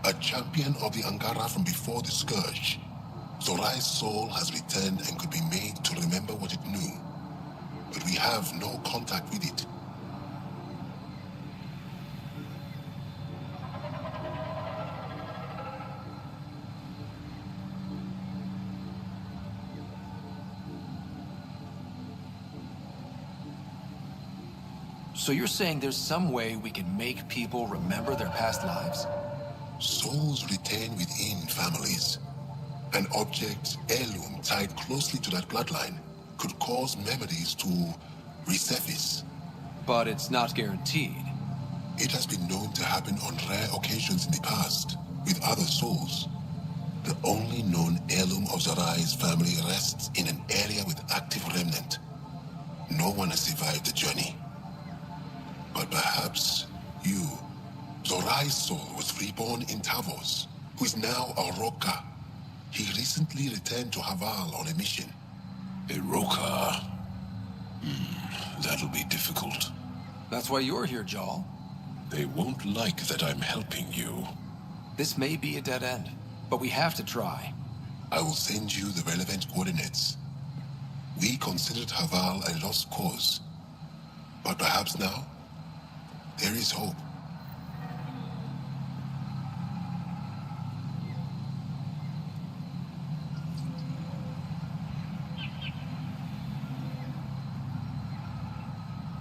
a champion of the Angara from before the Scourge. Zorai's soul has returned and could be made to remember what it knew. But we have no contact with it. So you're saying there's some way we can make people remember their past lives? Souls retain within families. An object, heirloom, tied closely to that bloodline could cause memories to resurface. But it's not guaranteed. It has been known to happen on rare occasions in the past, with other souls. The only known heirloom of Zorai's family rests in an area with active remnant. No one has survived the journey. But perhaps you. Zorai's soul was reborn in Tavos, who is now a Roka. He recently returned to Havarl on a mission. A Roka? That'll be difficult. That's why you're here, Jal. They won't like that I'm helping you. This may be a dead end, but we have to try. I will send you the relevant coordinates. We considered Havarl a lost cause. But perhaps now, there is hope.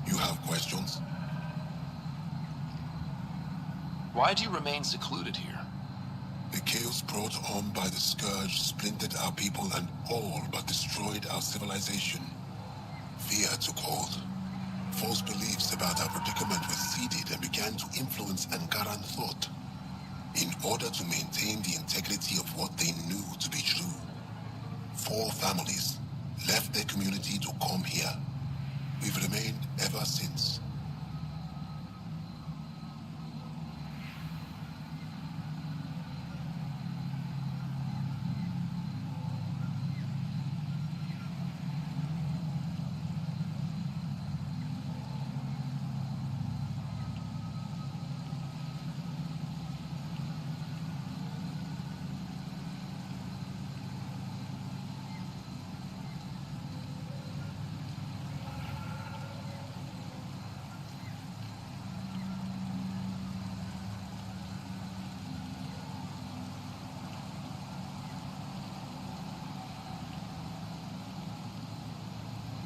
You have questions? Why do you remain secluded here? The chaos brought on by the Scourge splintered our people and all but destroyed our civilization. Fear took hold. False beliefs about our predicament were seeded and began to influence Angaran thought. In order to maintain the integrity of what they knew to be true, 4 families left their community to come here. We've remained ever since.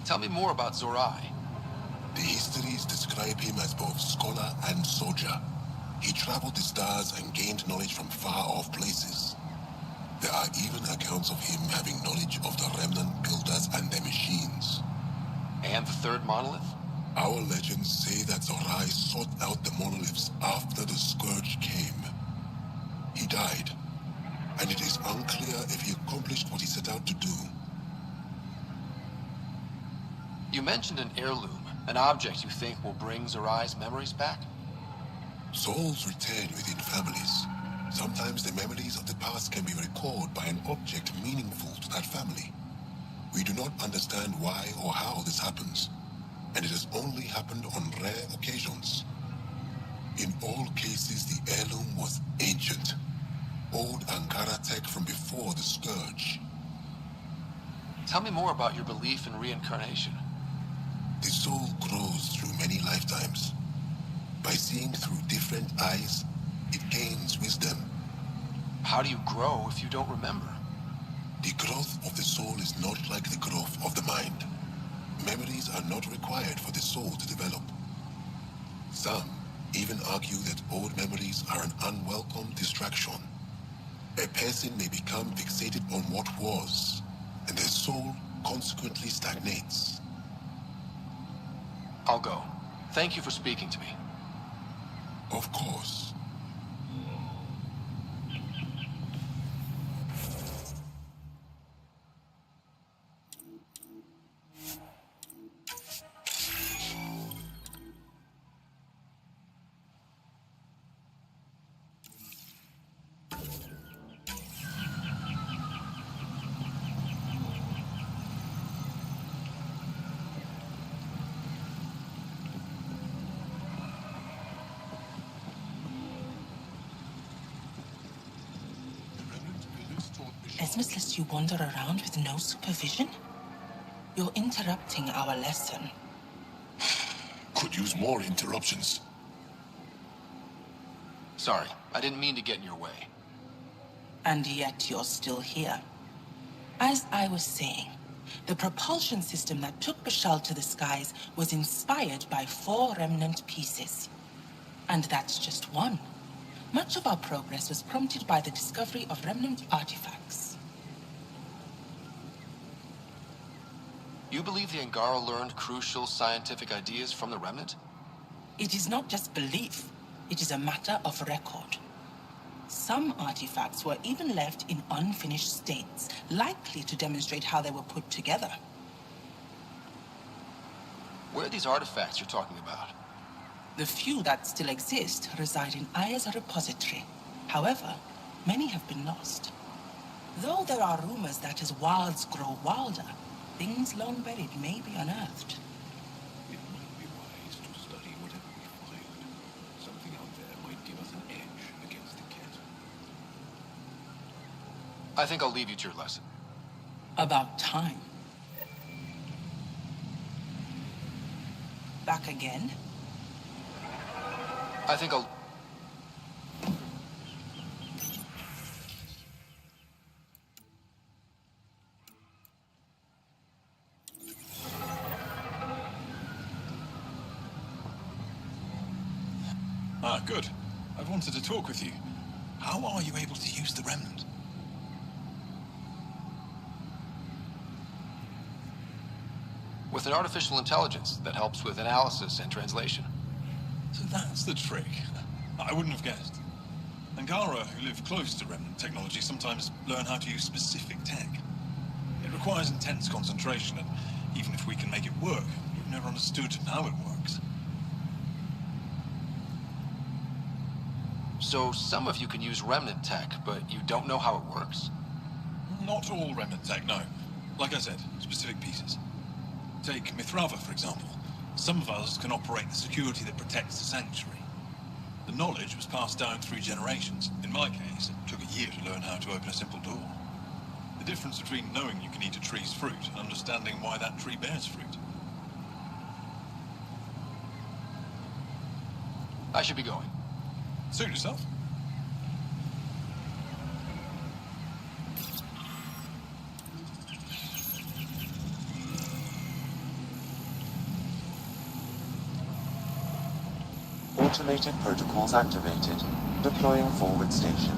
Tell me more about Zorai. The histories describe him as both scholar and soldier. He traveled the stars and gained knowledge from far-off places. There are even accounts of him having knowledge of the remnant builders and their machines. and the third monolith? Our legends say that Zorai sought out the monoliths after the Scourge came. He died, and it is unclear if he accomplished what he set out to do. You mentioned an heirloom, an object you think will bring Zorai's memories back? Souls return within families. Sometimes the memories of the past can be recalled by an object meaningful to that family. We do not understand why or how this happens, and it has only happened on rare occasions. In all cases, the heirloom was ancient. Old Ankara tech from before the Scourge. Tell me more about your belief in reincarnation. The soul grows through many lifetimes. By seeing through different eyes, it gains wisdom. How do you grow if you don't remember? The growth of the soul is not like the growth of the mind. Memories are not required for the soul to develop. Some even argue that old memories are an unwelcome distraction. A person may become fixated on what was, and their soul consequently stagnates. I'll go. Thank you for speaking to me. Of course. Esmus lets you wander around with no supervision? You're interrupting our lesson. Could use more interruptions. Sorry, I didn't mean to get in your way. And yet you're still here. As I was saying, the propulsion system that took Bashal to the skies was inspired by 4 remnant pieces. And that's just one. Much of our progress was prompted by the discovery of remnant artifacts. You believe the Angara learned crucial scientific ideas from the Remnant? It is not just belief, it is a matter of record. Some artifacts were even left in unfinished states, likely to demonstrate how they were put together. Where are these artifacts you're talking about? The few that still exist reside in Aya's repository. However, many have been lost. Though there are rumors that as wilds grow wilder, things long buried may be unearthed. It might be wise to study whatever we find. Something out there might give us an edge against the cat. I think I'll leave you to your lesson. About time. Back again? I think I'll... Ah, good. I've wanted to talk with you. How are you able to use the Remnant? With an artificial intelligence that helps with analysis and translation. So that's the trick. I wouldn't have guessed. Angara, who live close to Remnant technology, sometimes learn how to use specific tech. It requires intense concentration, and even if we can make it work, we've never understood how it works. So some of you can use Remnant tech, but you don't know how it works? Not all Remnant tech, no. Like I said, specific pieces. Take Mithrava, for example. Some of us can operate the security that protects the sanctuary. The knowledge was passed down through generations. In my case, it took a year to learn how to open a simple door. The difference between knowing you can eat a tree's fruit and understanding why that tree bears fruit. I should be going. Suit yourself. Automated protocols activated. Deploying forward station.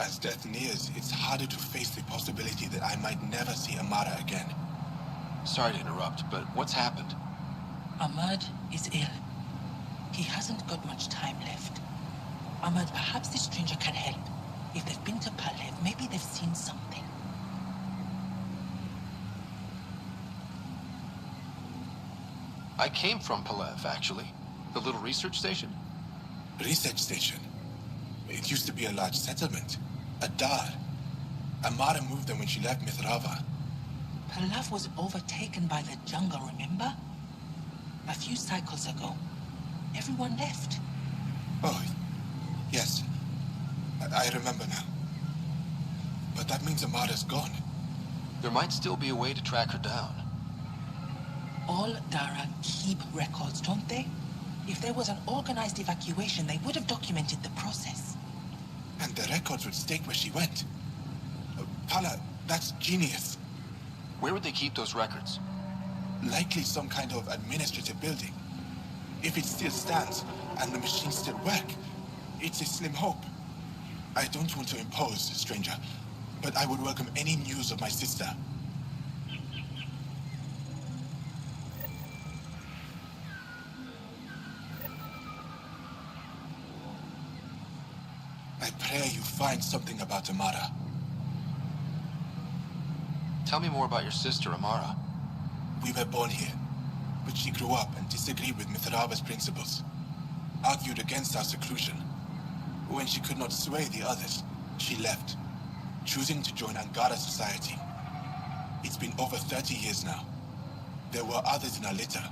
As death nears, it's harder to face the possibility that I might never see Amara again. Sorry to interrupt, but what's happened? Ahmad is ill. He hasn't got much time left. Ahmad, perhaps this stranger can help. If they've been to Palev, maybe they've seen something. I came from Palev, actually. The little research station. Research station? It used to be a large settlement. A dar. Amara moved them when she left Mithrava. Palev was overtaken by the jungle, remember? A few cycles ago. Everyone left. Oh, yes. I remember now. But that means Amara's gone. There might still be a way to track her down. All Dara keep records, don't they? If there was an organized evacuation, they would have documented the process. And the records would state where she went. Pala, that's genius. Where would they keep those records? Likely some kind of administrative building. If it still stands, and the machines still work, it's a slim hope. I don't want to impose, stranger, but I would welcome any news of my sister. I pray you find something about Amara. Tell me more about your sister, Amara. We were born here, but she grew up and disagreed with Mithrava's principles. Argued against our seclusion. When she could not sway the others, she left, choosing to join Angara society. It's been over 30 years now. There were others in our litter,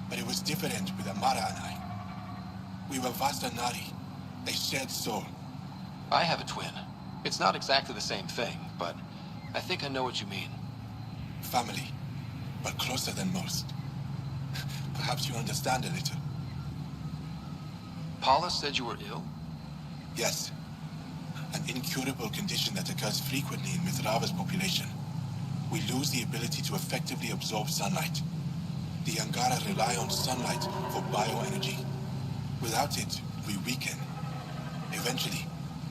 but it was different with Amara and I. We were Vasta Nari, a shared soul. I have a twin. It's not exactly the same thing, but I think I know what you mean. Family, but closer than most. Perhaps you understand a little. Paula said you were ill? Yes. An incurable condition that occurs frequently in Mithrava's population. We lose the ability to effectively absorb sunlight. The Angara rely on sunlight for bioenergy. Without it, we weaken. Eventually,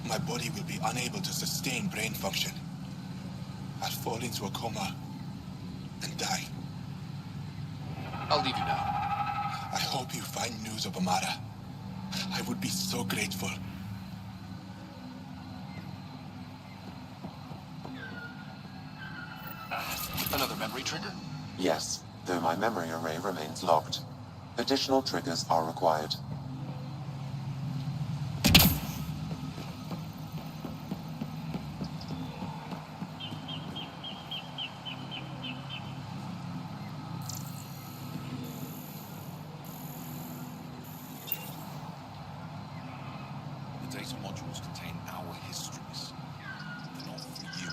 my body will be unable to sustain brain function. I'll fall into a coma and die. I'll leave you now. I hope you find news of Amara. I would be so grateful. Another memory trigger? Yes, though my memory array remains locked. Additional triggers are required. The data modules contain our histories. They're not for you.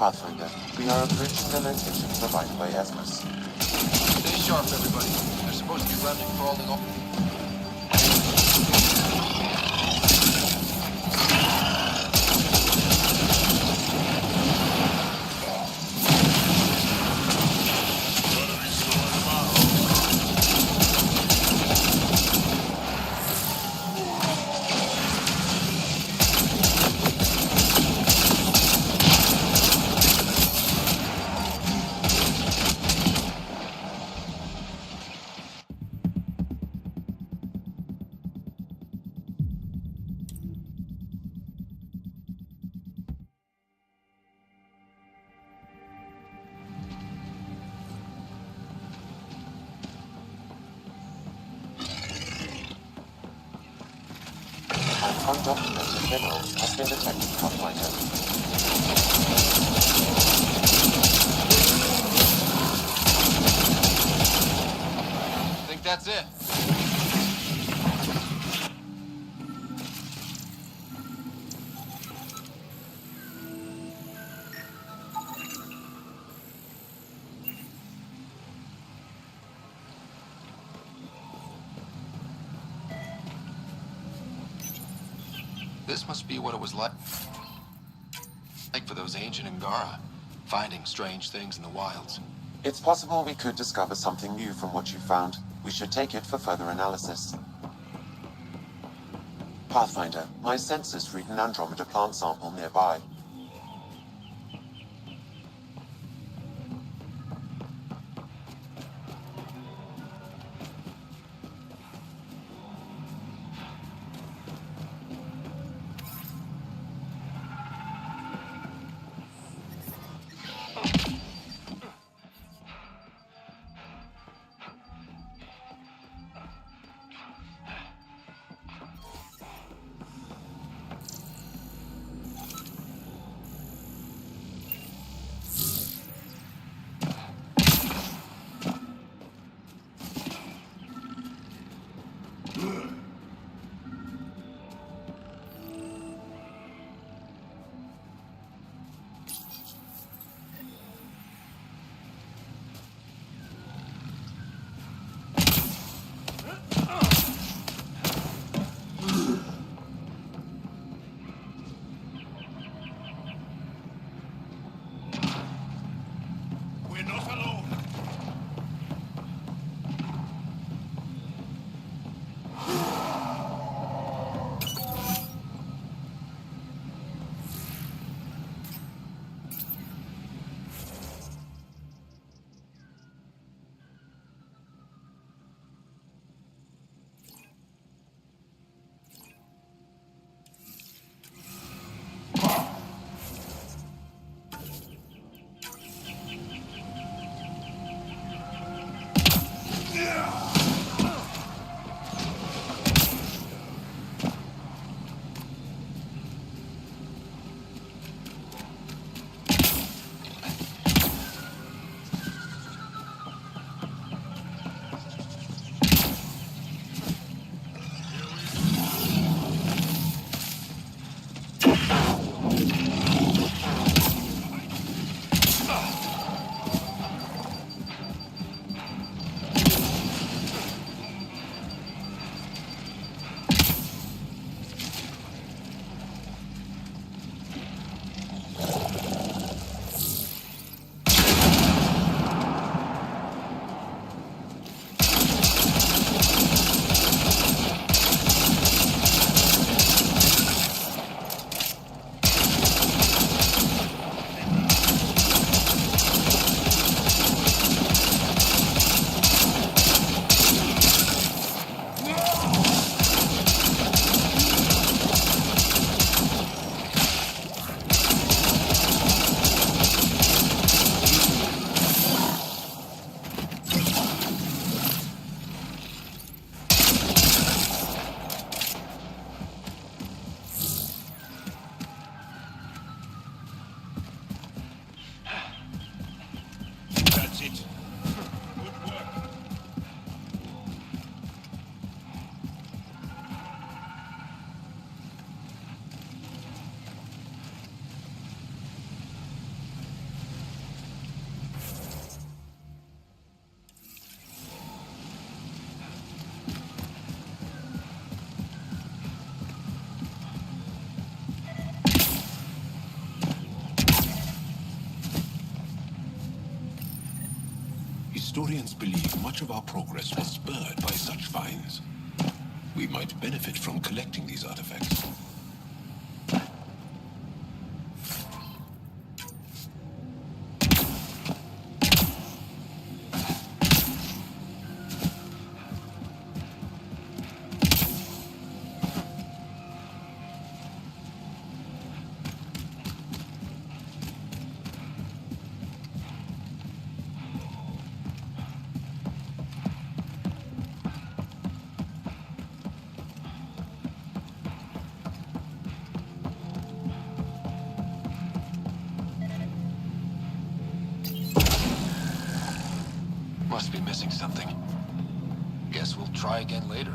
Pathfinder, we are approaching the location provided by Esmus. Stay sharp, everybody. There's supposed to be remnant crawling off. Undocumented mineral has been detected, Pathfinder. I think that's it. This must be what it was like for those ancient Angara, finding strange things in the wilds. It's possible we could discover something new from what you found. We should take it for further analysis. Pathfinder, my sensors read an Andromeda plant sample nearby. historians believe much of our progress was spurred by such finds. We might benefit from collecting these artifacts. Must be missing something. Guess we'll try again later.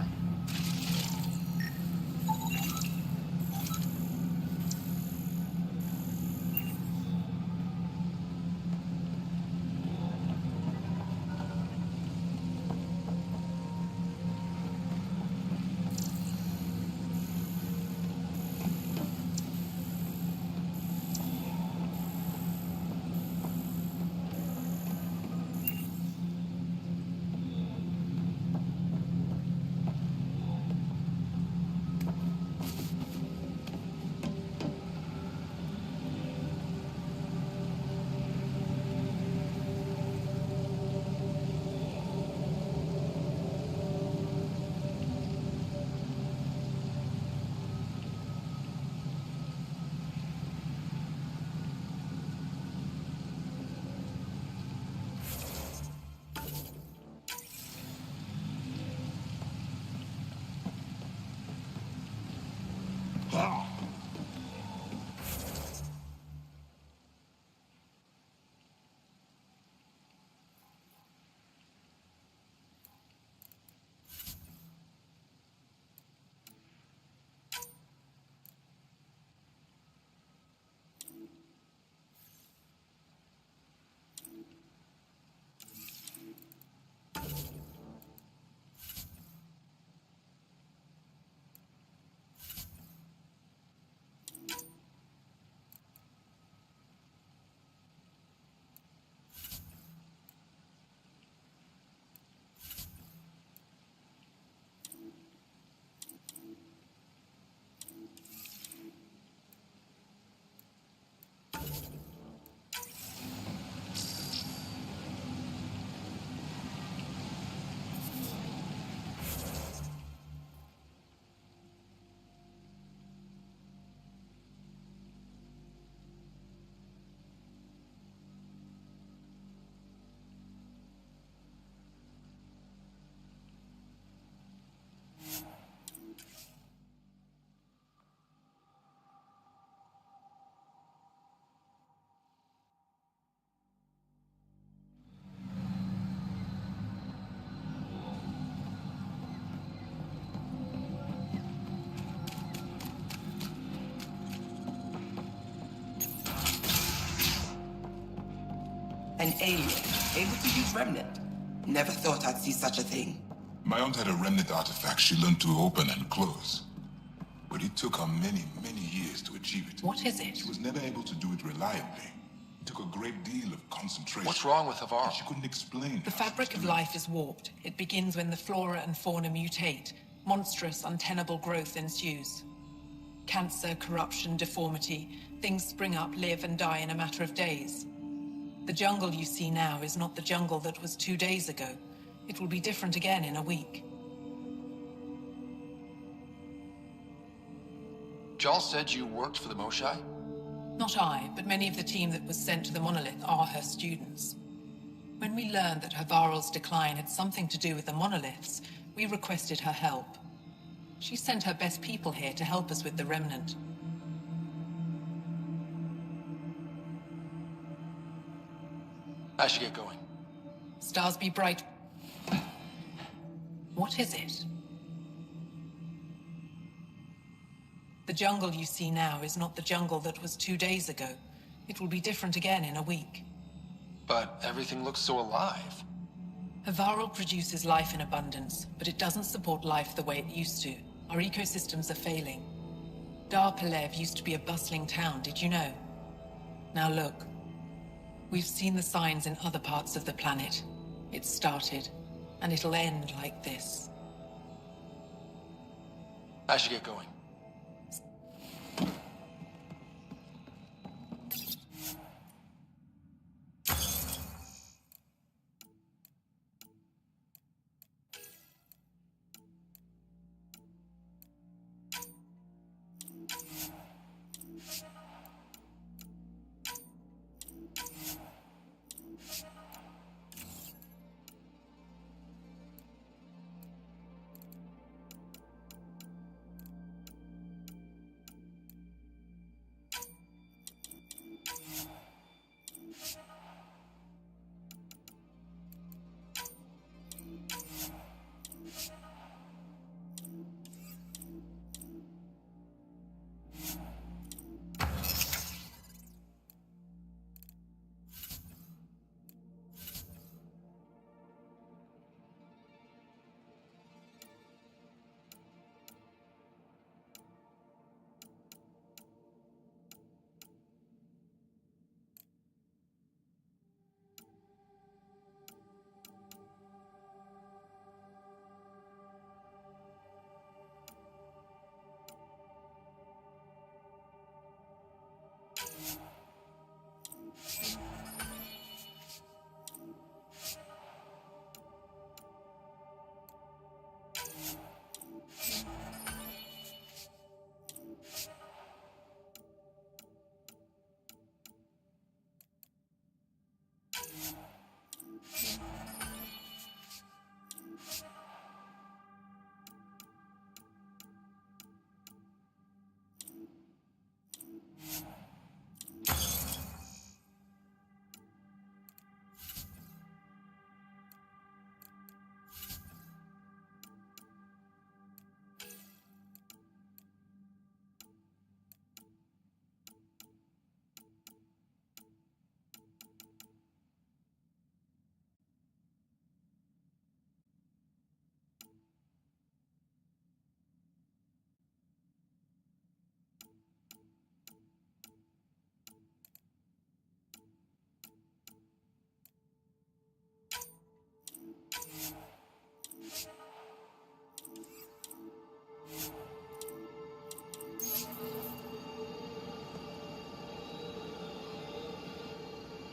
An alien, able to use Remnant. Never thought I'd see such a thing. My aunt had a Remnant artifact she learned to open and close. But it took her many, many years to achieve it. What is it? She was never able to do it reliably. It took a great deal of concentration. What's wrong with Havar? She couldn't explain. The fabric of life is warped. It begins when the flora and fauna mutate. Monstrous, untenable growth ensues. Cancer, corruption, deformity. Things spring up, live and die in a matter of days. The jungle you see now is not the jungle that was 2 days ago. It will be different again in a week. Jal said you worked for the Moshai? Not I, but many of the team that was sent to the monolith are her students. When we learned that Havarl's decline had something to do with the monoliths, we requested her help. She sent her best people here to help us with the Remnant. I should get going. Stars be bright. What is it? The jungle you see now is not the jungle that was 2 days ago. It will be different again in a week. But everything looks so alive. Havarl produces life in abundance, but it doesn't support life the way it used to. Our ecosystems are failing. Dar Pelev used to be a bustling town, did you know? Now look. We've seen the signs in other parts of the planet. It started, and it'll end like this. I should get going.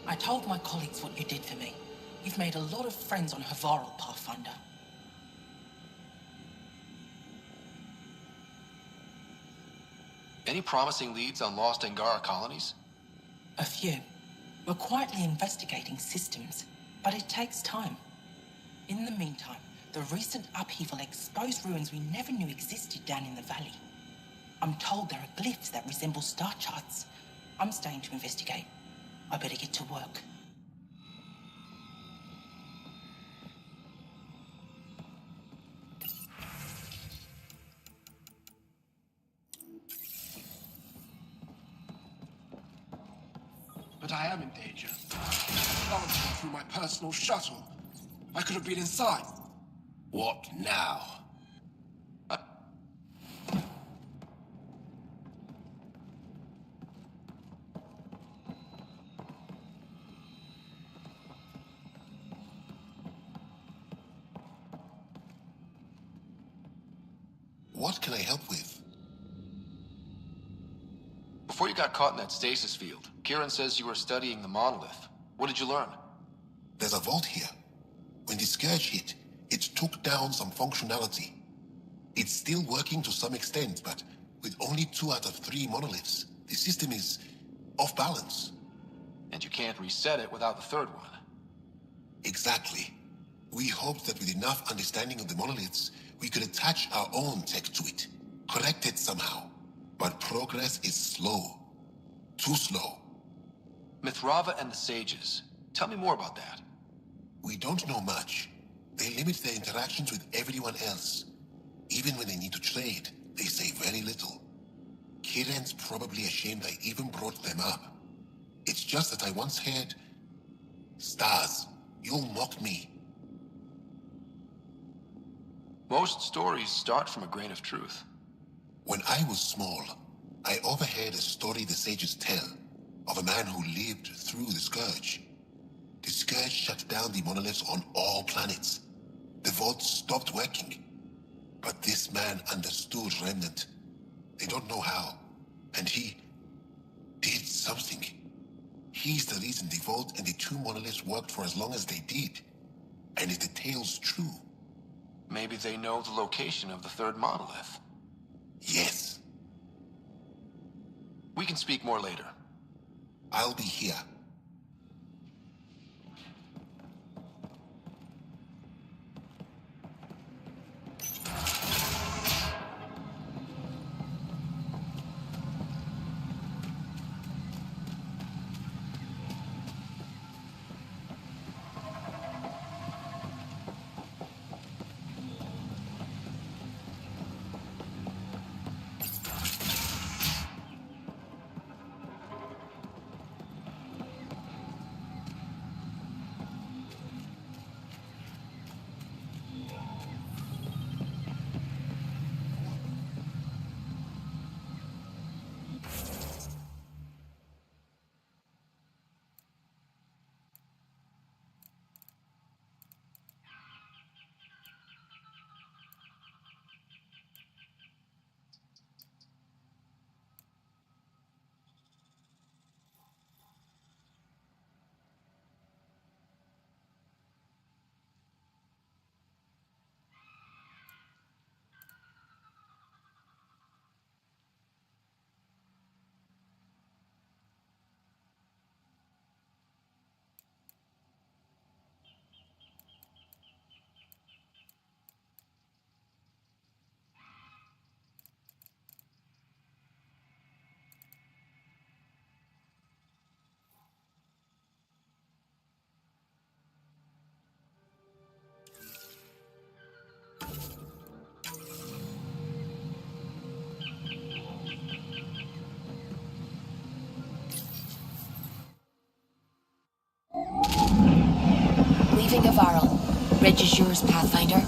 I told my colleagues what you did for me. You've made a lot of friends on Havarl, Pathfinder. Any promising leads on lost Angara colonies? A few. We're quietly investigating systems, but it takes time. In the meantime, the recent upheaval exposed ruins we never knew existed down in the valley. I'm told there are glyphs that resemble star charts. I'm staying to investigate. I better get to work. But I am in danger. Launching through my personal shuttle. I could have been inside. What now? What can I help with? Before you got caught in that stasis field, Kieran says you were studying the monolith. What did you learn? There's a vault here. When the Scourge hit, it took down some functionality. It's still working to some extent, but with only 2 out of 3 monoliths, the system is off balance. And you can't reset it without the third one. Exactly. We hoped that with enough understanding of the monoliths, we could attach our own tech to it, correct it somehow. But progress is slow. Too slow. Mithrava and the Sages. Tell me more about that. We don't know much. They limit their interactions with everyone else. Even when they need to trade, they say very little. Kieran's probably ashamed I even brought them up. It's just that I once heard... Stars, you'll mock me. Most stories start from a grain of truth. When I was small, I overheard a story the sages tell of a man who lived through the Scourge. The Scourge shut down the monoliths on all planets. The vaults stopped working. But this man understood Remnant. They don't know how. And he did something. He's the reason the vault and the two monoliths worked for as long as they did. And if the tale's true... Maybe they know the location of the third monolith. Yes. We can speak more later. I'll be here. Leaving Avarl. Reg is yours, Pathfinder.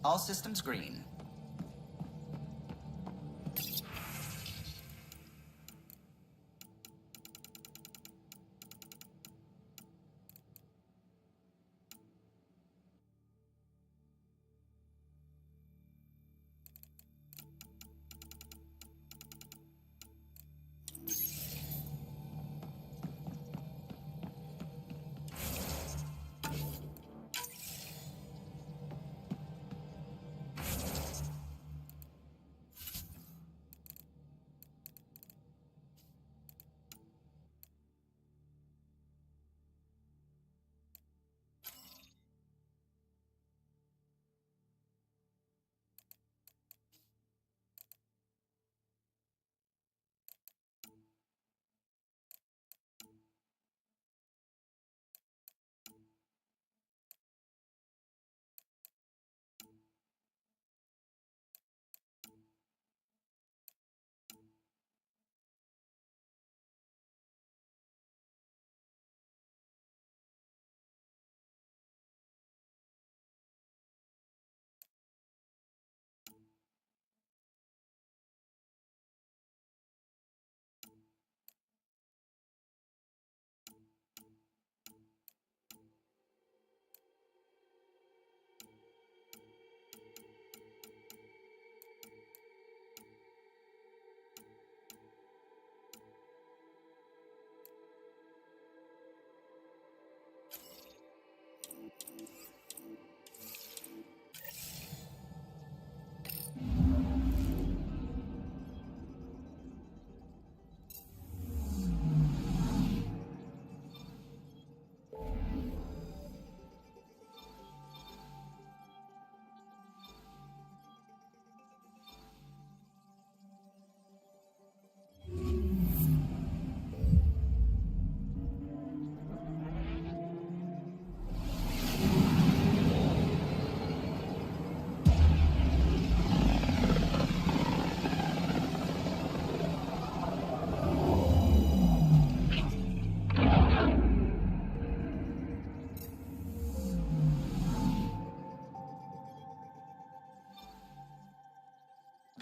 All systems green.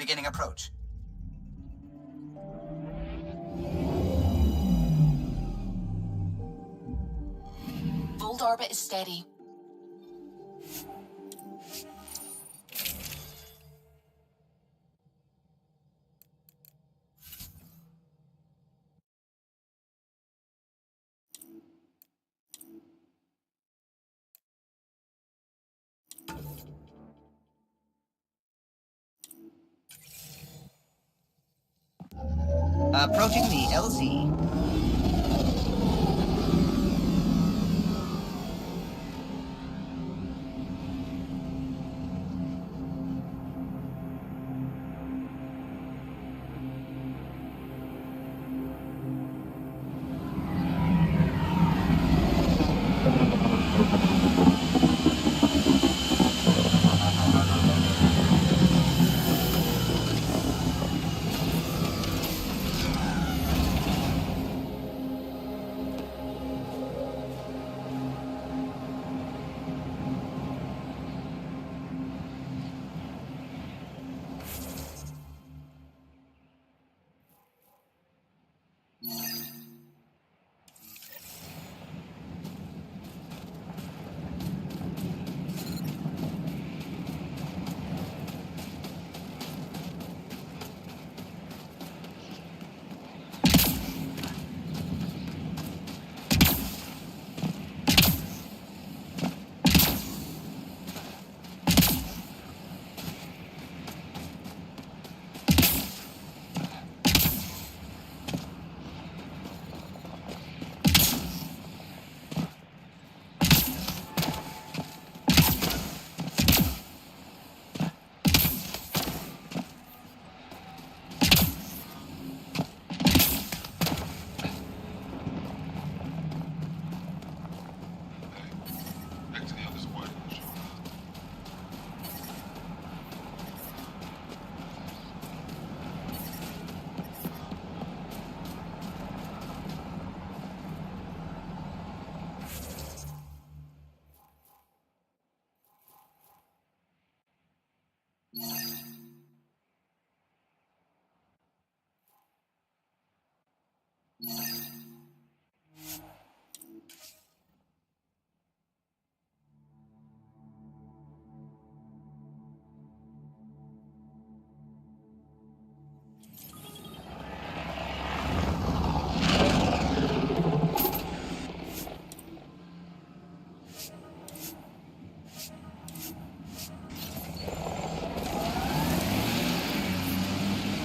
beginning approach. Vault orbit is steady. Approaching the LZ.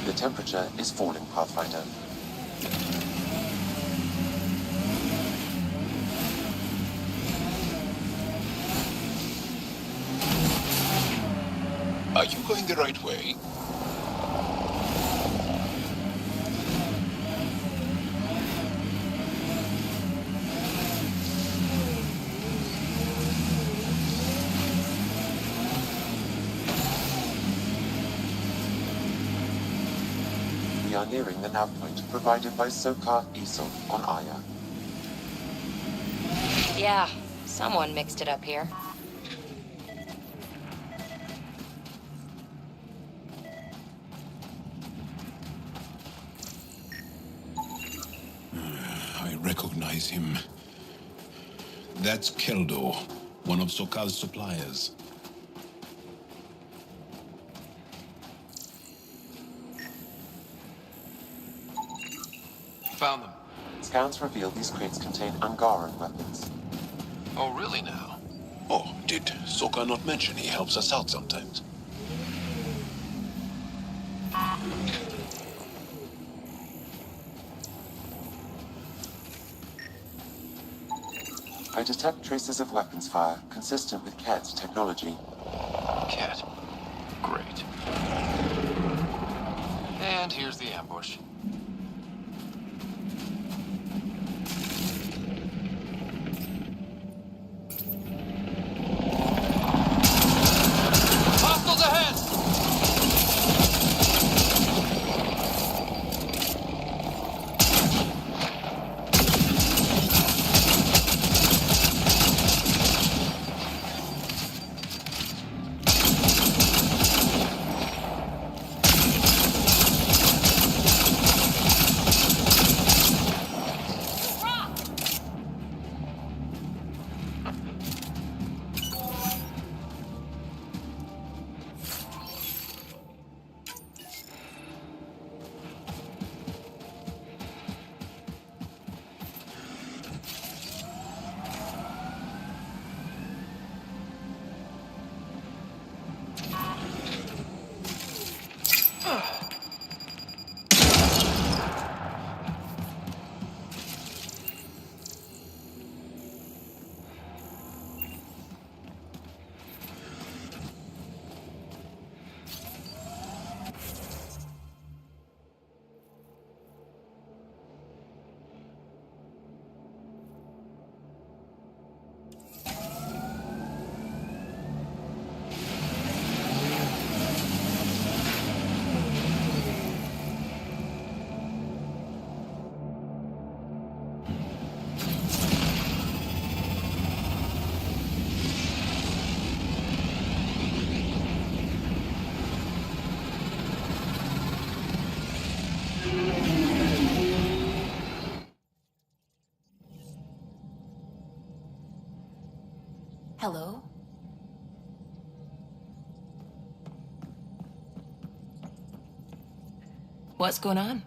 The temperature is falling, Pathfinder. Are you going the right way? We are nearing the nav point provided by Sokar Esol on Aya. Yeah, someone mixed it up here. I recognize him. That's Keldo, one of Sokal's suppliers. Found them. Scans reveal these crates contain Angaran weapons. Oh, really now? Oh, did Sokal not mention he helps us out sometimes? I detect traces of weapons fire consistent with Cat's technology. Cat. Great. And here's the ambush. Hostiles ahead! Hello? What's going on?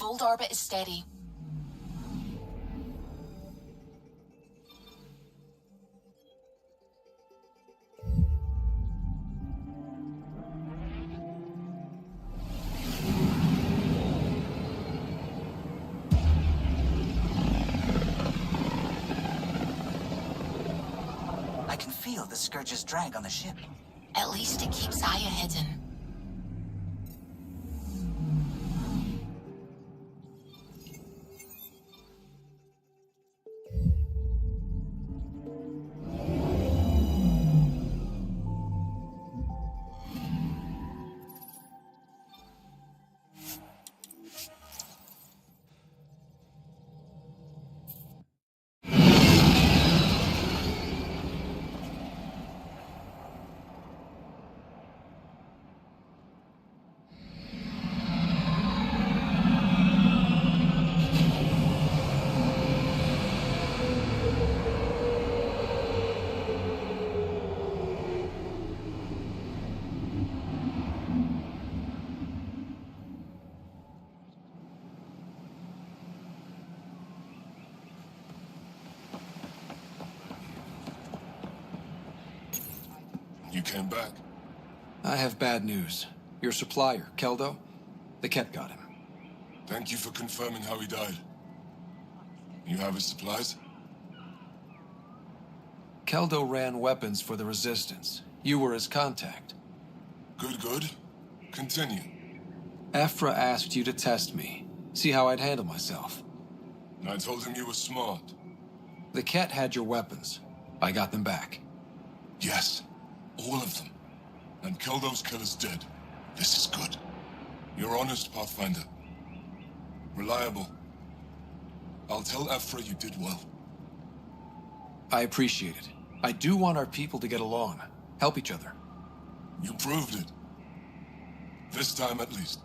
Fold orbit is steady. I can feel the Scourge's drag on the ship. At least it keeps Aya hidden. You came back. I have bad news. Your supplier, Keldo, the Ket got him. Thank you for confirming how he died. You have his supplies? Keldo ran weapons for the Resistance. You were his contact. Good, good. Continue. Ephra asked you to test me, see how I'd handle myself. I told him you were smart. The Ket had your weapons. I got them back. Yes, all of them. And Keldo's killer's dead. This is good. You're honest, Pathfinder. Reliable. I'll tell Ephra you did well. I appreciate it. I do want our people to get along, help each other. You proved it. This time at least.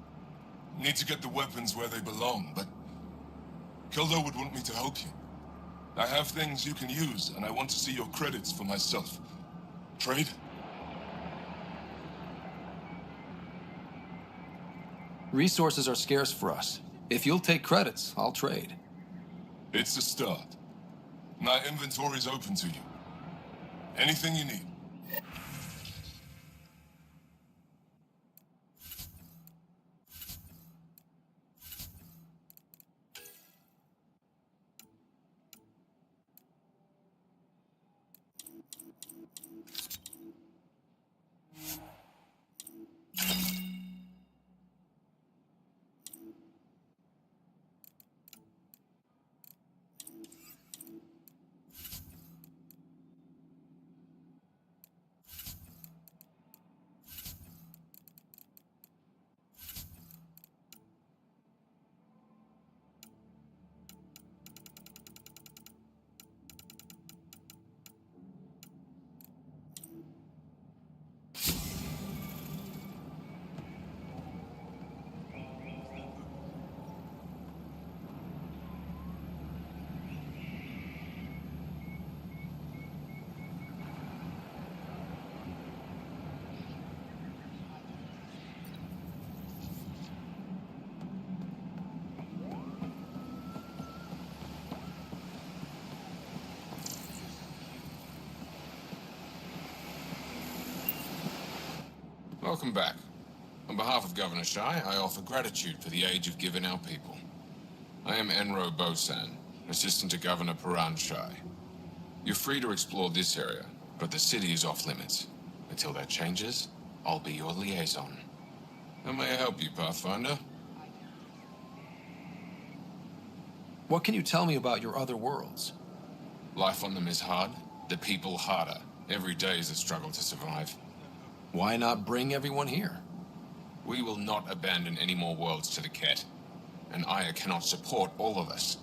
Need to get the weapons where they belong, but Keldo would want me to help you. I have things you can use, and I want to see your credits for myself. Trade? Resources are scarce for us. If you'll take credits, I'll trade. It's a start. My inventory's open to you. Anything you need. Welcome back. On behalf of Governor Shai, I offer gratitude for the aid you've given our people. I am Enro Bosan, assistant to Governor Paran Shai. You're free to explore this area, but the city is off limits. Until that changes, I'll be your liaison. How may I help you, Pathfinder? What can you tell me about your other worlds? Life on them is hard, the people harder. Every day is a struggle to survive. Why not bring everyone here? We will not abandon any more worlds to the Ket, and Aya cannot support all of us.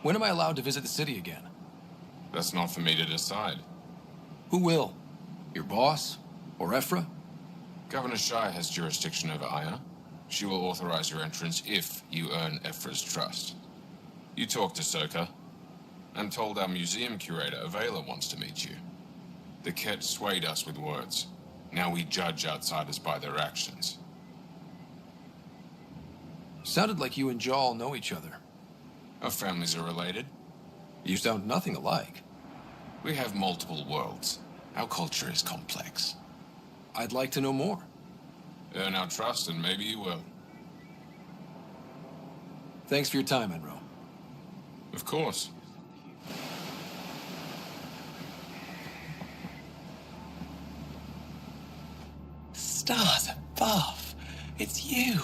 When am I allowed to visit the city again? That's not for me to decide. Who will? Your boss? Or Ephra? Governor Shai has jurisdiction over Aya. She will authorize your entrance if you earn Ephra's trust. You talk to Soka. I'm told our museum curator, Avela, wants to meet you. The Ket swayed us with words. Now we judge outsiders by their actions. Sounded like you and Jal know each other. Our families are related. You sound nothing alike. We have multiple worlds. Our culture is complex. I'd like to know more. Earn our trust and maybe you will. Thanks for your time, Enro. Of course. Stars above. It's you.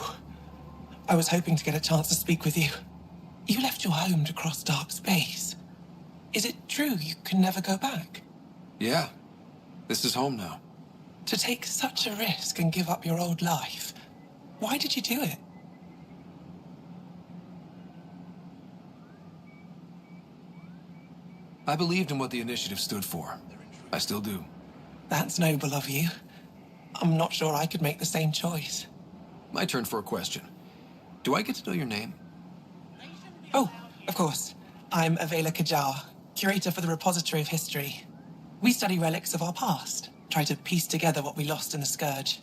I was hoping to get a chance to speak with you. You left your home to cross dark space. Is it true you can never go back? Yeah. This is home now. To take such a risk and give up your old life, why did you do it? I believed in what the initiative stood for. I still do. That's noble of you. I'm not sure I could make the same choice. My turn for a question. Do I get to know your name? Oh, of course. I'm Avela Kajar, curator for the Repository of History. We study relics of our past, try to piece together what we lost in the Scourge.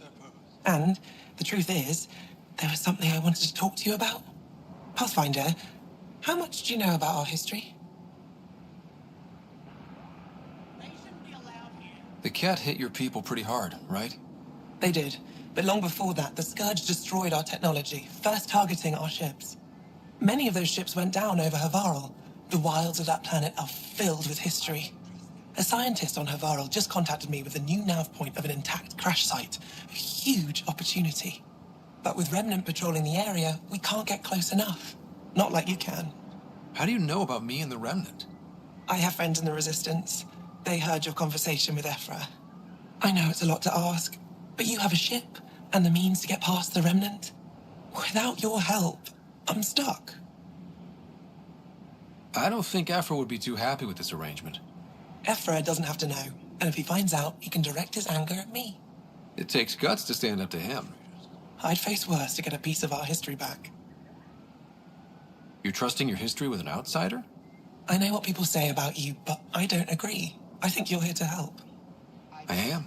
And the truth is, there was something I wanted to talk to you about. Pathfinder, how much do you know about our history? The Ket hit your people pretty hard, right? They did. But long before that, the Scourge destroyed our technology, first targeting our ships. Many of those ships went down over Havarl. The wilds of that planet are filled with history. A scientist on Havarl just contacted me with a new nav point of an intact crash site. A huge opportunity. But with Remnant patrolling the area, we can't get close enough. Not like you can. How do you know about me and the Remnant? I have friends in the Resistance. They heard your conversation with Ephra. I know it's a lot to ask, but you have a ship and the means to get past the Remnant. Without your help, I'm stuck. I don't think Ephra would be too happy with this arrangement. Ephra doesn't have to know, and if he finds out, he can direct his anger at me. It takes guts to stand up to him. I'd face worse to get a piece of our history back. You're trusting your history with an outsider? I know what people say about you, but I don't agree. I think you're here to help. I am.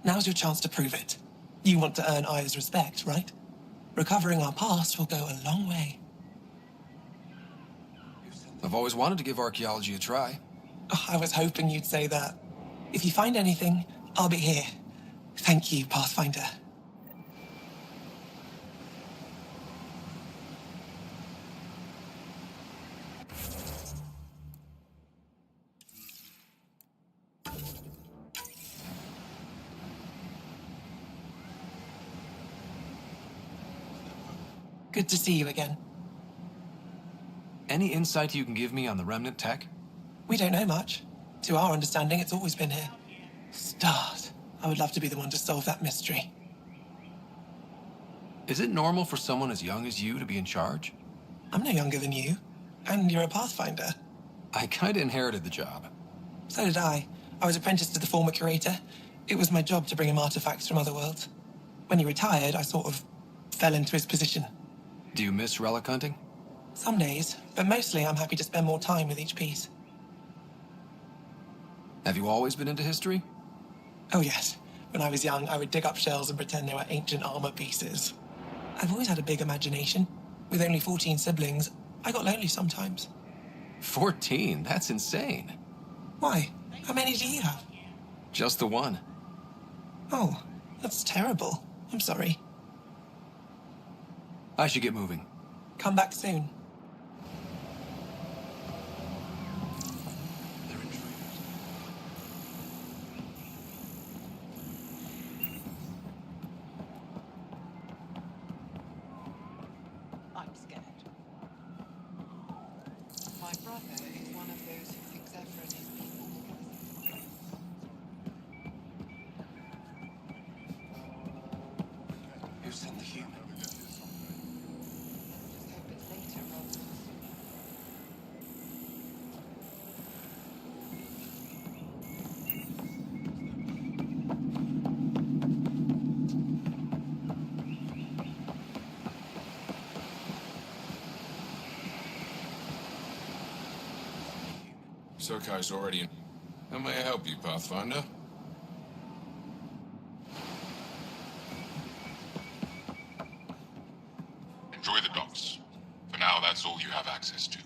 Now's your chance to prove it. You want to earn Aya's respect, right? Recovering our past will go a long way. I've always wanted to give archaeology a try. Oh, I was hoping you'd say that. If you find anything, I'll be here. Thank you, Pathfinder. Good to see you again. Any insight you can give me on the Remnant tech? We don't know much. To our understanding, it's always been here. Stars. I would love to be the one to solve that mystery. Is it normal for someone as young as you to be in charge? I'm no younger than you. And you're a Pathfinder. I kinda inherited the job. So did I. I was apprenticed to the former curator. It was my job to bring him artifacts from other worlds. When he retired, I sort of fell into his position. Do you miss relic hunting? Some days, but mostly I'm happy to spend more time with each piece. Have you always been into history? Oh yes. When I was young, I would dig up shells and pretend they were ancient armor pieces. I've always had a big imagination. With only 14 siblings, I got lonely sometimes. 14? That's insane. Why? How many do you have? Just the one. Oh, that's terrible. I'm sorry. I should get moving. Come back soon. I'm scared. My brother is one of those who thinks Ephra and his people will get us. Who sent the human? Hope it's later rather than Sokai's already in. How may I help you, Pathfinder? Enjoy the docks. For now, that's all you have access to.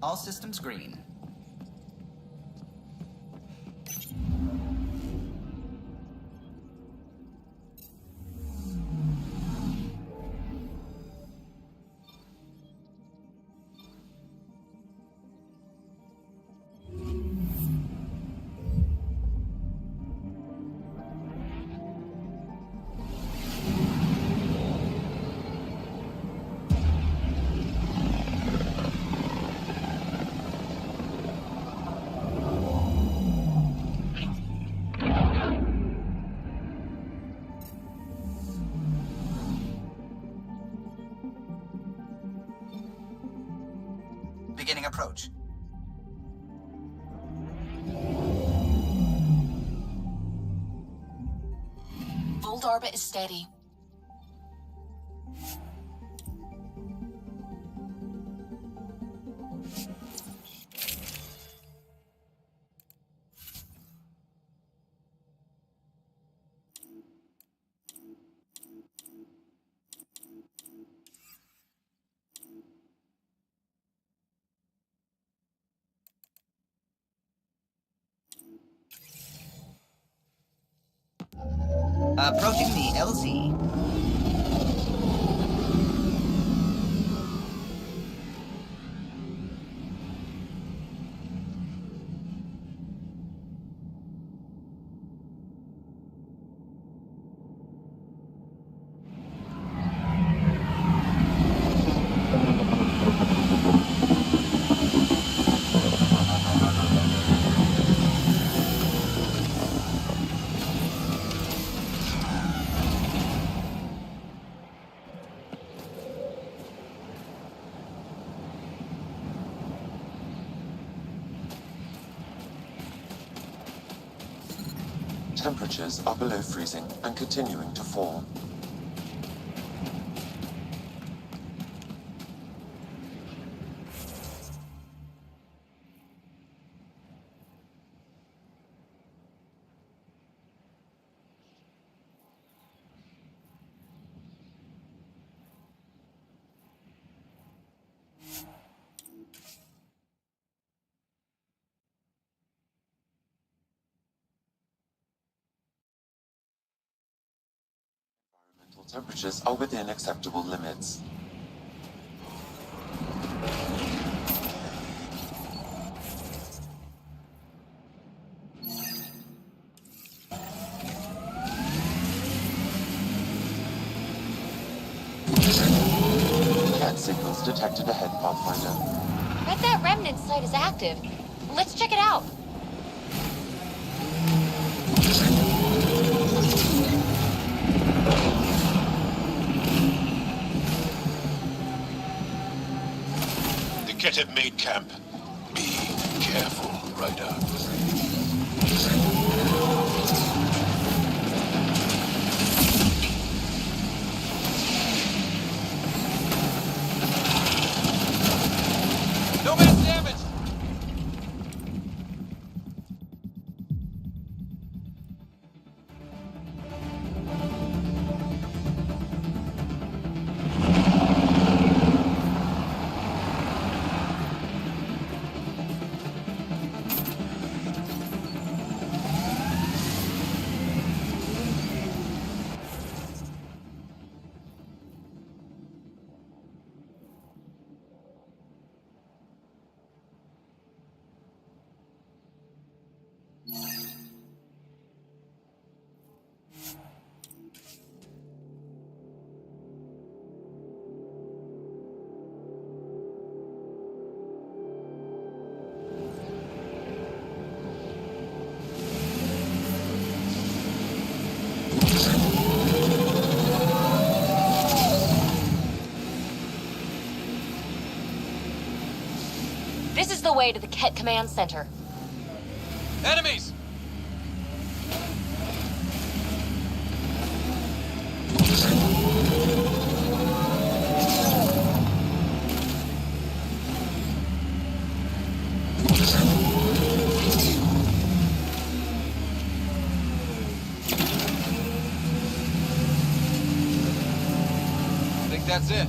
All systems green. Beginning approach. orbit is steady. Approaching the LZ. Temperatures are below freezing and continuing to fall. Temperatures are within acceptable limits. CAD signals detected ahead, Pathfinder. Bet that remnant site is active. Let's check it out. The Keteb maid camp. Be careful, Ryder. No man's damaged! This is the way to the Ket Command Center. Enemies! I think that's it.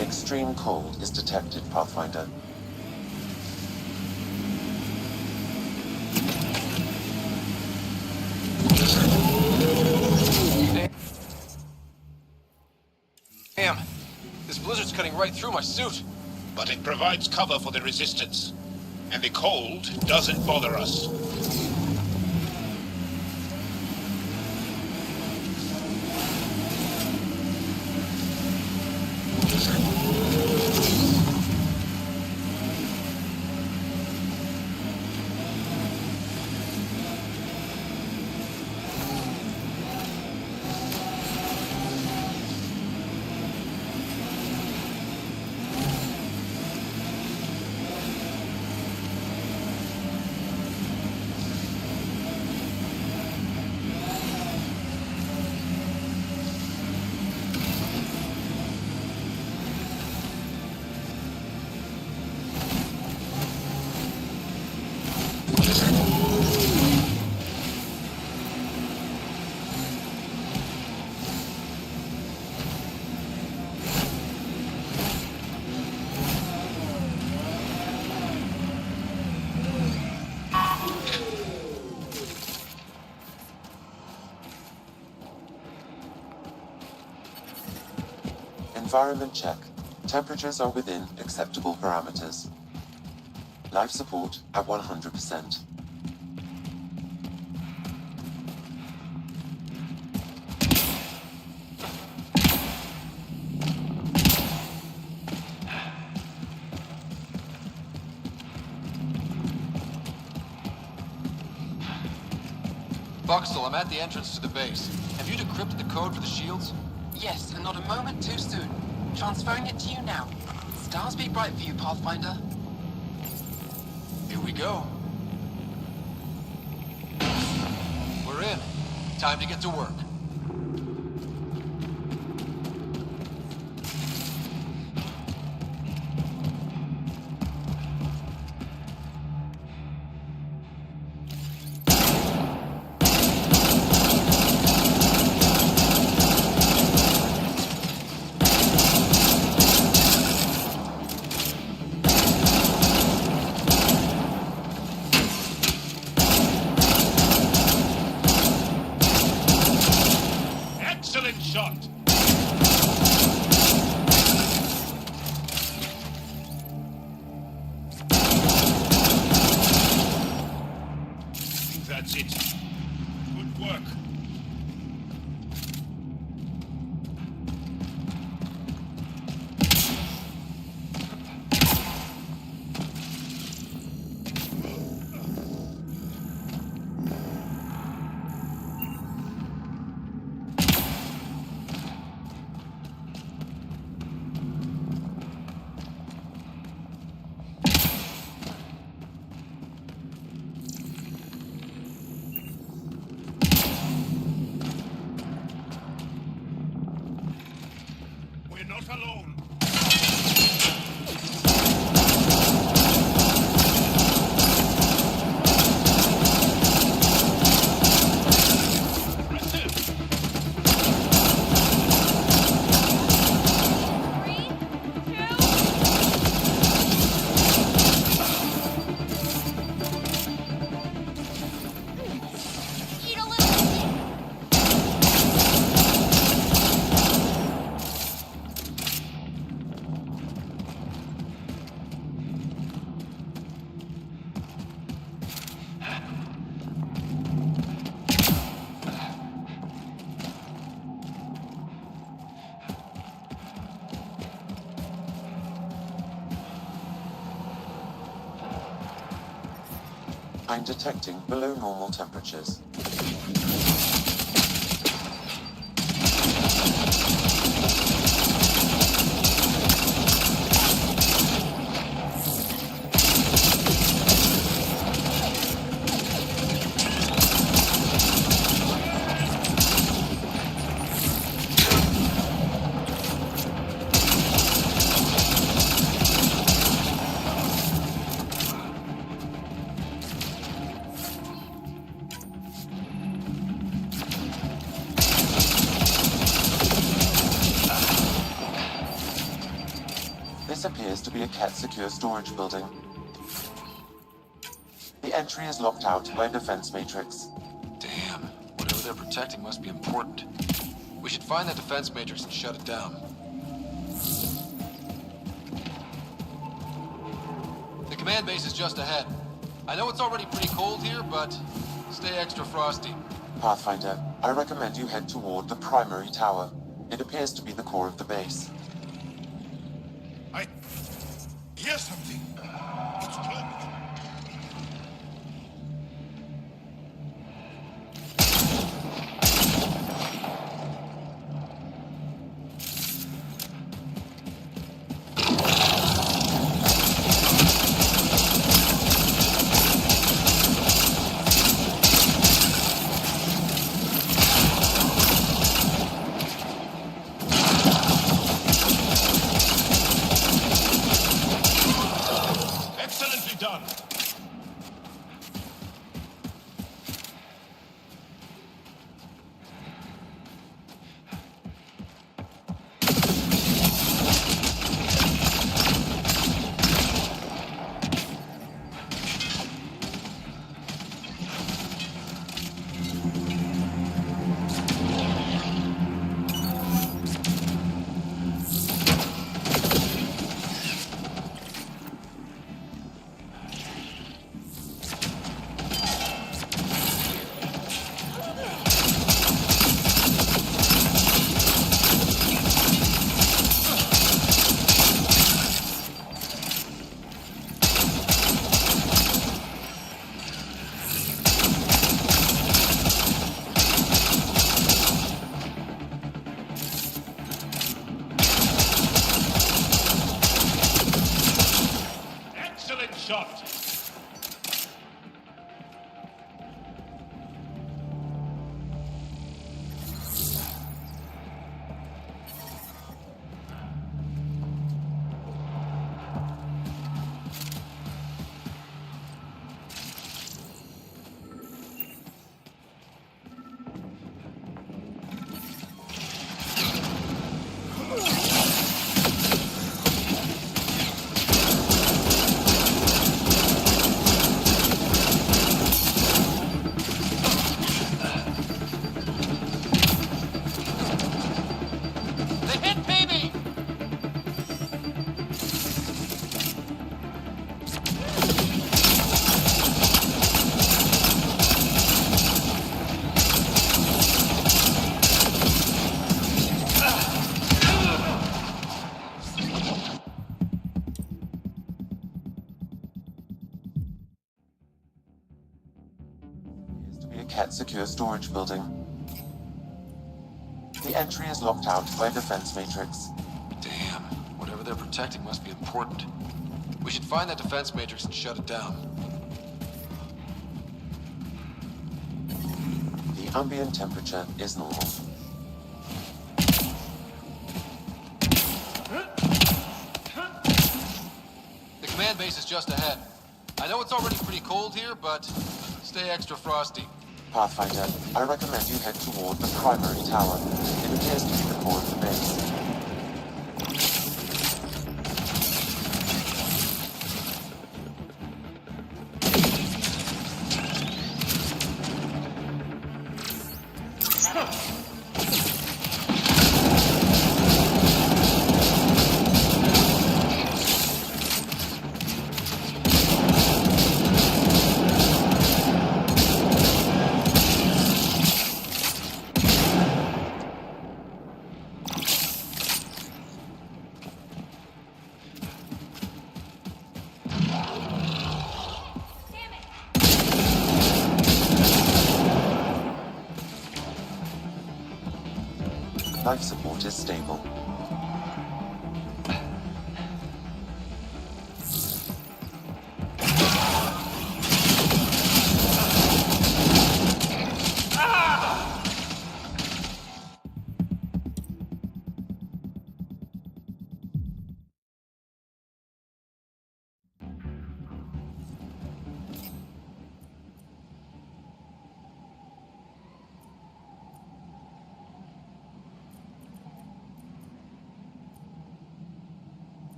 Extreme cold is detected, Pathfinder. Damn, this blizzard's cutting right through my suit. But it provides cover for the resistance. And the cold doesn't bother us. Environment check. Temperatures are within acceptable parameters. Life support at 100%. Buxtel, I'm at the entrance to the base. Have you decrypted the code for the shields? Yes, and not a moment too soon. Transferring it to you now. Stars be bright for you, Pathfinder. Here we go. We're in. Time to get to work. Excellent shot! That's it. Good work. We're not alone. I'm detecting below normal temperatures. This appears to be a Cat secure storage building. The entry is locked out by a defense matrix. Damn. Whatever they're protecting must be important. We should find that defense matrix and shut it down. The command base is just ahead. I know it's already pretty cold here, but stay extra frosty. Pathfinder, I recommend you head toward the primary tower. It appears to be the core of the base. I hear something. It's German. Excellently done. Excellent shot. They hit baby! To be a Cat secure storage building. The entry is locked out by a defense matrix. Damn, whatever they're protecting must be important. We should find that defense matrix and shut it down. The ambient temperature is normal. The command base is just ahead. I know it's already pretty cold here, but stay extra frosty. Pathfinder, I recommend you head toward the primary tower. It appears to be the core of the base. Life support is stable.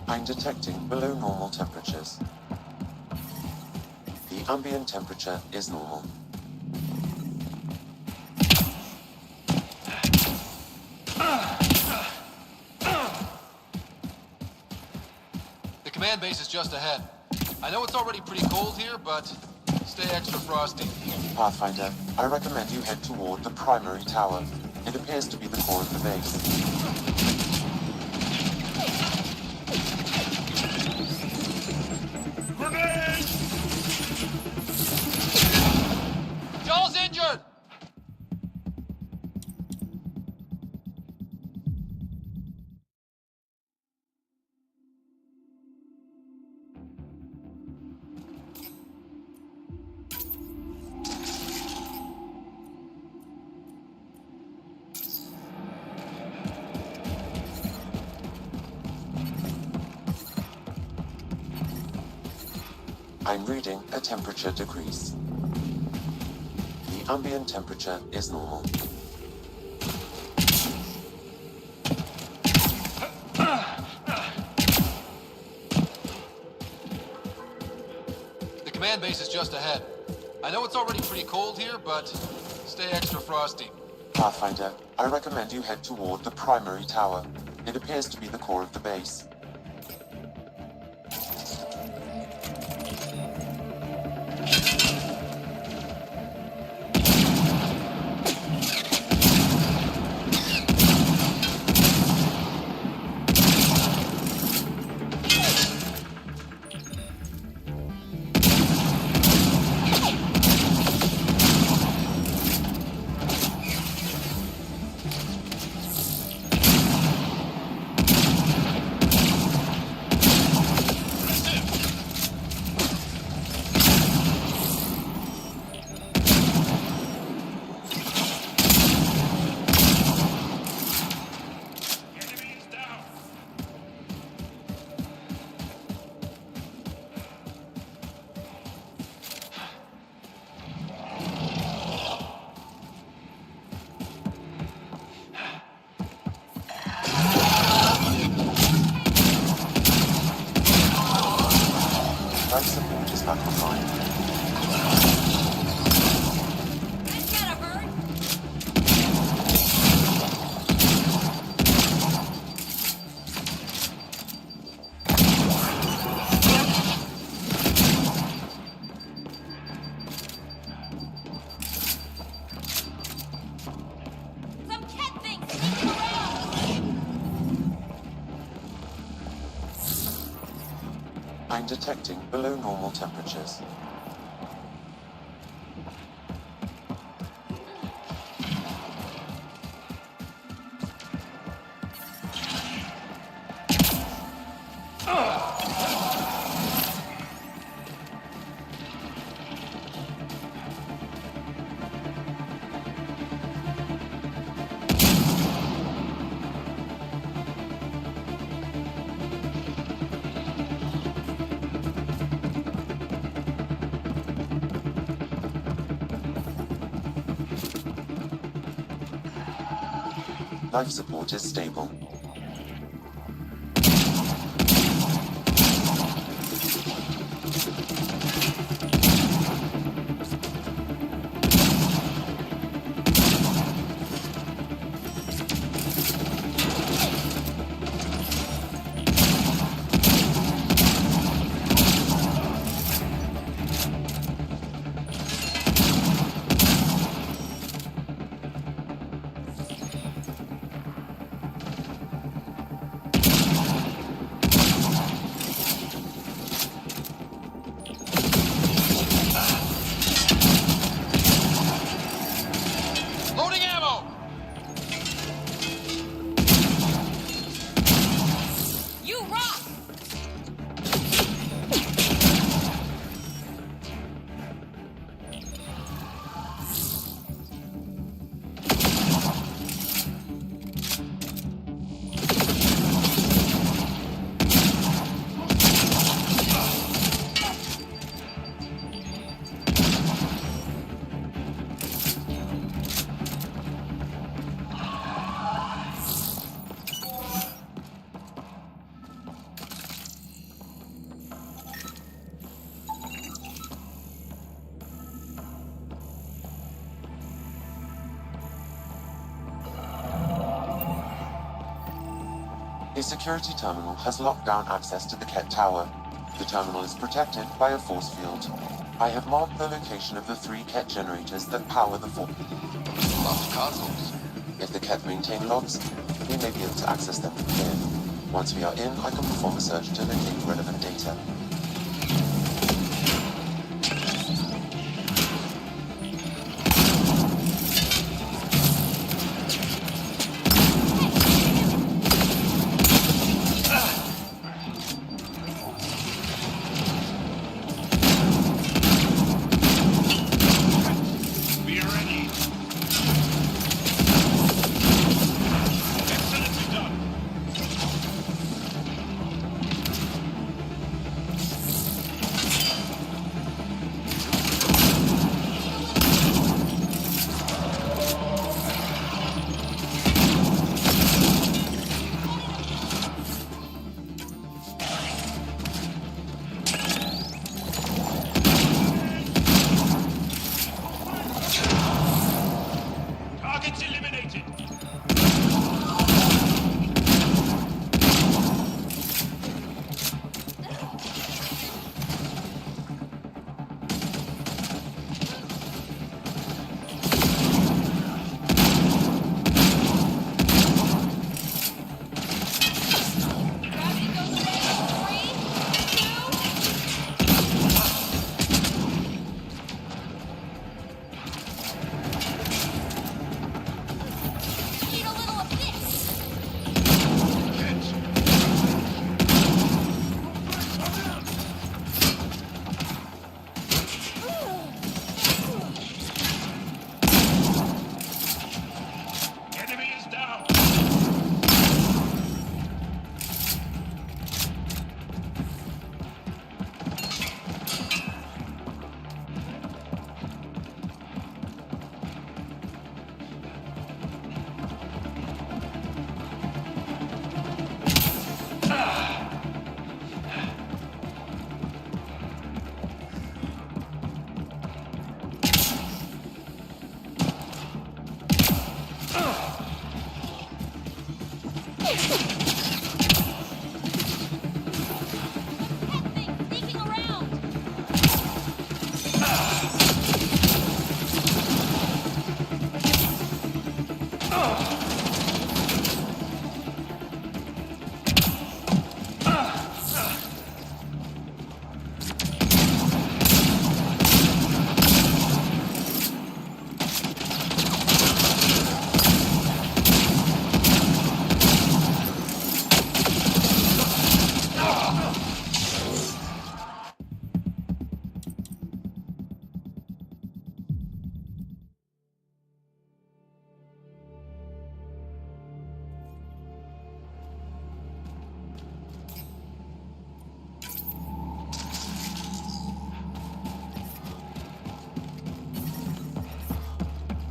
I'm detecting below normal temperatures. The ambient temperature is normal. The command base is just ahead. I know it's already pretty cold here, but Stay extra frosty. Pathfinder, I recommend you head toward the primary tower. It appears to be the core of the base. Joel's injured! I'm reading a temperature decrease. The ambient temperature is normal. The command base is just ahead. I know it's already pretty cold here, but stay extra frosty. Pathfinder, I recommend you head toward the primary tower. It appears to be the core of the base. Life support is back online. I'm detecting below normal temperatures. Life support is stable. A security terminal has locked down access to the Ket Tower. The terminal is protected by a force field. I have marked the location of the 3 Ket generators that power the fort. Lots of consoles. If the Ket maintain logs, we may be able to access them from here. Once we are in, I can perform a search to locate relevant data.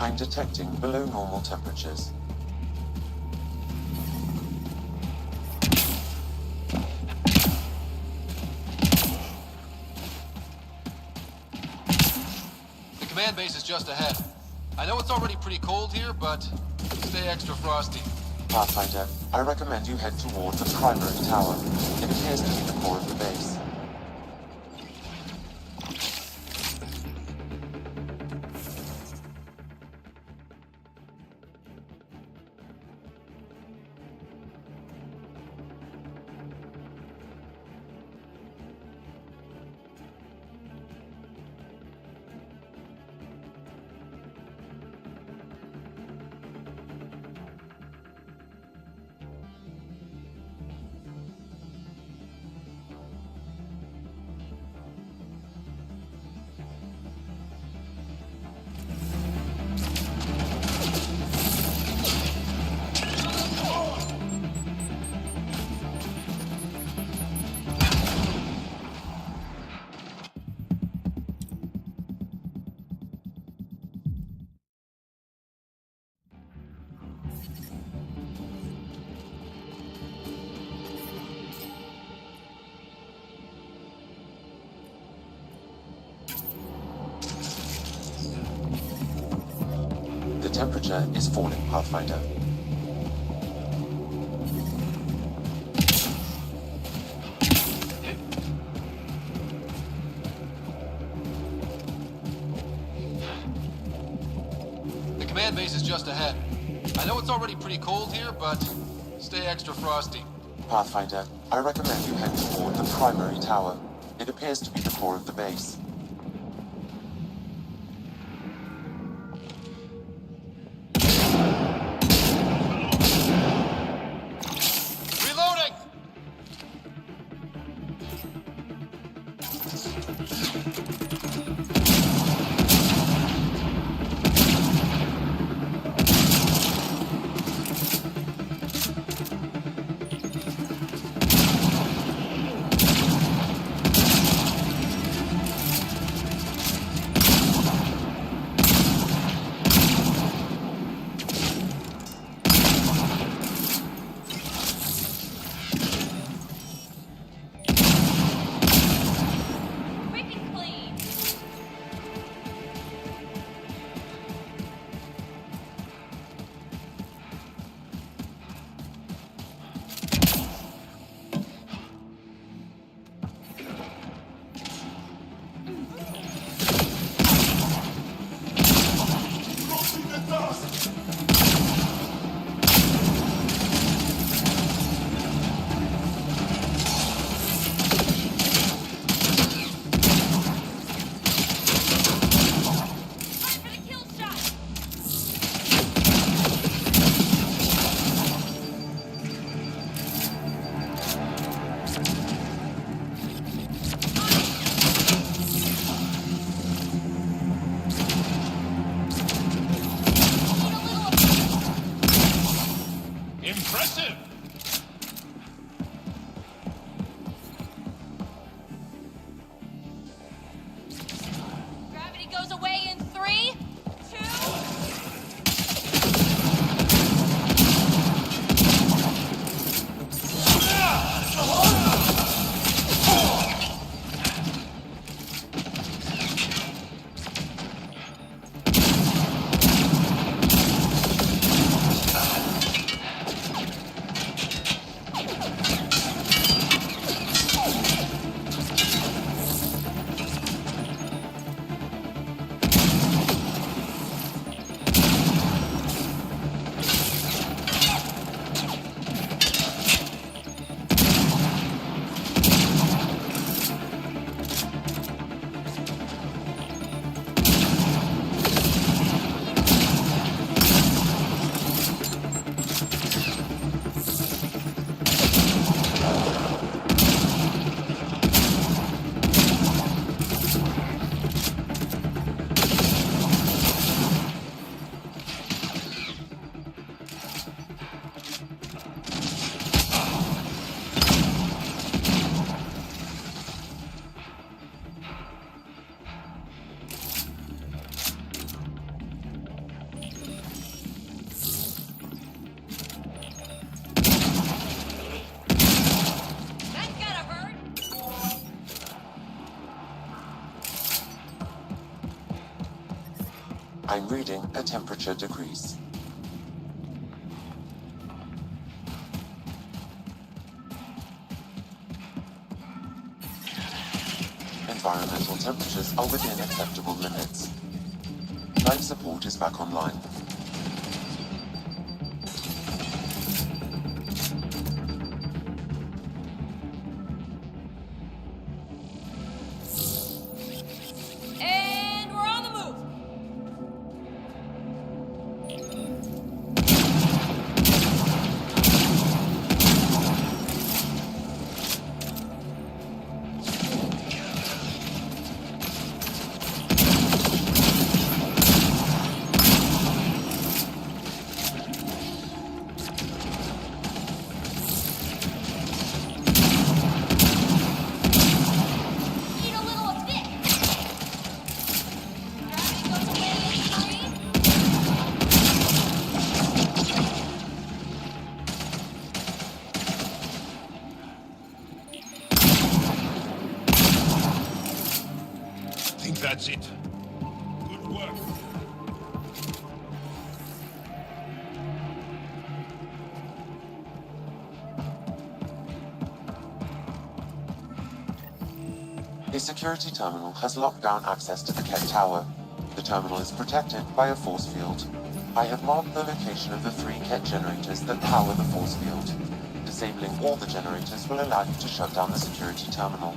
I'm detecting below normal temperatures. The command base is just ahead. I know it's already pretty cold here, but stay extra frosty. Pathfinder, I recommend you head toward the primary tower. It appears to be the core of the base. The temperature is falling, Pathfinder. just ahead. I know it's already pretty cold here, but stay extra frosty. Pathfinder, I recommend you head toward the primary tower. It appears to be the core of the base. Reloading! Impressive! Gravity goes away in 3, 2. I'm reading a temperature decrease. Environmental temperatures are within acceptable limits. Life support is back online. And we're on the move. That's it. Good work. A security terminal has locked down access to the Kett Tower. The terminal is protected by a force field. I have marked the location of the 3 Ket generators that power the force field. Disabling all the generators will allow you to shut down the security terminal.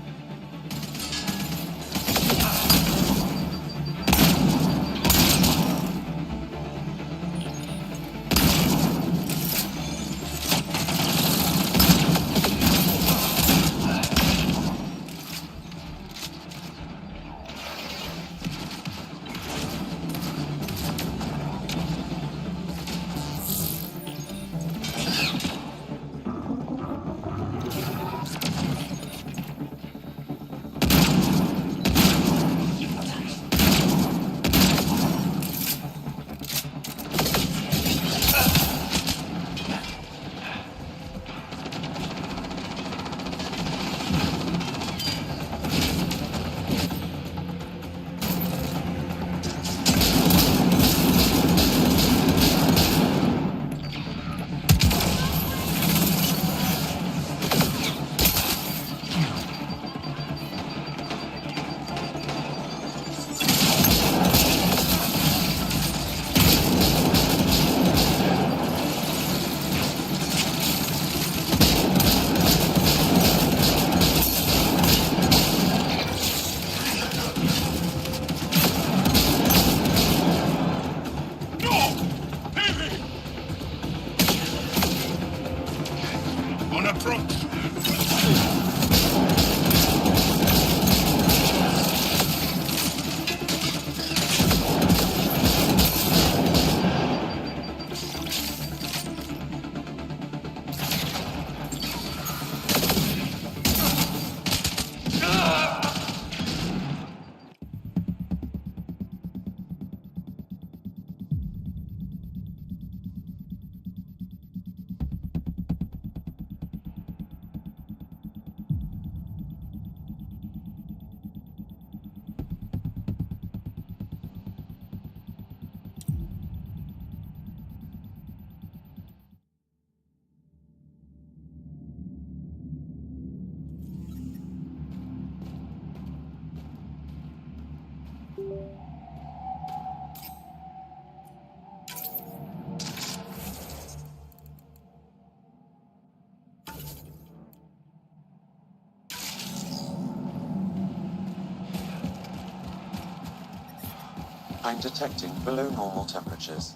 I'm detecting below normal temperatures.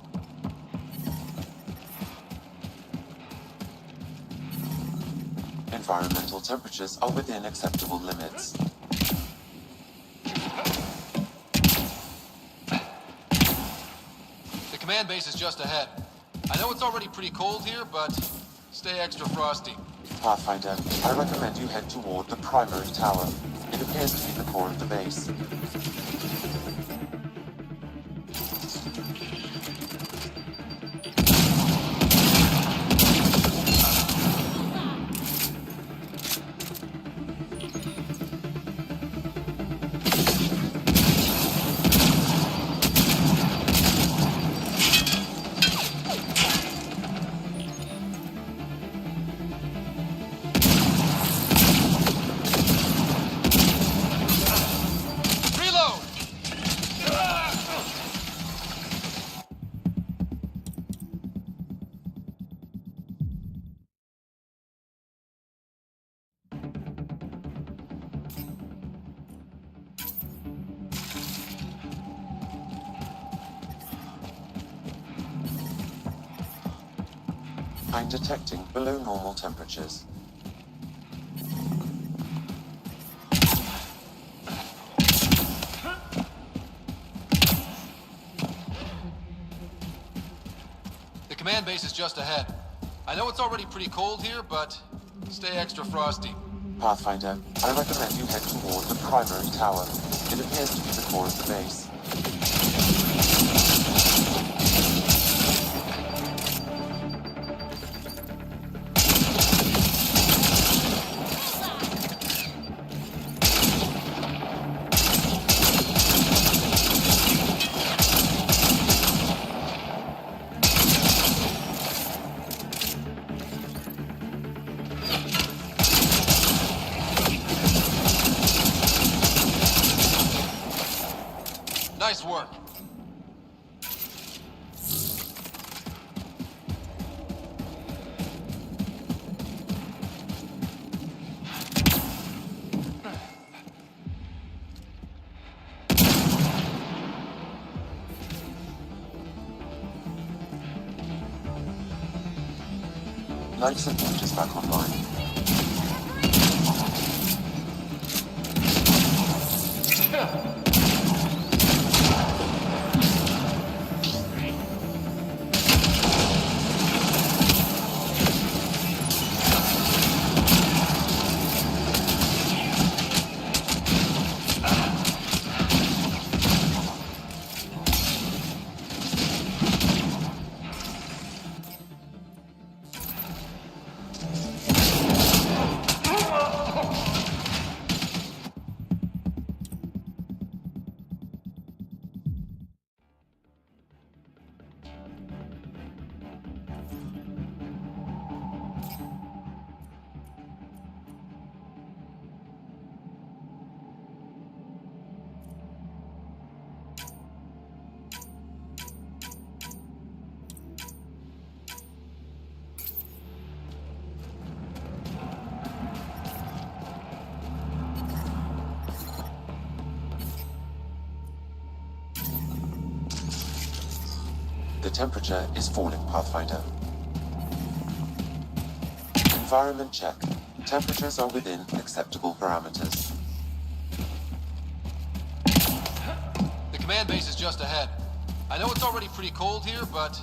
Environmental temperatures are within acceptable limits. The command base is just ahead. I know it's already pretty cold here, but stay extra frosty. Pathfinder, I recommend you head toward the primary tower. It appears to be the core of the base. I'm detecting below normal temperatures. The command base is just ahead. I know it's already pretty cold here, but stay extra frosty. Pathfinder, I recommend you head toward the primary tower. It appears to be the core of the base. Life support is back online. The temperature is falling, Pathfinder. Environment check. Temperatures are within acceptable parameters. The command base is just ahead. I know it's already pretty cold here, but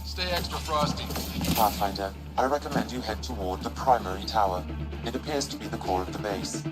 stay extra frosty. Pathfinder, I recommend you head toward the primary tower. It appears to be the core of the base.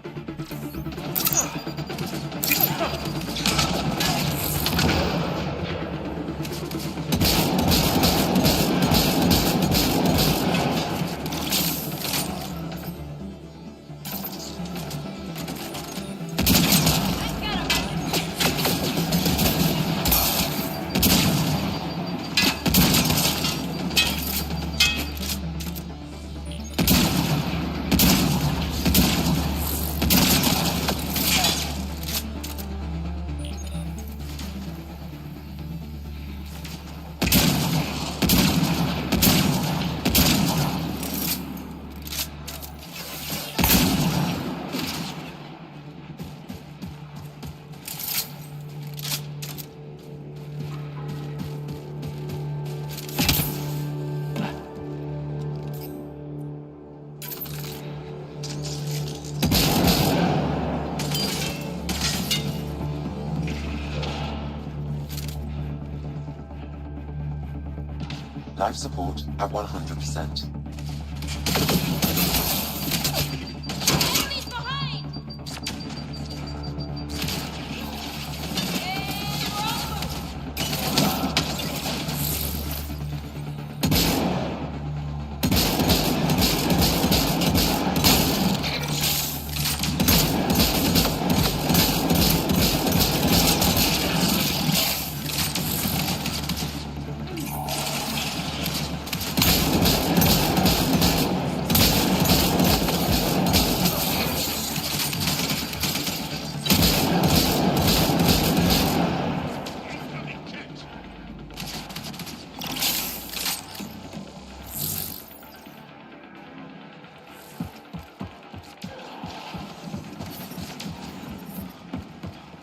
Life support at 100%.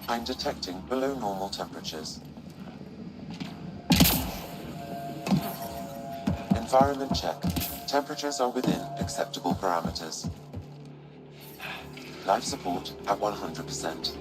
I'm detecting below normal temperatures. Environment check. Temperatures are within acceptable parameters. Life support at 100%.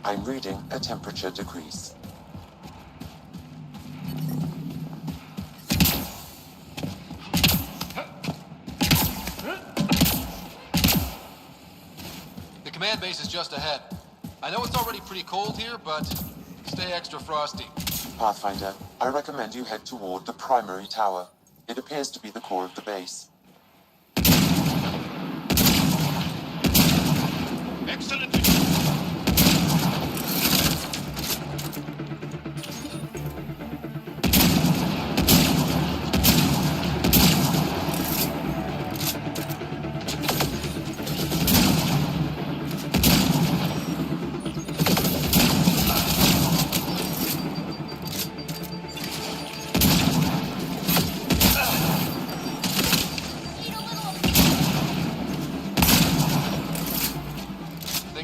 I'm reading a temperature decrease. The command base is just ahead. I know it's already pretty cold here, but stay extra frosty. Pathfinder, I recommend you head toward the primary tower. It appears to be the core of the base. Excellent.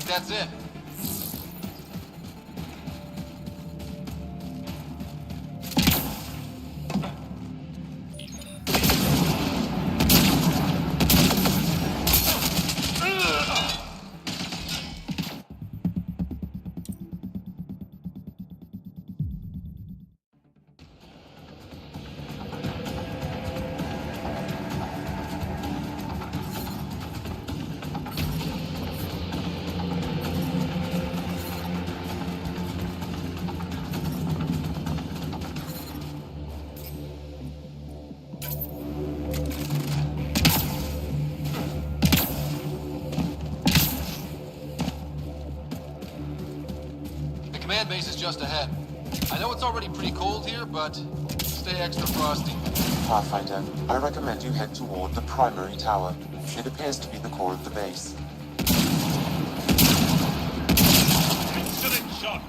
That's it. Command base is just ahead. I know it's already pretty cold here, but stay extra frosty. Pathfinder, I recommend you head toward the primary tower. It appears to be the core of the base. Excellent shot.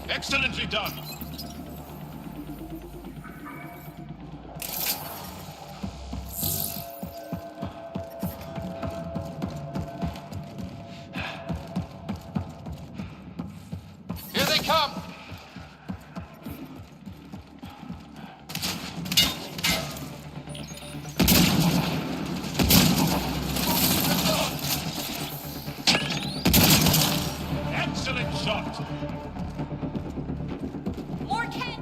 Excellently done. Here they come. Excellent shot. More cats!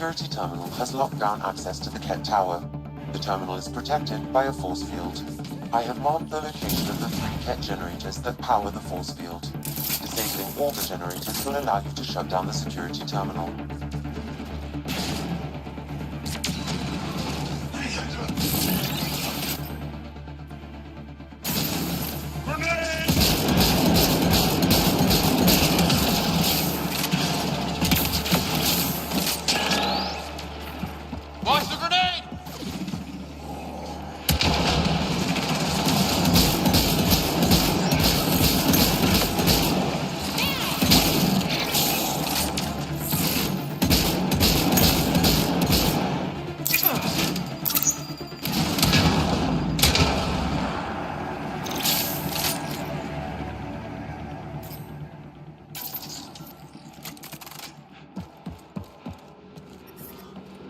security terminal has locked down access to the Ket Tower. The terminal is protected by a force field. I have marked the location of the 3 Ket generators that power the force field. Disabling all the generators will allow you to shut down the security terminal. Launch the grenade!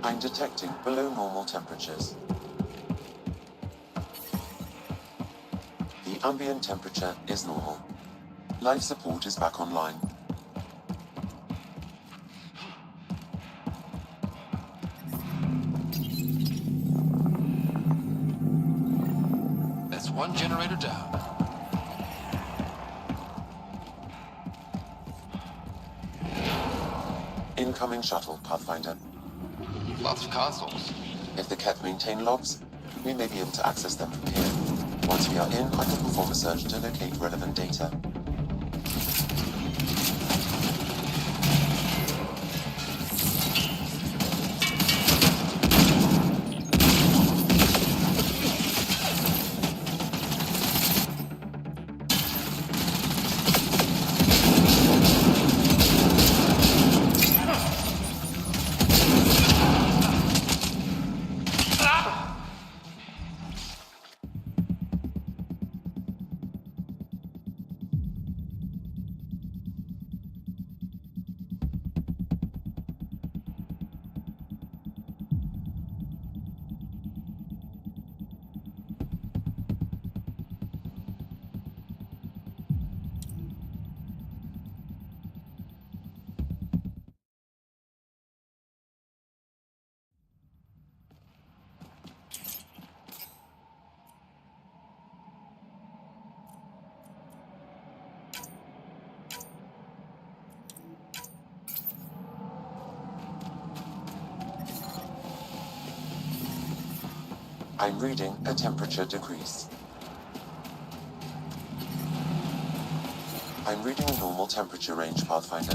I'm detecting below normal temperatures. The ambient temperature is normal. Life support is back online. That's 1 generator down. Incoming shuttle, Pathfinder. Lots of consoles. If the Ket maintain logs, we may be able to access them from here. Once we are in, I can perform a search to locate relevant data. I'm reading a temperature decrease. I'm reading a normal temperature range, Pathfinder.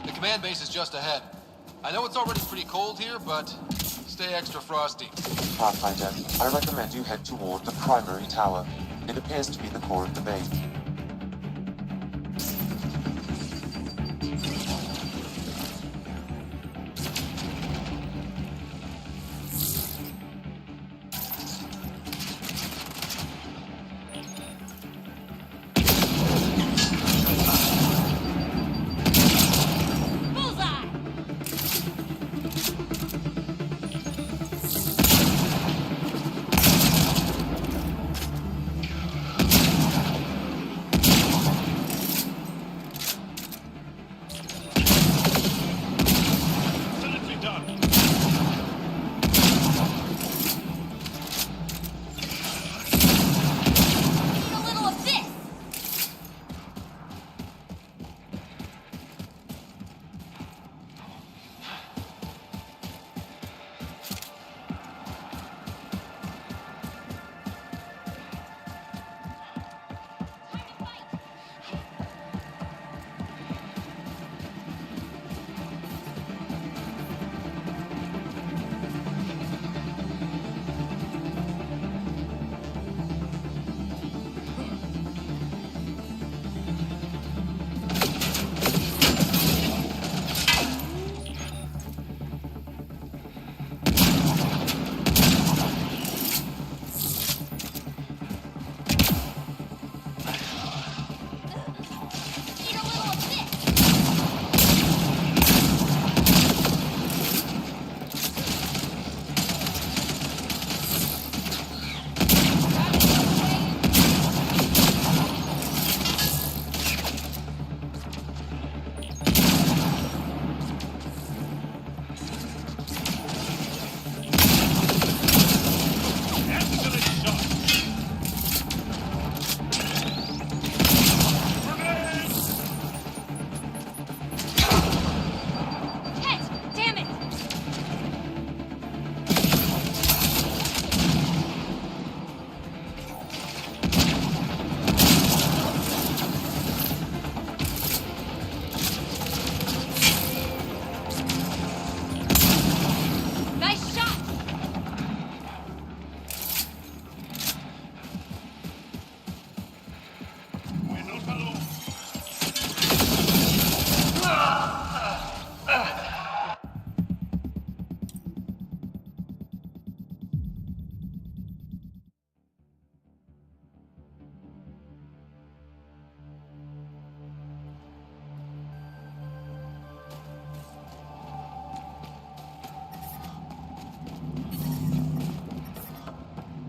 The command base is just ahead. I know it's already pretty cold here, but stay extra frosty. Pathfinder, I recommend you head toward the primary tower. It appears to be the core of the base.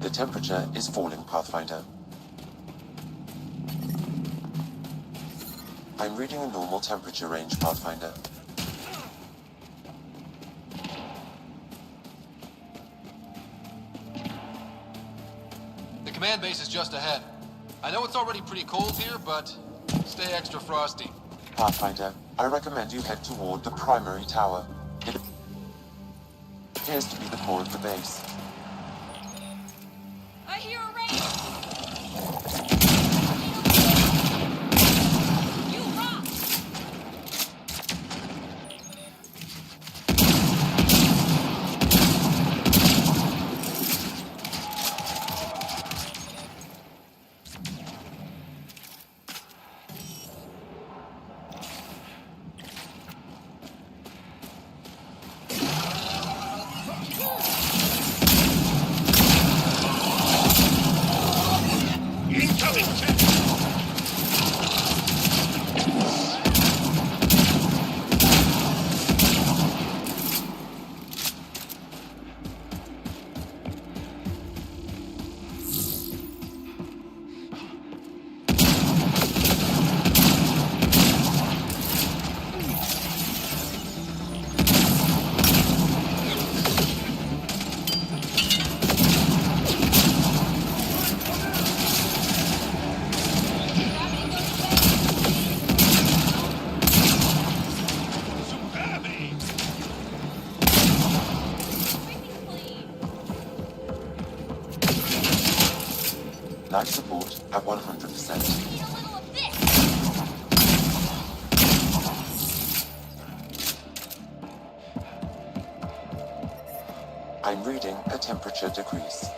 The temperature is falling, Pathfinder. I'm reading a normal temperature range, Pathfinder. The command base is just ahead. I know it's already pretty cold here, but stay extra frosty. Pathfinder, I recommend you head toward the primary tower. It appears to be the core of the base. I hear a raid! You rock! Life support at 100%. I'm reading a temperature decrease.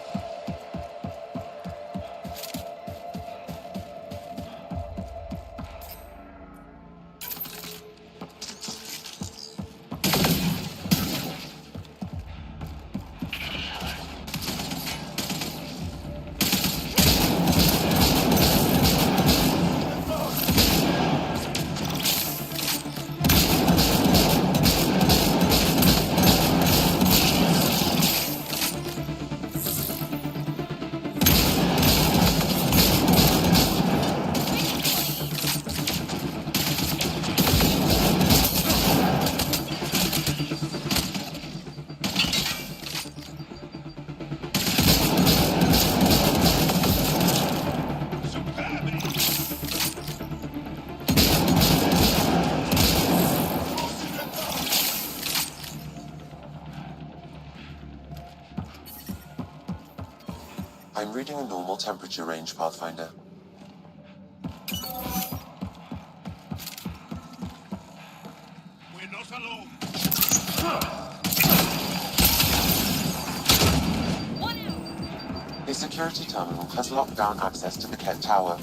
I'm reading a normal temperature range, Pathfinder. We're not alone. A security terminal has locked down access to the Ket Tower.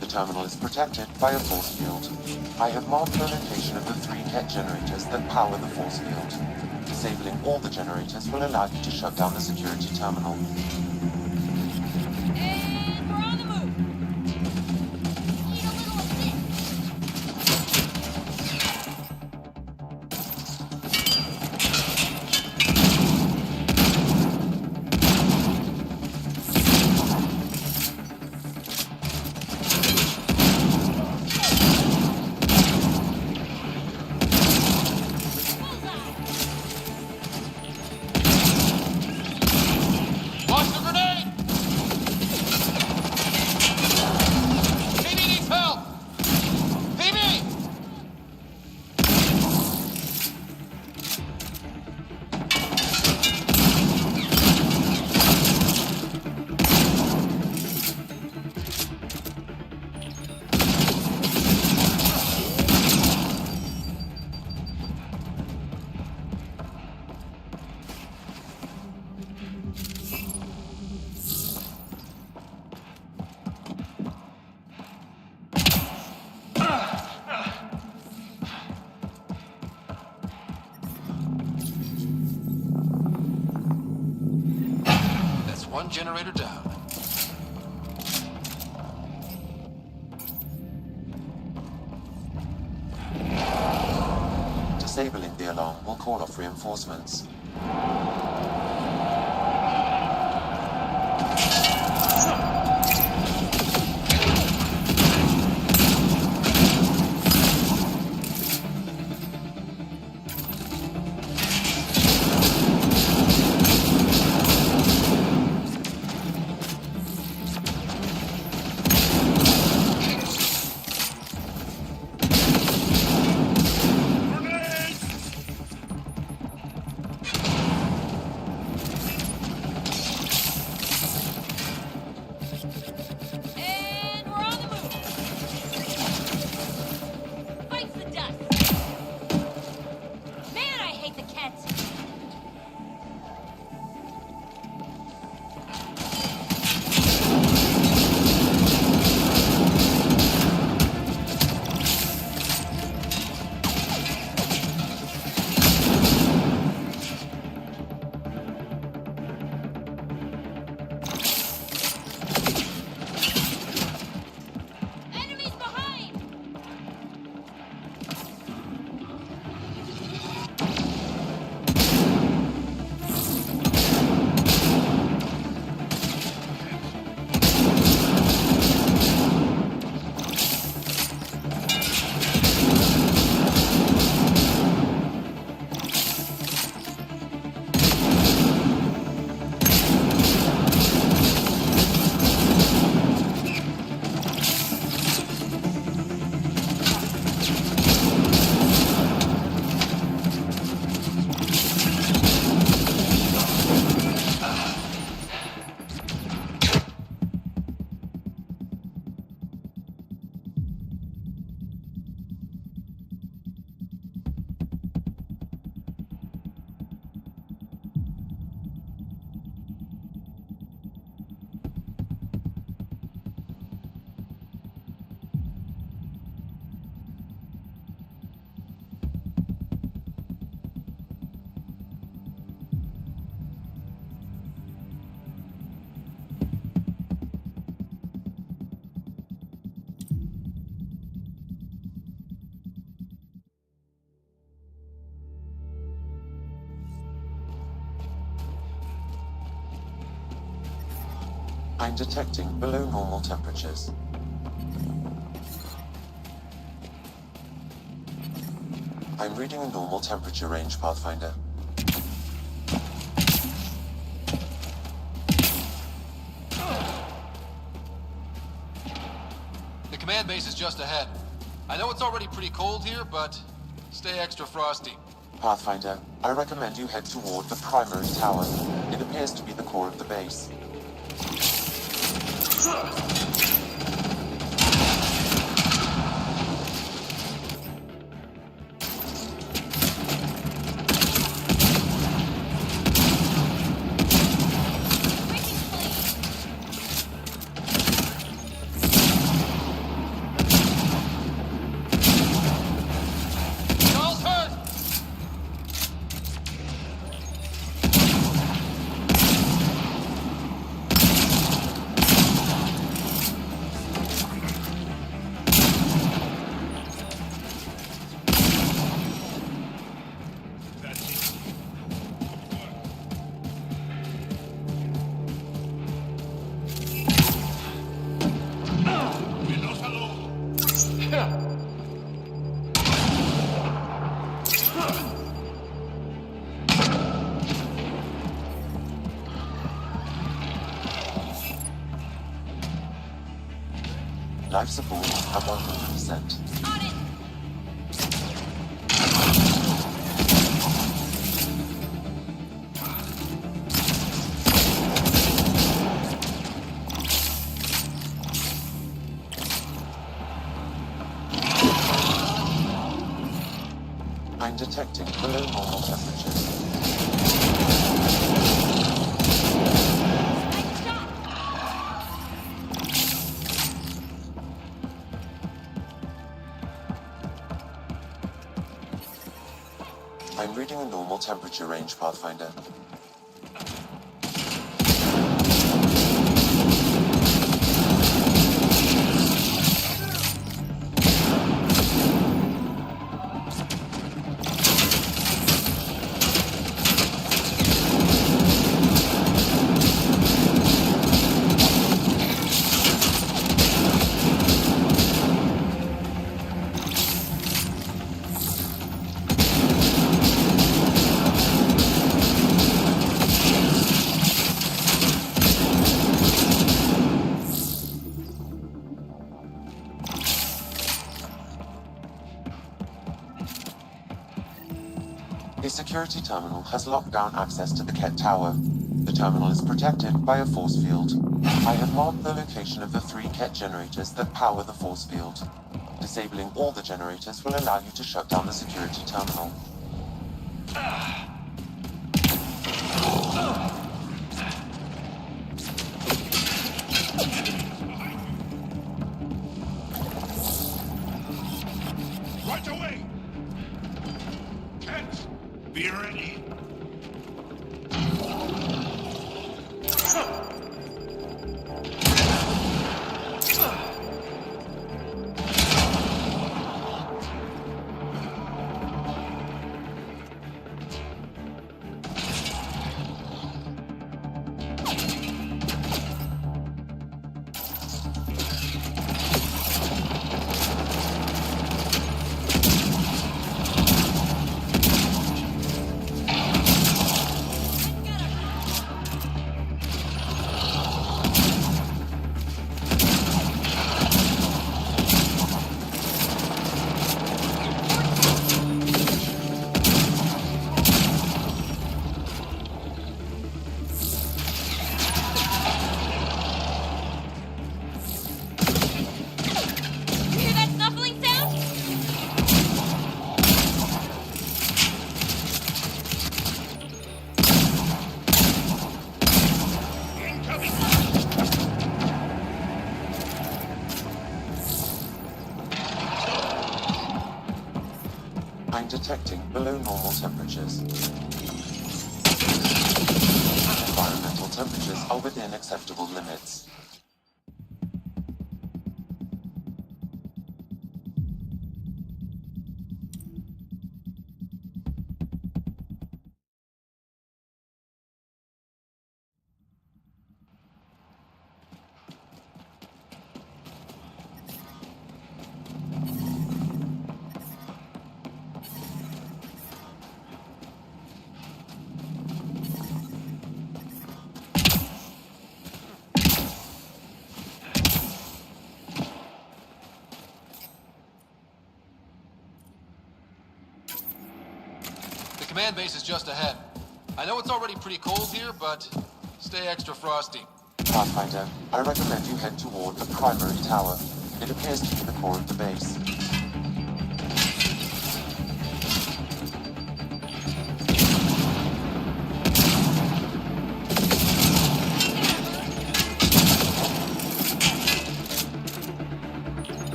The terminal is protected by a force field. I have marked the location of the 3 Ket generators that power the force field. Disabling all the generators will allow you to shut down the security terminal. One generator down. Disabling the alarm will call off reinforcements. I'm detecting below normal temperatures. I'm reading a normal temperature range, Pathfinder. The command base is just ahead. I know it's already pretty cold here, but stay extra frosty. Pathfinder, I recommend you head toward the primary tower. It appears to be the core of the base. Life support at 100%. I'm detecting below normal temperatures. I'm reading a normal temperature range, Pathfinder. A security terminal has locked down access to the Ket Tower. The terminal is protected by a force field. I have marked the location of the 3 Ket generators that power the force field. Disabling all the generators will allow you to shut down the security terminal. Right away! Ket, be ready. I'm detecting below normal temperatures. Environmental temperatures are within acceptable limits. Command base is just ahead. I know it's already pretty cold here, but stay extra frosty. Pathfinder, I recommend you head toward the primary tower. It appears to be the core of the base.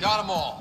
Got them all.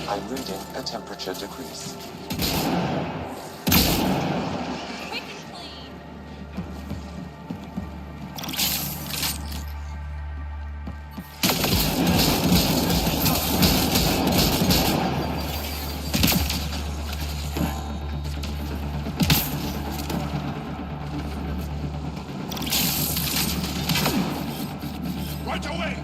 I'm reading a temperature decrease. Right away!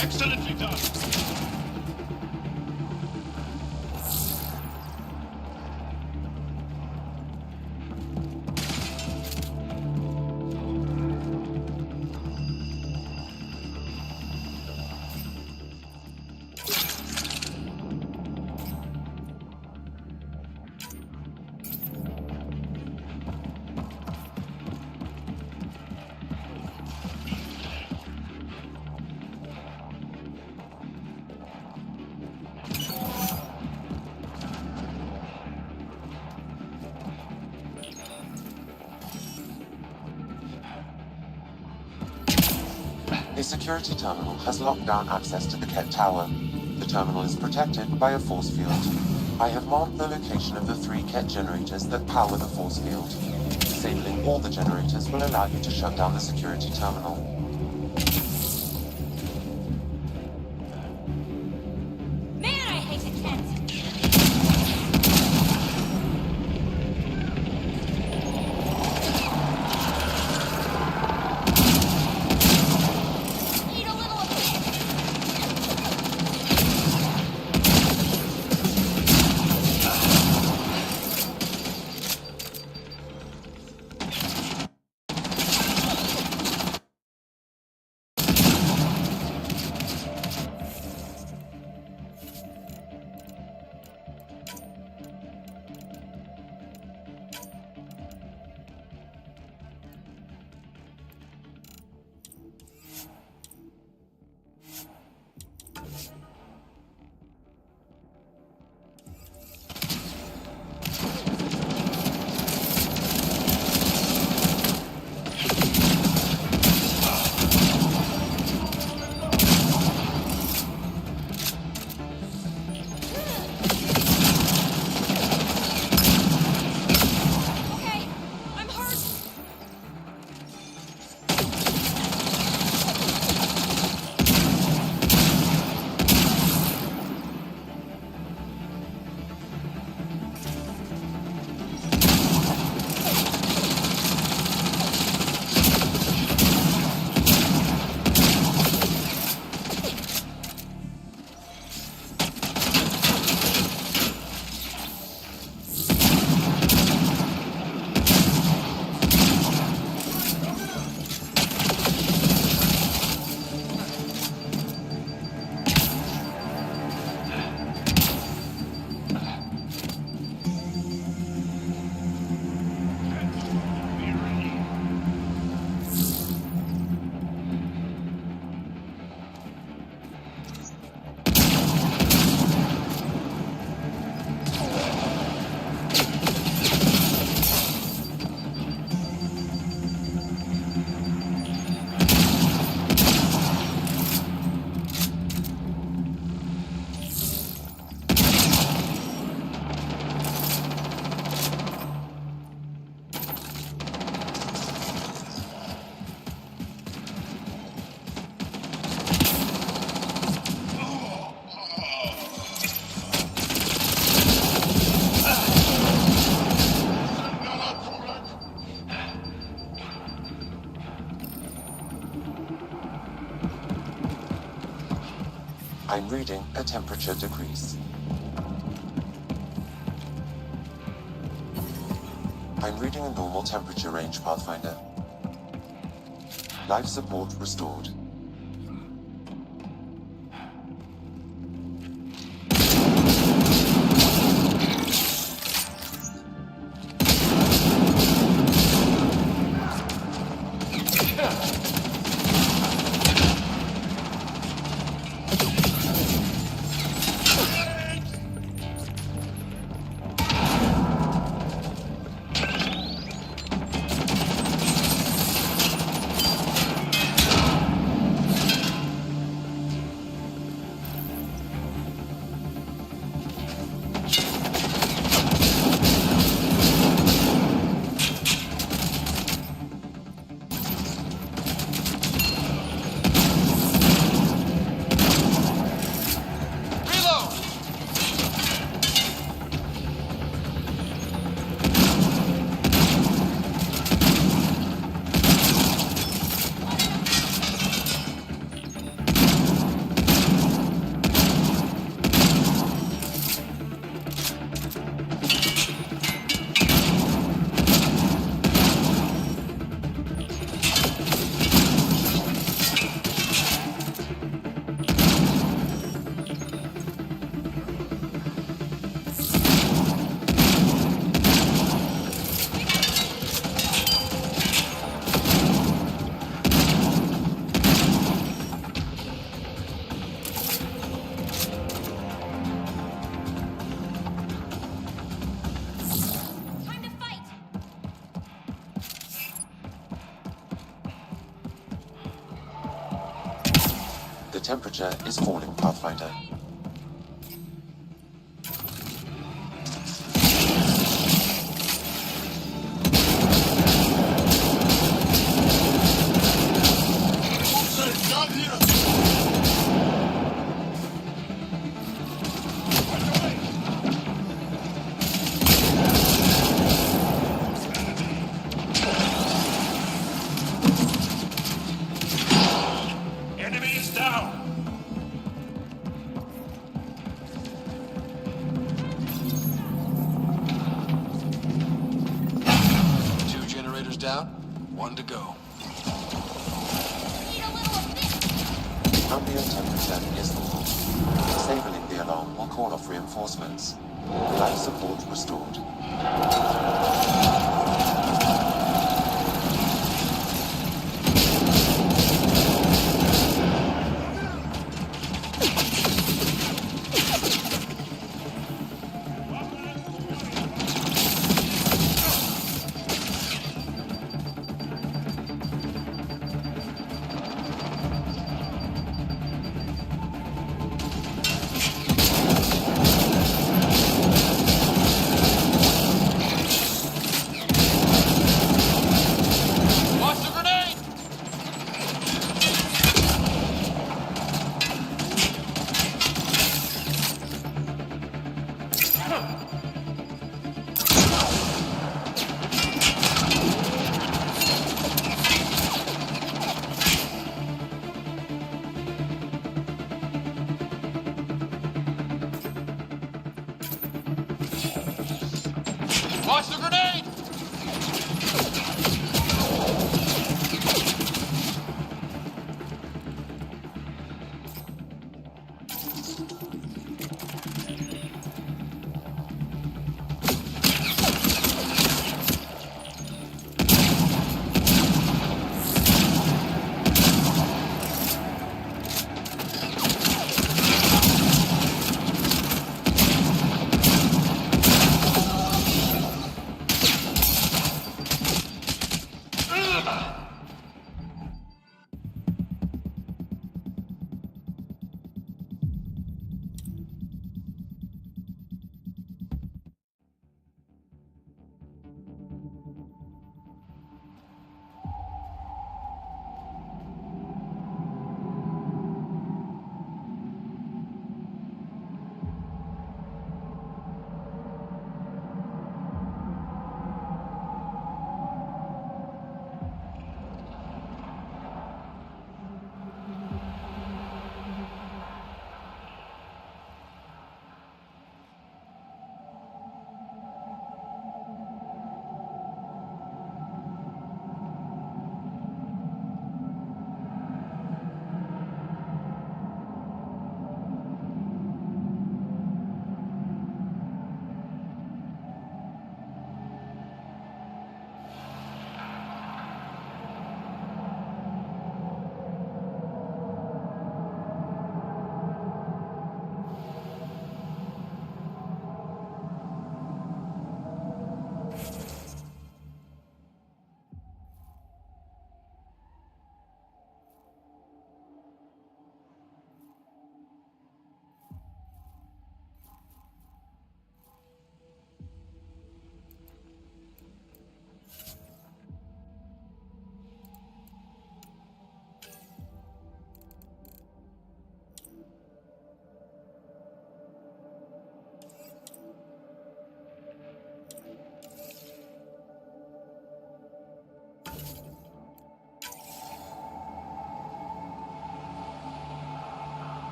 Excellently done. A security terminal has locked down access to the Ket Tower. The terminal is protected by a force field. I have marked the location of the 3 Ket generators that power the force field. Disabling all the generators will allow you to shut down the security terminal. I'm reading a temperature decrease. I'm reading a normal temperature range, Pathfinder. Life support restored. The temperature is falling, Pathfinder. Enemies down! Two generators down, one to go. Ambient temperature is normal. Disabling the alarm will call off reinforcements. Life support restored. Watch the grenade!